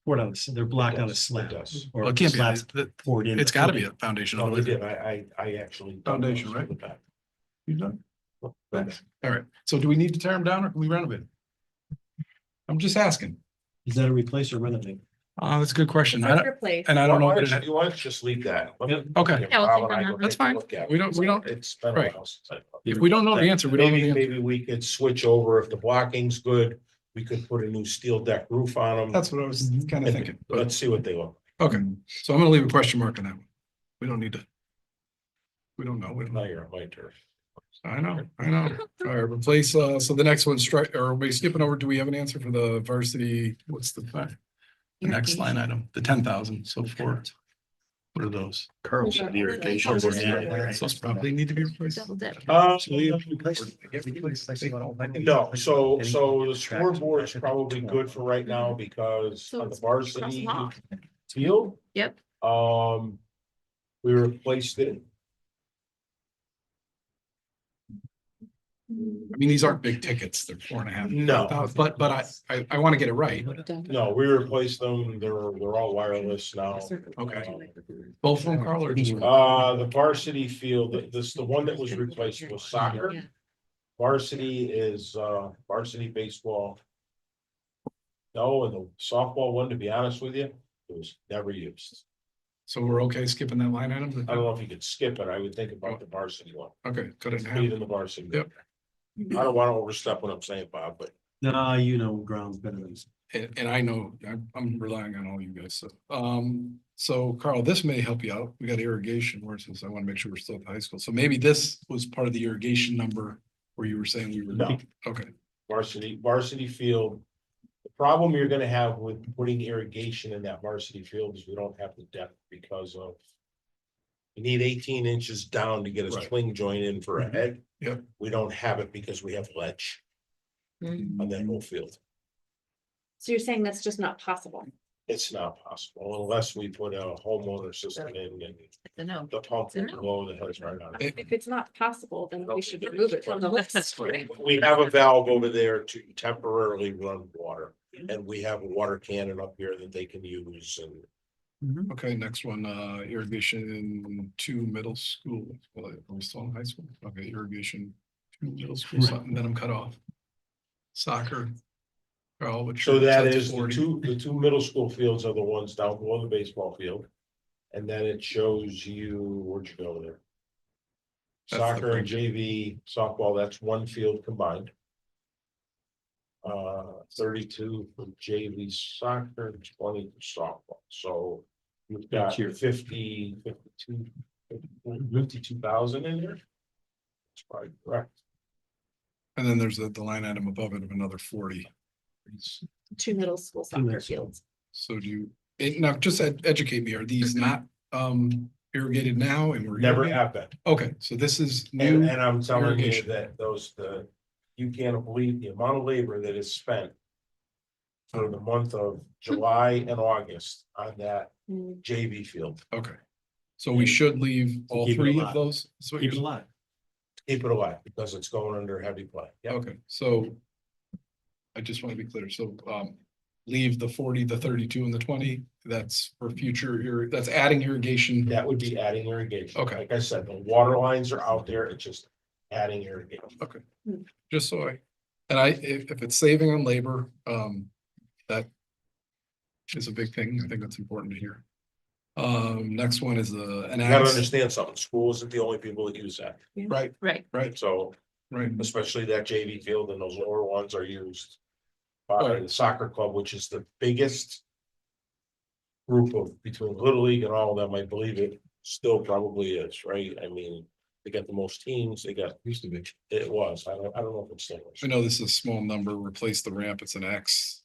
Poured on, they're blocked on a It slab. does. Or Well, it can't be, slabs poured in. it's gotta be a foundation. No, they otherwise- did. I actually. Foundation, right? right? You done? All right, so do we need to tear them down or can we renovate? I'm just asking. Is that a replace or renovate? That's a good question. It's replaced. And I don't know. Why what don't it- you why don't you just leave that? Let me- Okay, Yeah, we'll Bob take and I that. go That's take a fine. look at it. We don't- It's been a right. while since I. if we don't know the answer, we don't know the Maybe, answer. maybe we could switch over. If the blocking's good, we could put a new steel deck roof on them. That's what I was kind of thinking, but, Let's see what they look. okay, so I'm gonna leave a question mark on that one. We don't need to. We don't know. Now you're on my turf. I know. All right, replace, so the next one, strike, or are we skipping over? Do we have an answer for the varsity? What's the next line item? The 10,000, so for. What are those? Carl said the irrigation. Those probably need to be replaced. No, so the scoreboard's probably good for right now because So on the it's varsity crosswalk. field. Yep. We replaced it. I mean, these aren't big tickets. They're 4.5. No. But I want to get it right. No, we replaced them. They're all wireless now. Okay. Both of them, Carl, or just? The varsity field, the one that was replaced was soccer. Varsity is, varsity baseball. No, and the softball one, to be honest with you, it was never used. So we're okay skipping that line item? I don't know if you could skip it. I would think about the varsity one. Okay, cut it in half. Speed in the varsity. Yep. I don't want to overstep what I'm saying, Bob, but No, you know, ground's better than. And I know, I'm relying on all you guys, so Carl, this may help you out. We got irrigation where it says, I want to make sure we're still at the high school. So maybe this was part of the irrigation number where you were saying we were. No. Okay, varsity field. The problem you're gonna have with putting irrigation in that varsity field is we don't have the depth because of. You need 18 inches down to get a Right. swing joint in for a head. Yep. We don't have it because we have ledge on that whole field. So you're saying that's just not possible? It's not possible unless we put a homeowner system in and I know. the pump It's a will no. blow the hose right on it. If it's not possible, then we should remove it from the list. We have a valve over there to temporarily run water, and we have a water cannon up here that they can use and. Okay, next one, irrigation in 2 middle school, well, are we still in high school? Okay, irrigation, 2 middle school, something, then I'm cut off. Soccer. Oh, which. So that is the two middle school fields are the ones down below the baseball field. And then it shows you, where'd you go there? That's the Soccer and picture. JV softball, that's one field combined. 32 for JV soccer, 20 for softball, so you've got That's your- 52,000 in there. That's probably correct. And then there's the line item above it of another 40. 2 middle school soccer fields. So do you, now just educate me, are these not irrigated now and we're. Never irrigating? have been. Okay, so this is new. And I'm telling you irrigation. that you can't believe the amount of labor that is spent. For the month of July and August on that Mm. JV field, Okay. So we should leave all keep it 3 alive. of those? That's what Keep it you're- alive. keep it alive because it's going under heavy play. Yeah, Okay, so. I just want to be clear, so leave the 40, the 32 and the 20, that's for future, that's adding irrigation. that would be adding irrigation. Okay. Like I said, the water lines are out there, it's just adding irrigation. Okay, just so if it's saving on labor, that. Is a big thing, I think that's important to hear. Next one is an. You gotta understand something, school isn't the only people that use that, Right, Right. right, so right, especially that JV field and those lower ones are used. By the soccer club, which is the biggest. Group of between Little League and all of them, I believe it still probably is, right? I mean, they got the most teams, they got, used to be. it was, I don't know if it's still. is. I know this is a small number, replace the ramp, it's an X.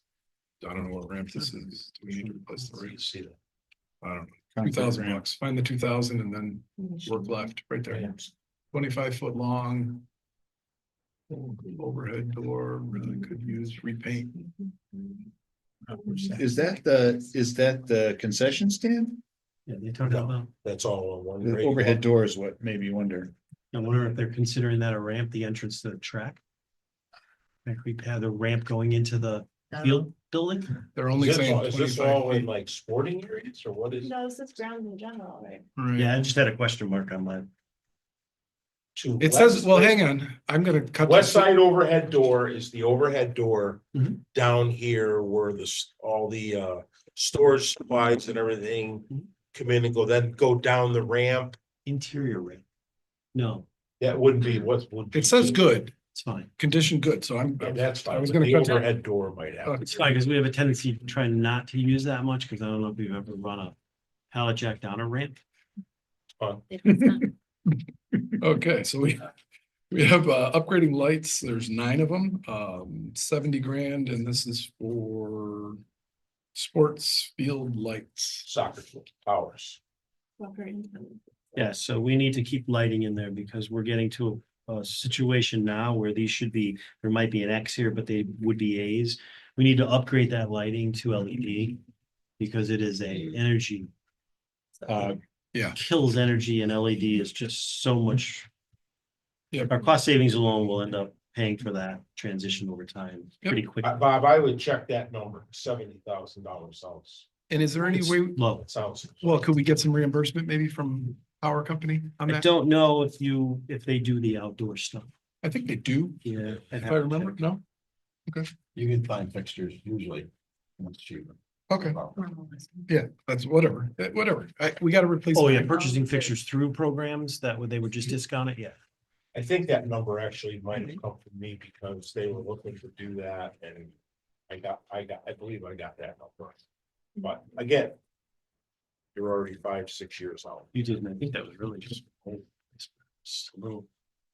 I don't know what ramp this is, do we need to replace the You ramp? see that. I don't know, $2,000, find the 2,000 and then work left, right there, Ramps. 25-foot long. Overhead door, really could use repaint. Is that the concession stand? Yeah, they talked about, That's all on one. The grade. overhead door is what made me wonder. I wonder if they're considering that a ramp, the entrance to the track. Like we have the ramp going into the field building. They're only Is this saying all- is this 25 all in feet. like sporting areas or what is? No, this is ground in general, right? Right. Yeah, I just had a question mark on mine. to It says, west- well, hang on, I'm gonna cut. West this- side overhead door is the overhead door Mhm. down here where all the storage supplies and everything Mhm. come in and then go down the ramp. Interior ramp. No, That wouldn't be what would. It says good, it's fine. condition good, so I'm. And that's fine. I was but gonna the cut that. overhead door might have. It's fine, because we have a tendency to try not to use that much, because I don't know if we've ever run a pallet jack down a ramp. Okay, so we have upgrading lights, there's 9 of them, 70 grand, and this is for sports field lights. Soccer field, towers. Yeah, so we need to keep lighting in there because we're getting to a situation now where these should be, there might be an X here, but they would be A's. We need to upgrade that lighting to LED because it is a energy. Yeah. Kills energy and LED is just so much. Yep. Our cost savings alone will end up paying for that transition over time pretty quick. Bob, I would check that number, $70,000 sounds, And is there any way, Low. it sounds. well, could we get some reimbursement maybe from our company on I that? don't know if they do the outdoor stuff. I think they do, Yeah. if I remember, no? You can find fixtures usually. Much cheaper. Okay, yeah, that's whatever, whatever, we gotta replace. Oh, the yeah, light. purchasing fixtures through programs they would just discount it, yeah. I think that number actually might have come from me because they were looking to do that and I believe I got that number. But again. You're already 5-6 years out. You did, and I think that was really just a little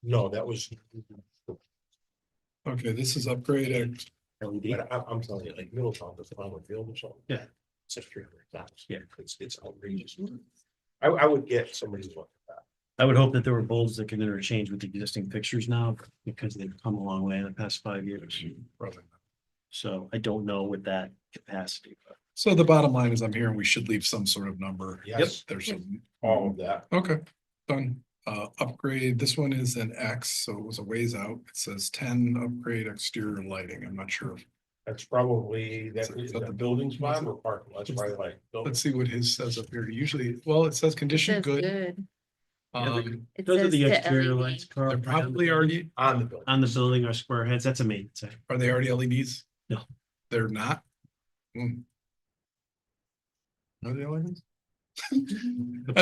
No, that was, Okay, this is upgrade at LED. but I'm telling you, like Middletown, the Flower Field or something. Yeah. It's a $300,000. Yeah. It's outrageous. I would get somebody to look at that. I would hope that there were bulbs that can interchange with the existing fixtures now because they've come a long way in the past 5 years. Probably. So I don't know with that capacity, but So the bottom line is I'm hearing we should leave some sort of number. Yes. There's some, All of that. okay, done. Upgrade, this one is an X, so it was a ways out. It says 10 upgrade exterior lighting. I'm not sure. That's probably, Is that the building spot or parking, that's probably like. Let's see what his says up here. Usually, well, it says condition Says good. It Those are says the to exterior LED. lights, Carl. They're probably already, On the building. On the building are square heads, that's a maintenance. item. are they already LEDs? No. They're not? Hmm. Are they LEDs? I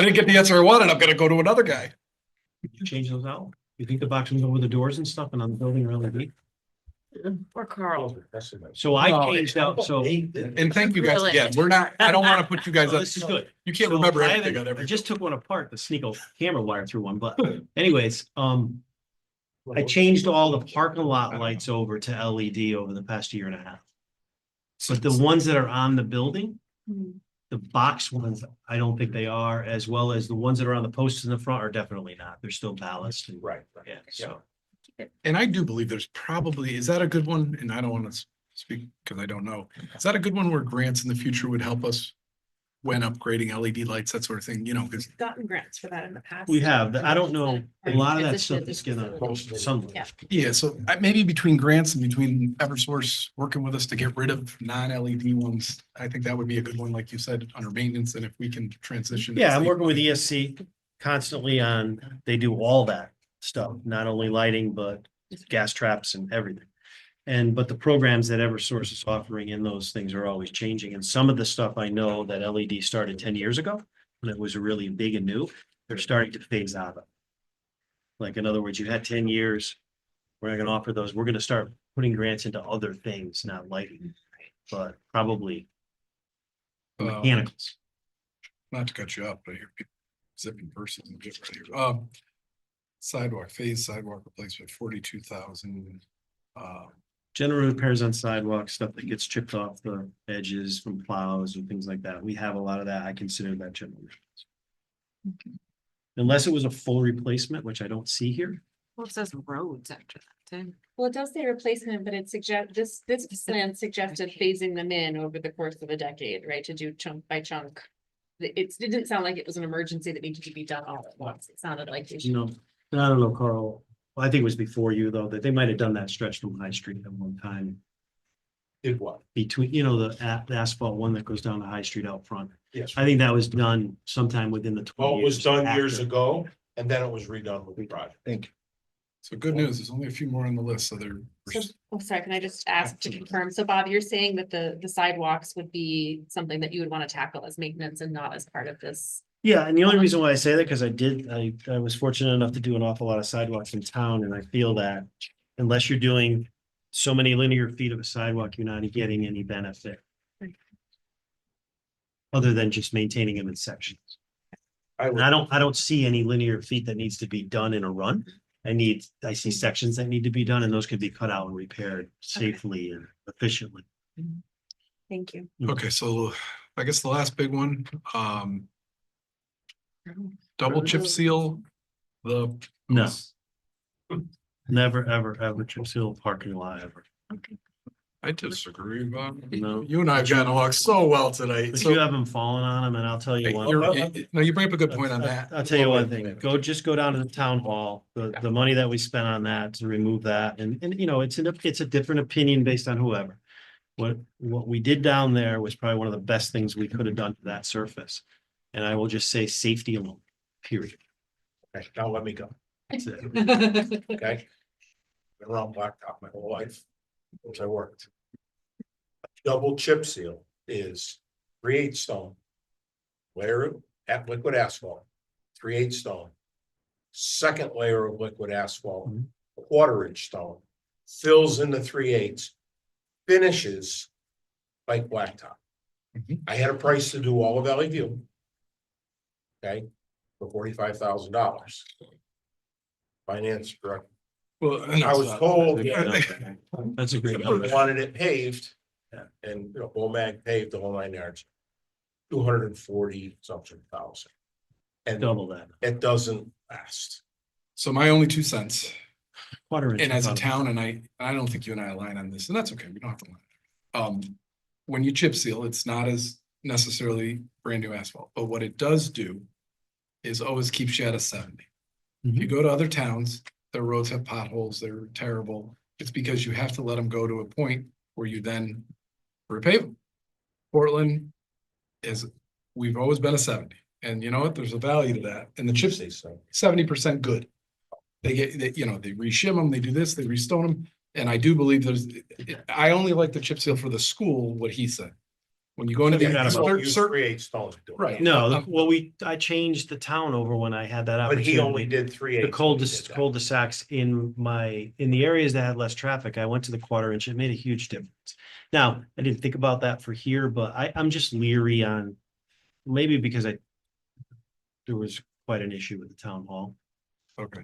didn't get the answer I wanted. I'm gonna go to another guy. You change those out? You think the box can go with the doors and stuff and on the building are LED? Or Carl. So I No, changed out, so. And thank you guys Really? again. We're not, I don't wanna put you guys Oh, up. this is good. You can't So remember I everything haven't- on I every. just took one apart to sneak a camera wire through one, but anyways, I changed all the parking lot lights over to LED over the past year and a half. But the ones that are on the building, the box ones, I don't think they are, as well as the ones that are on the posts in the front are definitely not. They're still ballast and, Right. yeah, so. And I do believe there's probably, is that a good one? And I don't want to speak because I don't know. Is that a good one where grants in the future would help us when upgrading LED lights, that sort of thing, you know, because Gotten grants for that in the past. We have, I don't know, a lot of that Transition stuff to is this gonna, facility. some, Yeah. yeah, so maybe between grants and between Eversource working with us to get rid of non-LED ones, I think that would be a good one, like you said, under maintenance, and if we can transition. yeah, I'm working with ESC constantly on, they do all that stuff, not only lighting, but gas traps and everything. But the programs that Eversource is offering in those things are always changing. And some of the stuff I know that LED started 10 years ago, when it was really big and new, they're starting to phase out of. Like, in other words, you had 10 years, we're not gonna offer those. We're gonna start putting grants into other things, not lighting, but probably mechanicals. Not to cut you up, but I hear people zipping purses and just right here. Sidewalk, phase sidewalk replacement, 42,000. General repairs on sidewalks, stuff that gets chipped off the edges from plows and things like that. We have a lot of that. I consider that general. repairs. Unless it was a full replacement, which I don't see here. Well, it says roads after that too. Well, it does say replacement, but it this plan suggested phasing them in over the course of a decade, right, to do chunk by chunk. It didn't sound like it was an emergency that needed to be done all at once. It sounded like. they should- No, I don't know, Carl. Well, I think it was before you, though, that they might have done that stretch from High Street at one time. Did what? Between, the asphalt one that goes down to High Street out front. Yes. I think that was done sometime within the 20 Well, it was years done years after. ago, and then it was redone with the project. Thank you. So good news, there's only a few more on the list, so they're. So, oh, sorry, can I just ask to confirm? So Bob, you're saying that the sidewalks would be something that you would want to tackle as maintenance and not as part of this? Yeah, and the only reason why I say that, because I was fortunate enough to do an awful lot of sidewalks in town, and I feel that unless you're doing so many linear feet of a sidewalk, you're not getting any benefit. Other than just maintaining them in sections. And I don't see any linear feet that needs to be done in a run. I see sections that need to be done, and those could be cut out and repaired safely and efficiently. Thank you. Okay, so I guess the last big one, double chip seal, the. No. Never, ever, ever chip seal parking lot ever. I disagree, Bob. No. You and I have gotten along so well tonight. But So you haven't fallen on them, and I'll tell you what. no, you bring up a good point on that. I'll tell you one thing, just go down to the town hall, the money that we spent on that to remove that, and it's a different opinion based on whoever. What we did down there was probably one of the best things we could have done to that surface. And I will just say safety alone, period. Okay, now let me go, That's it. okay? Been around blacktop my whole life, since I worked. Double chip seal is 3/8 stone. Layer of liquid asphalt, 3/8 stone. Second layer of liquid asphalt, 1/4 stone, fills in the 3/8, finishes like blacktop. I had a price to do all of Valley View. Okay, for $45,000. Finance director. Well, I was told That's a great they number. wanted it paved. Yeah. And, Bomag paved the whole 9 yards. 240 something thousand. And Double that. it doesn't last. So my only 2 cents, Quarter inch. and as a above. town, and I don't think you and I align on this, and that's okay, we don't have to. Line. when you chip seal, it's not as necessarily brand new asphalt, but what it does do is always keeps you at a 70. If you go to other towns, their roads have potholes, they're terrible. It's because you have to let them go to a point where you then repave them. Portland we've always been a 70, and you know what? There's a value to that. And the chip Say so. 70% good. They reshim them, they do this, they restone them. And I do believe I only like the chip seal for the school, what he said. When you go into Yeah, the. about Use 3/8 stones. to do it. Right. No, well, I changed the town over when I had that But opportunity. he only did 3/8. The cul-de-sacs in the areas that had less traffic, I went to the 1/4 inch. It made a huge difference. Now, I didn't think about that for here, but I'm just leery on, maybe because there was quite an issue with the town hall. Okay.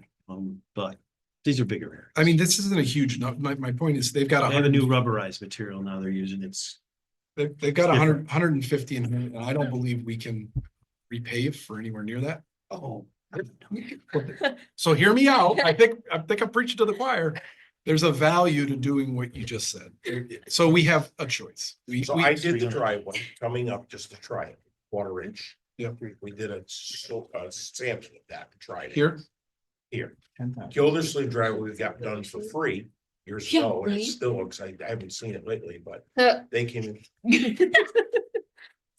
But these are bigger areas. I mean, this isn't a huge, my point is they've got They have a new rubberized material now they're using. they've got it's 150 in here, and I don't believe we can repave for anywhere near that. Oh. So hear me out. I think I'm preaching to the choir. There's a value to doing what you just said. So we have a choice. So I did the driveway coming up just to try it, 1/4 inch. Yep. We did a sample of that, tried it. Here, Here. Gildersleeve driveway we got done for free years Yeah, ago, and it right. still looks like, I haven't seen it lately, but they came.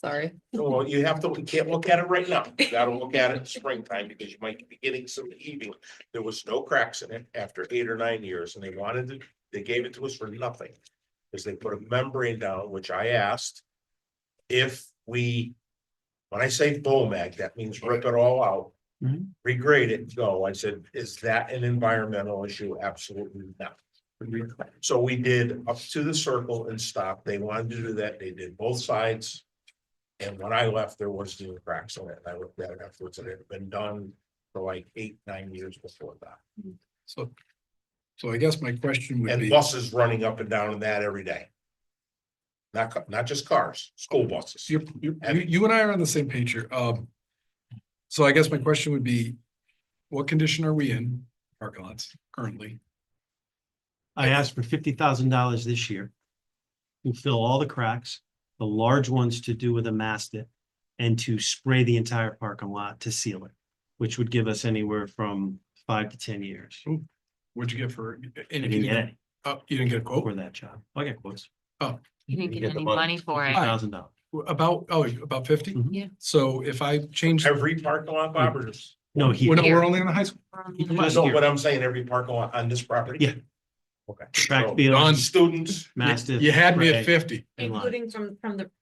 Sorry. Well, you can't look at it right now. You gotta look at it in springtime because you might be getting some heaving. There was no cracks in it after 8 or 9 years, and they gave it to us for nothing. Because they put a membrane down, which I asked if when I say Bomag, that means rip it all out. Mhm. Regrade it, go. I said, is that an environmental issue? Absolutely not. So we did up to the circle and stopped. They wanted to do that. They did both sides. And when I left, there was no cracks on it. And I looked at it afterwards, and it had been done for like 8, 9 years before that. so I guess my question would And be, buses running up and down in that every day. Not just cars, school buses. you and I are on the same page here. So I guess my question would be, what condition are we in parking lots currently? I asked for $50,000 this year to fill all the cracks, the large ones to do with a mastic, and to spray the entire parking lot to seal it, which would give us anywhere from 5 to 10 years. What'd you get for? I didn't get any You didn't get a quote? for that job. I got quotes. You didn't You get get the any money. money for it. $50,000. About 50? Mhm. Yeah. So if I change, Every parking lot, Bob, or just? No, we're here. we're only in the high school. Just No, here. but I'm saying every parking lot on this property? Yeah. Okay. Track So, field, Students, mastiff. You had me spray, at 50. in line.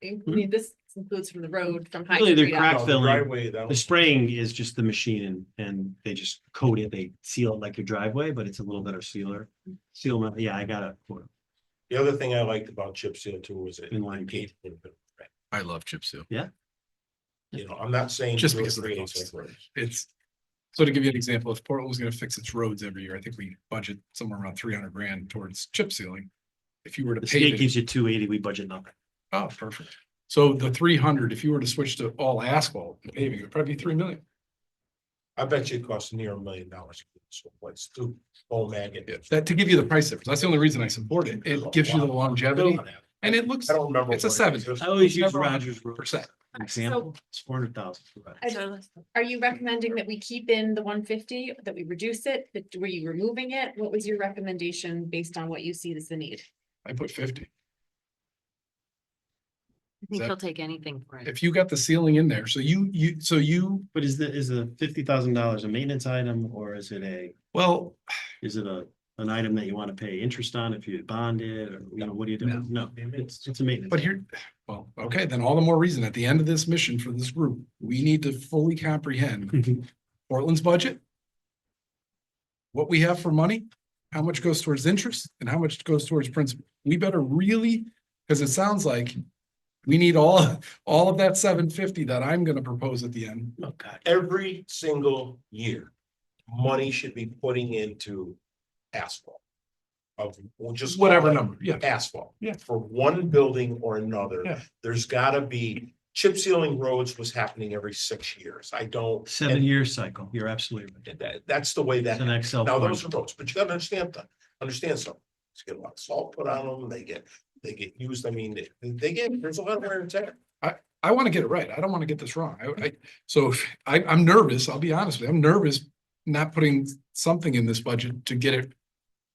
Including this includes from the road from High Really, they're Street. crack up. no, the filling. driveway, that The was- spraying is just the machine and they just coat it, they seal it like your driveway, but it's a little better sealer. Yeah, I got a quote. The other thing I liked about chip seal too was it. In line. gave a little bit of red. I love chip seal. You know, I'm not saying. Just do it because of the 3/8 cost. like roads. It's, so to give you an example, if Portland was gonna fix its roads every year, I think we budget somewhere around 300 grand towards chip sealing. If you were to The pave state it, gives you 280, we budget nothing. oh, perfect. So the 300, if you were to switch to all asphalt and paving, it would probably be 3 million. I bet you it costs near $1 million. So what's too, mag it. That, to give you the price difference, that's the only reason I support it. It gives you the longevity and it looks, I don't remember. it's a what it 70. is. I always use Never Rogers Road. percent. for Example, it's 400,000. for Rogers. Are you recommending that we keep in the 150, that we reduce it, that were you removing it? What was your recommendation based on what you see as the need? I put 50. I think that- he'll take anything for it. If you got the ceiling in there, so you, But is the $50,000 a maintenance item or is it well, an item that you want to pay interest on if you bond it or, what do you do? No, it's a maintenance. but here, well, okay, then all the more reason at the end of this mission for this group, we need to fully comprehend Portland's budget, what we have for money, how much goes towards interest and how much goes towards principal. We better really, because it sounds like we need all of that 750 that I'm gonna propose at the end. Oh, God. Every single year, money should be putting into asphalt. Of, we'll just. call Whatever it number, yeah. Asphalt. Yeah. For one building or another. Yeah. There's gotta be, chip sealing roads was happening every 6 years. I don't. 7-year cycle. You're absolutely right. That's the way It's that. an Excel. Now, form. those are roads, but you gotta understand something. You get a lot of salt put on them, they get they get used, I mean, there's a lot of wear and tear. I want to get it right. I don't want to get this wrong. I'm nervous. I'll be honest with you. I'm nervous not putting something in this budget to get it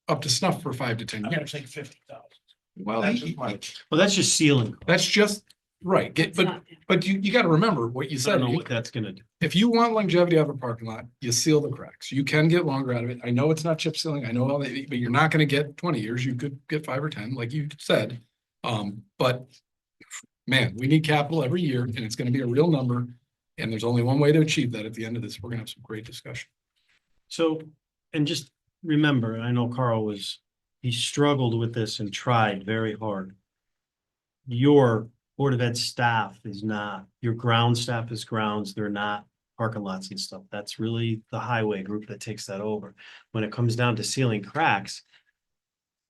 up to snuff for 5 to 10 I'm gonna years. say 50,000. Well, Well, that's just sealing. that's just right. It's not- But you got to remember what you I said. don't know what that's gonna do. If you want longevity out of a parking lot, you seal the cracks. You can get longer out of it. I know it's not chip sealing. I know all that, but you're not gonna get 20 years. You could get 5 or 10, like you said. But man, we need capital every year and it's gonna be a real number. And there's only one way to achieve that. At the end of this, we're gonna have some great discussion. So, and just remember, I know Carl he struggled with this and tried very hard. Your Board of Ed staff is not, your ground staff is grounds, they're not parking lots and stuff. That's really the highway group that takes that over. When it comes down to sealing cracks,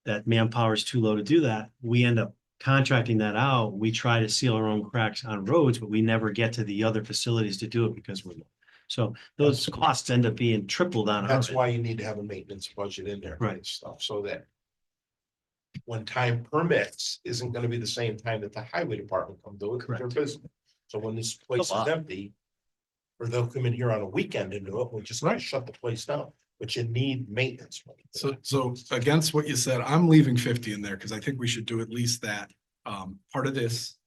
that manpower is too low to do that. We end up contracting that out. We try to seal our own cracks on roads, but we never get to the other facilities to do it because we're low. So those costs end up being tripled on our That's end. why you need to have a maintenance budget in there. Right. And stuff, so that. When time permits, isn't gonna be the same time that the highway department come do it, 'cause they're Correct. busy. So when this place is lot. empty. Or they'll come in here on a weekend and do it, we're just gonna shut the place down, but you need maintenance. money. So against what you said, I'm leaving 50 in there because I think we should do at least that, part of this.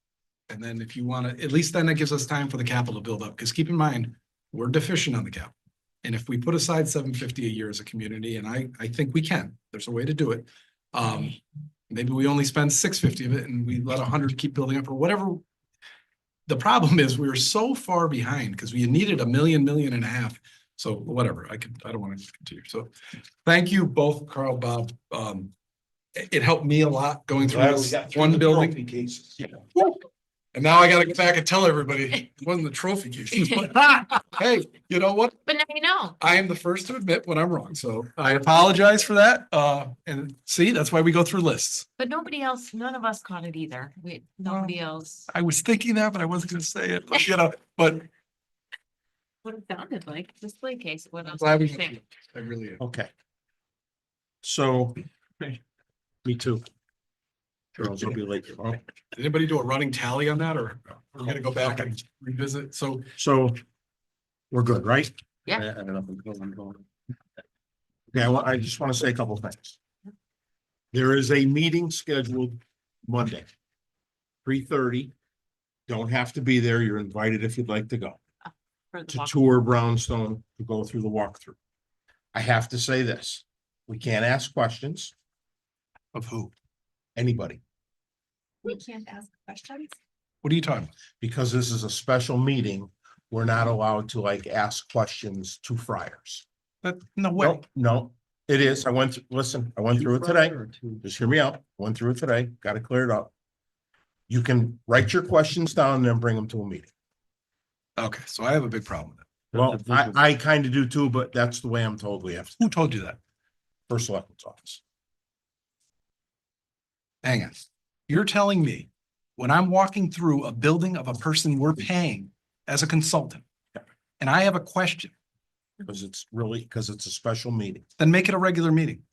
And then if you want to, at least then it gives us time for the capital to build up, because keep in mind, we're deficient on the capital. And if we put aside 750 a year as a community, and I think we can, there's a way to do it. Maybe we only spend 650 of it and we let 100 keep building up or whatever. The problem is we were so far behind because we needed $1 million, $1.5 million. So whatever, I don't want to continue. So thank you both, Carl, Bob. It helped me a lot going through Glad we this got through one the building. trophy cases. And now I gotta get back and tell everybody it wasn't the trophy cases, but hey, you know what? But now you know. I am the first to admit when I'm wrong, so I apologize for that. And see, that's why we go through lists. But nobody else, none of us caught it either. Nobody else. I was thinking that, but I wasn't gonna say it, but, you know, but What it sounded like, display case, what else? glad do we, you think? I really am. Okay. So. Me too. Charles will be late tomorrow. Did anybody do a running tally on that, or we're gonna go back and revisit? So So. We're good, right? Yeah. I don't know if I'm going. Okay, I just want to say a couple things. There is a meeting scheduled Monday. 3:30. Don't have to be there. You're invited if you'd like to go. For the To walk- tour Brownstone, to go through the walkthrough. I have to say this, we can't ask questions. of who? Anybody, We can't ask questions. What are you talking about? because this is a special meeting, we're not allowed to like ask questions to friars. No way. No, it is. I went, listen, I went through it today. Just hear me out. Went through it today, got it cleared up. You can write your questions down and then bring them to a meeting. Okay, so I have a big problem with it. Well, I kind of do too, but that's the way I'm told we have to, Who told you that? first selectman's office. Hang on. You're telling me when I'm walking through a building of a person we're paying as a consultant, and I have a question, Because it's a special meeting. then make it a regular meeting.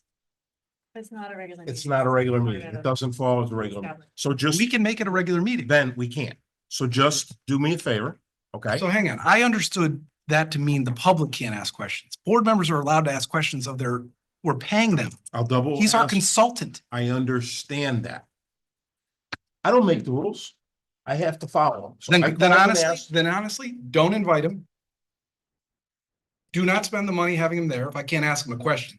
It's not a regular. It's not a regular meeting. It doesn't fall as a regular meeting. So just, We can make it a regular meeting. then we can't. So just do me a favor, okay? So hang on, I understood that to mean the public can't ask questions. Board members are allowed to ask questions of we're paying them. I'll double. He's our ask. consultant. I understand that. I don't make the rules. I have to follow them. So I Then called and asked- honestly, don't invite him. Do not spend the money having him there if I can't ask him a question.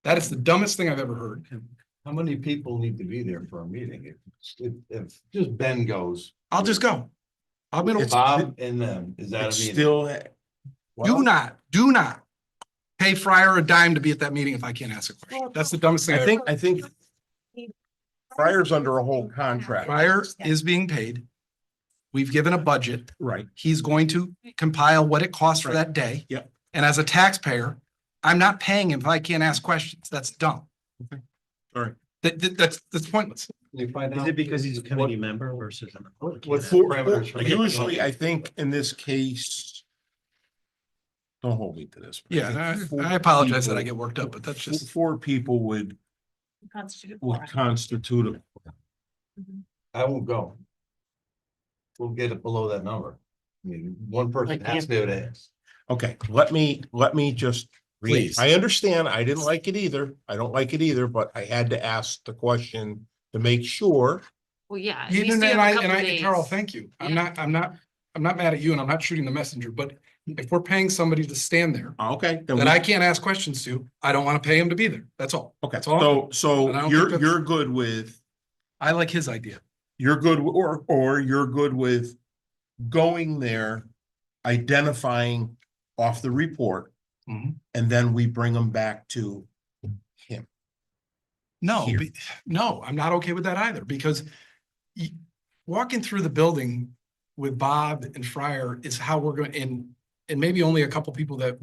That is the dumbest thing I've ever heard. How many people need to be there for a meeting? If just Ben goes, I'll just go. I'm gonna, It's- Bob and them, is that It's a meeting? still. do not pay Fryer a dime to be at that meeting if I can't ask a question. That's the dumbest thing. I think Friar's under a whole contract. Fryer is being paid. We've given a budget. Right. He's going to compile what it costs for that day. Yep. And as a taxpayer, I'm not paying him if I can't ask questions. That's dumb. Sorry. That's pointless. Is it because he's a committee member versus? Usually, I think in this case. Don't hold me to this. but I Yeah, think and four I apologize that I people- get worked up, but that's just, Four people would Constituted will quorum. constitute. I won't go. We'll get it below that number. I mean, one person has to be able to ask. Okay, let me just. Please. I understand. I didn't like it either. I don't like it either, but I had to ask the question to make sure. Well, yeah. at Even least you and have a I, couple and I, days. Carl, thank you. I'm not mad at you and I'm not shooting the messenger, but if we're paying somebody to stand there Okay. then that we- I can't ask questions to, I don't want to pay him to be there. That's all. Okay, That's all. so And I don't you're, think that's- you're good with, I like his idea. you're good, or you're good with going there, identifying off the report, Mhm. and then we bring them back to him. No, Here. no, I'm not okay with that either, because walking through the building with Bob and Fryer is how we're going, and maybe only a couple people that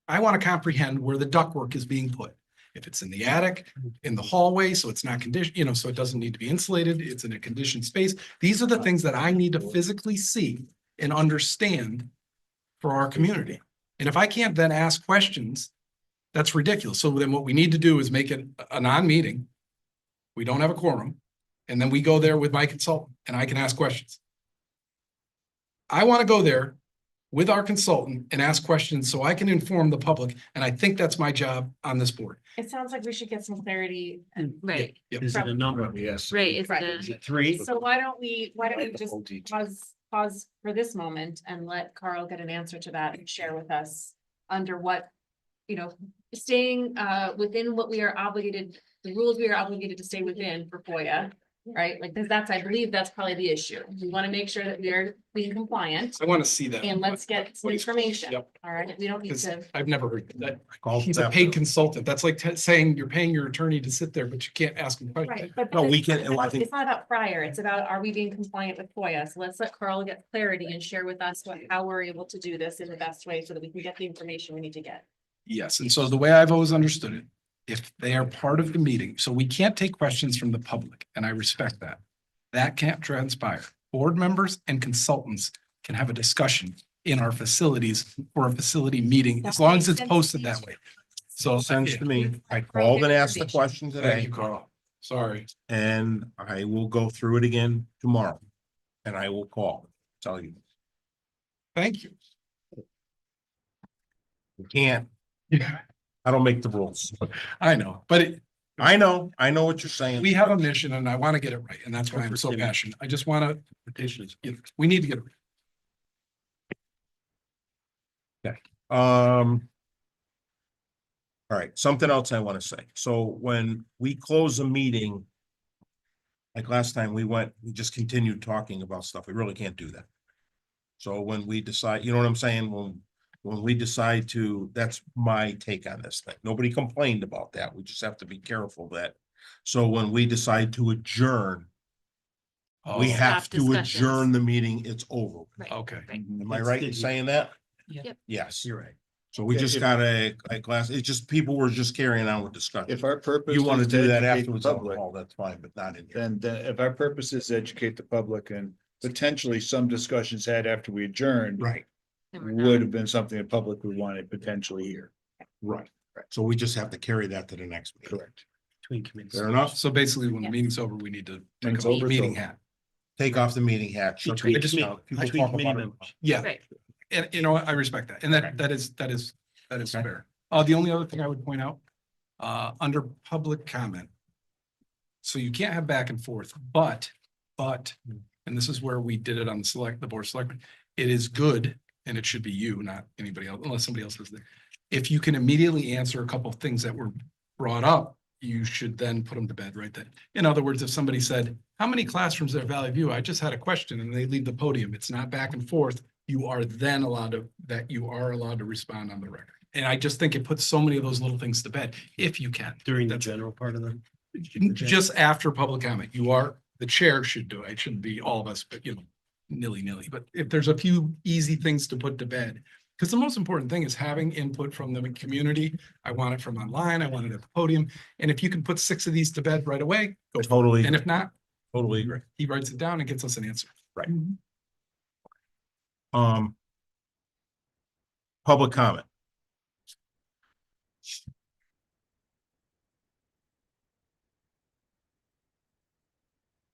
I want to comprehend where the ductwork is being put. If it's in the attic, in the hallway, so it's not conditioned, so it doesn't need to be insulated, it's in a conditioned space. These are the things that I need to physically see and understand for our community. And if I can't then ask questions, that's ridiculous. So then what we need to do is make it a non-meeting. We don't have a quorum. And then we go there with my consultant and I can ask questions. I want to go there with our consultant and ask questions so I can inform the public. And I think that's my job on this board. It sounds like we should get some clarity. And Right, Is it a number? Yes. right. Is Right. it Is a- it 3? so why don't we The just whole detail. pause for this moment and let Carl get an answer to that and share with us under what, staying within what we are obligated, the rules we are obligated to stay within for FOIA, right? Like, that's, I believe that's probably the issue. We want to make sure that we are being compliant I want to see that. and let's get some What he's- information. Yep. All right, we don't need 'Cause to. I've never heard that. Called He's a after. paid consultant. That's like saying you're paying your attorney to sit there, but you can't ask him questions. Right, but. No, we it's can- not I about- think- It's not about prior, it's about, are we being compliant with FOIA? So let's let Carl get clarity and share with us how we're able to do this in the best way so that we can get the information we need to get. Yes, and so the way I've always understood it, if they are part of the meeting, so we can't take questions from the public, and I respect that. That can't transpire. Board members and consultants can have a discussion in our facilities for a facility meeting, as long as it's posted that way. So. Sense to me. I called and asked the question Thank today, you, Carl. Sorry. and I will go through it again tomorrow. And I will tell you. Thank you. You can't, Yeah, I don't make the rules. I know, but I know what you're saying. we have a mission and I want to get it right, and that's why I'm so passionate. I just want to, we need to get it right. All right, something else I want to say. So when we close a meeting, like last time we just continued talking about stuff. We really can't do that. So when we decide, you know what I'm saying? When we decide to, that's my take on this thing. Nobody complained about that. We just have to be careful that. So when we decide to adjourn, we Oh, have Stop to discussions. adjourn the meeting. It's over. Right. Okay. Am I right in saying that? Yep. Yes. You're right. So we just If- gotta, like it's just, people were just carrying on with discussion. If our purpose. You want to is do that educate the afterwards on the public, call, that's fine, but not in here. then if our purpose is to educate the public and potentially some discussions had after we adjourned. Right, then we're not- Would have been something the public would want to potentially hear. right. So we just have to carry that to the next meeting. Correct. Between committees. Fair enough? So basically, when the Yes. meeting's over, we need to When take it's a over, it's meeting over. hat. Take off the meeting hat. shut Between the committee- meeting down. People between talk committee about it. members. Yeah, Right. and you know what, I respect that, and that is Okay. fair. The only other thing I would point out, under public comment. So you can't have back and forth, but, and this is where we did it on the board of selectmen, it is good, and it should be you, not anybody else, unless somebody else is there. If you can immediately answer a couple of things that were brought up, you should then put them to bed right then. In other words, if somebody said, how many classrooms are at Valley View? I just had a question, and they leave the podium, it's not back and forth. You are then allowed to respond on the record. And I just think it puts so many of those little things to bed, if you can. During the That's- general part of the. Just after public comment, the chair should do it. It shouldn't be all of us, but nilly-nilly. But if there's a few easy things to put to bed, because the most important thing is having input from the community. I want it from online. I want it at the podium. And if you can put 6 of these to bed right away, go. for it. Totally, And if not, totally agree. he writes it down and gets us an answer. Public comment.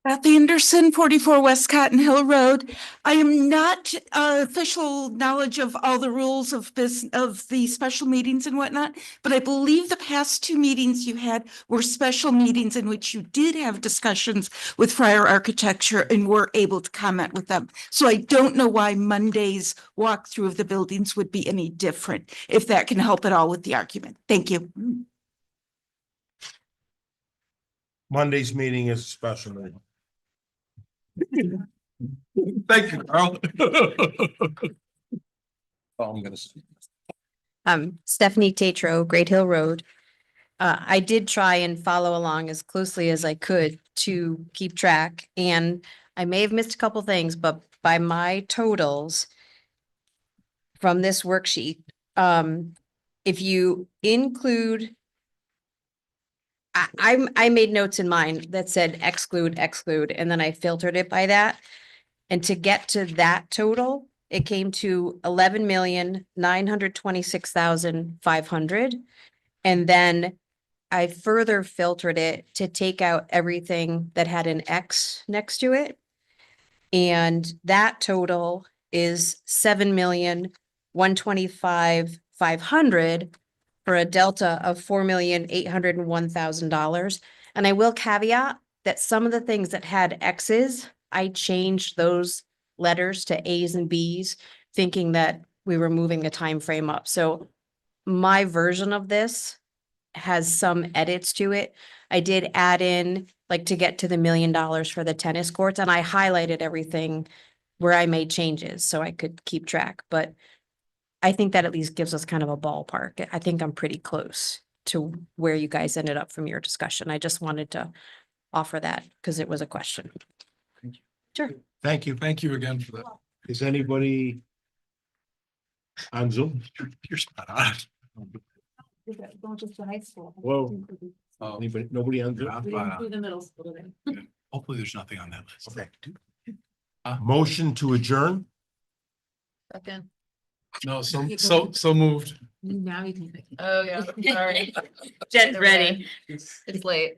Beth Anderson, 44 West Cotton Hill Road. I am not official knowledge of all the rules of the special meetings and whatnot, but I believe the past two meetings you had were special meetings in which you did have discussions with Friar Architecture and were able to comment with them. So I don't know why Monday's walkthrough of the buildings would be any different, if that can help at all with the argument. Thank you. Monday's meeting is a special meeting. Thank you, Carl. Oh, I'm gonna. Stephanie Tatro, Great Hill Road. I did try and follow along as closely as I could to keep track, and I may have missed a couple things, but by my totals from this worksheet, if you include I made notes in mine that said exclude, and then I filtered it by that. And to get to that total, it came to 11,926,500. And then I further filtered it to take out everything that had an X next to it. And that total is 7,125,500 for a delta of $4,801,000. And I will caveat that some of the things that had X's, I changed those letters to A's and B's, thinking that we were moving the time frame up. So my version of this has some edits to it. I did add in, like, to get to the $1 million for the tennis courts, and I highlighted everything where I made changes so I could keep track. But I think that at least gives us kind of a ballpark. I think I'm pretty close to where you guys ended up from your discussion. I just wanted to offer that because it was a question. Sure. Thank you. Thank you again for that. Is anybody on Zoom? You're spot on. Whoa. Oh, Anybody, nobody on Zoom? I'm spot on. the middle school today. Hopefully there's nothing on that list. Okay. Motion to adjourn? Second. No, so moved. Now you can. Oh, yeah, sorry. Jen's ready. It's late.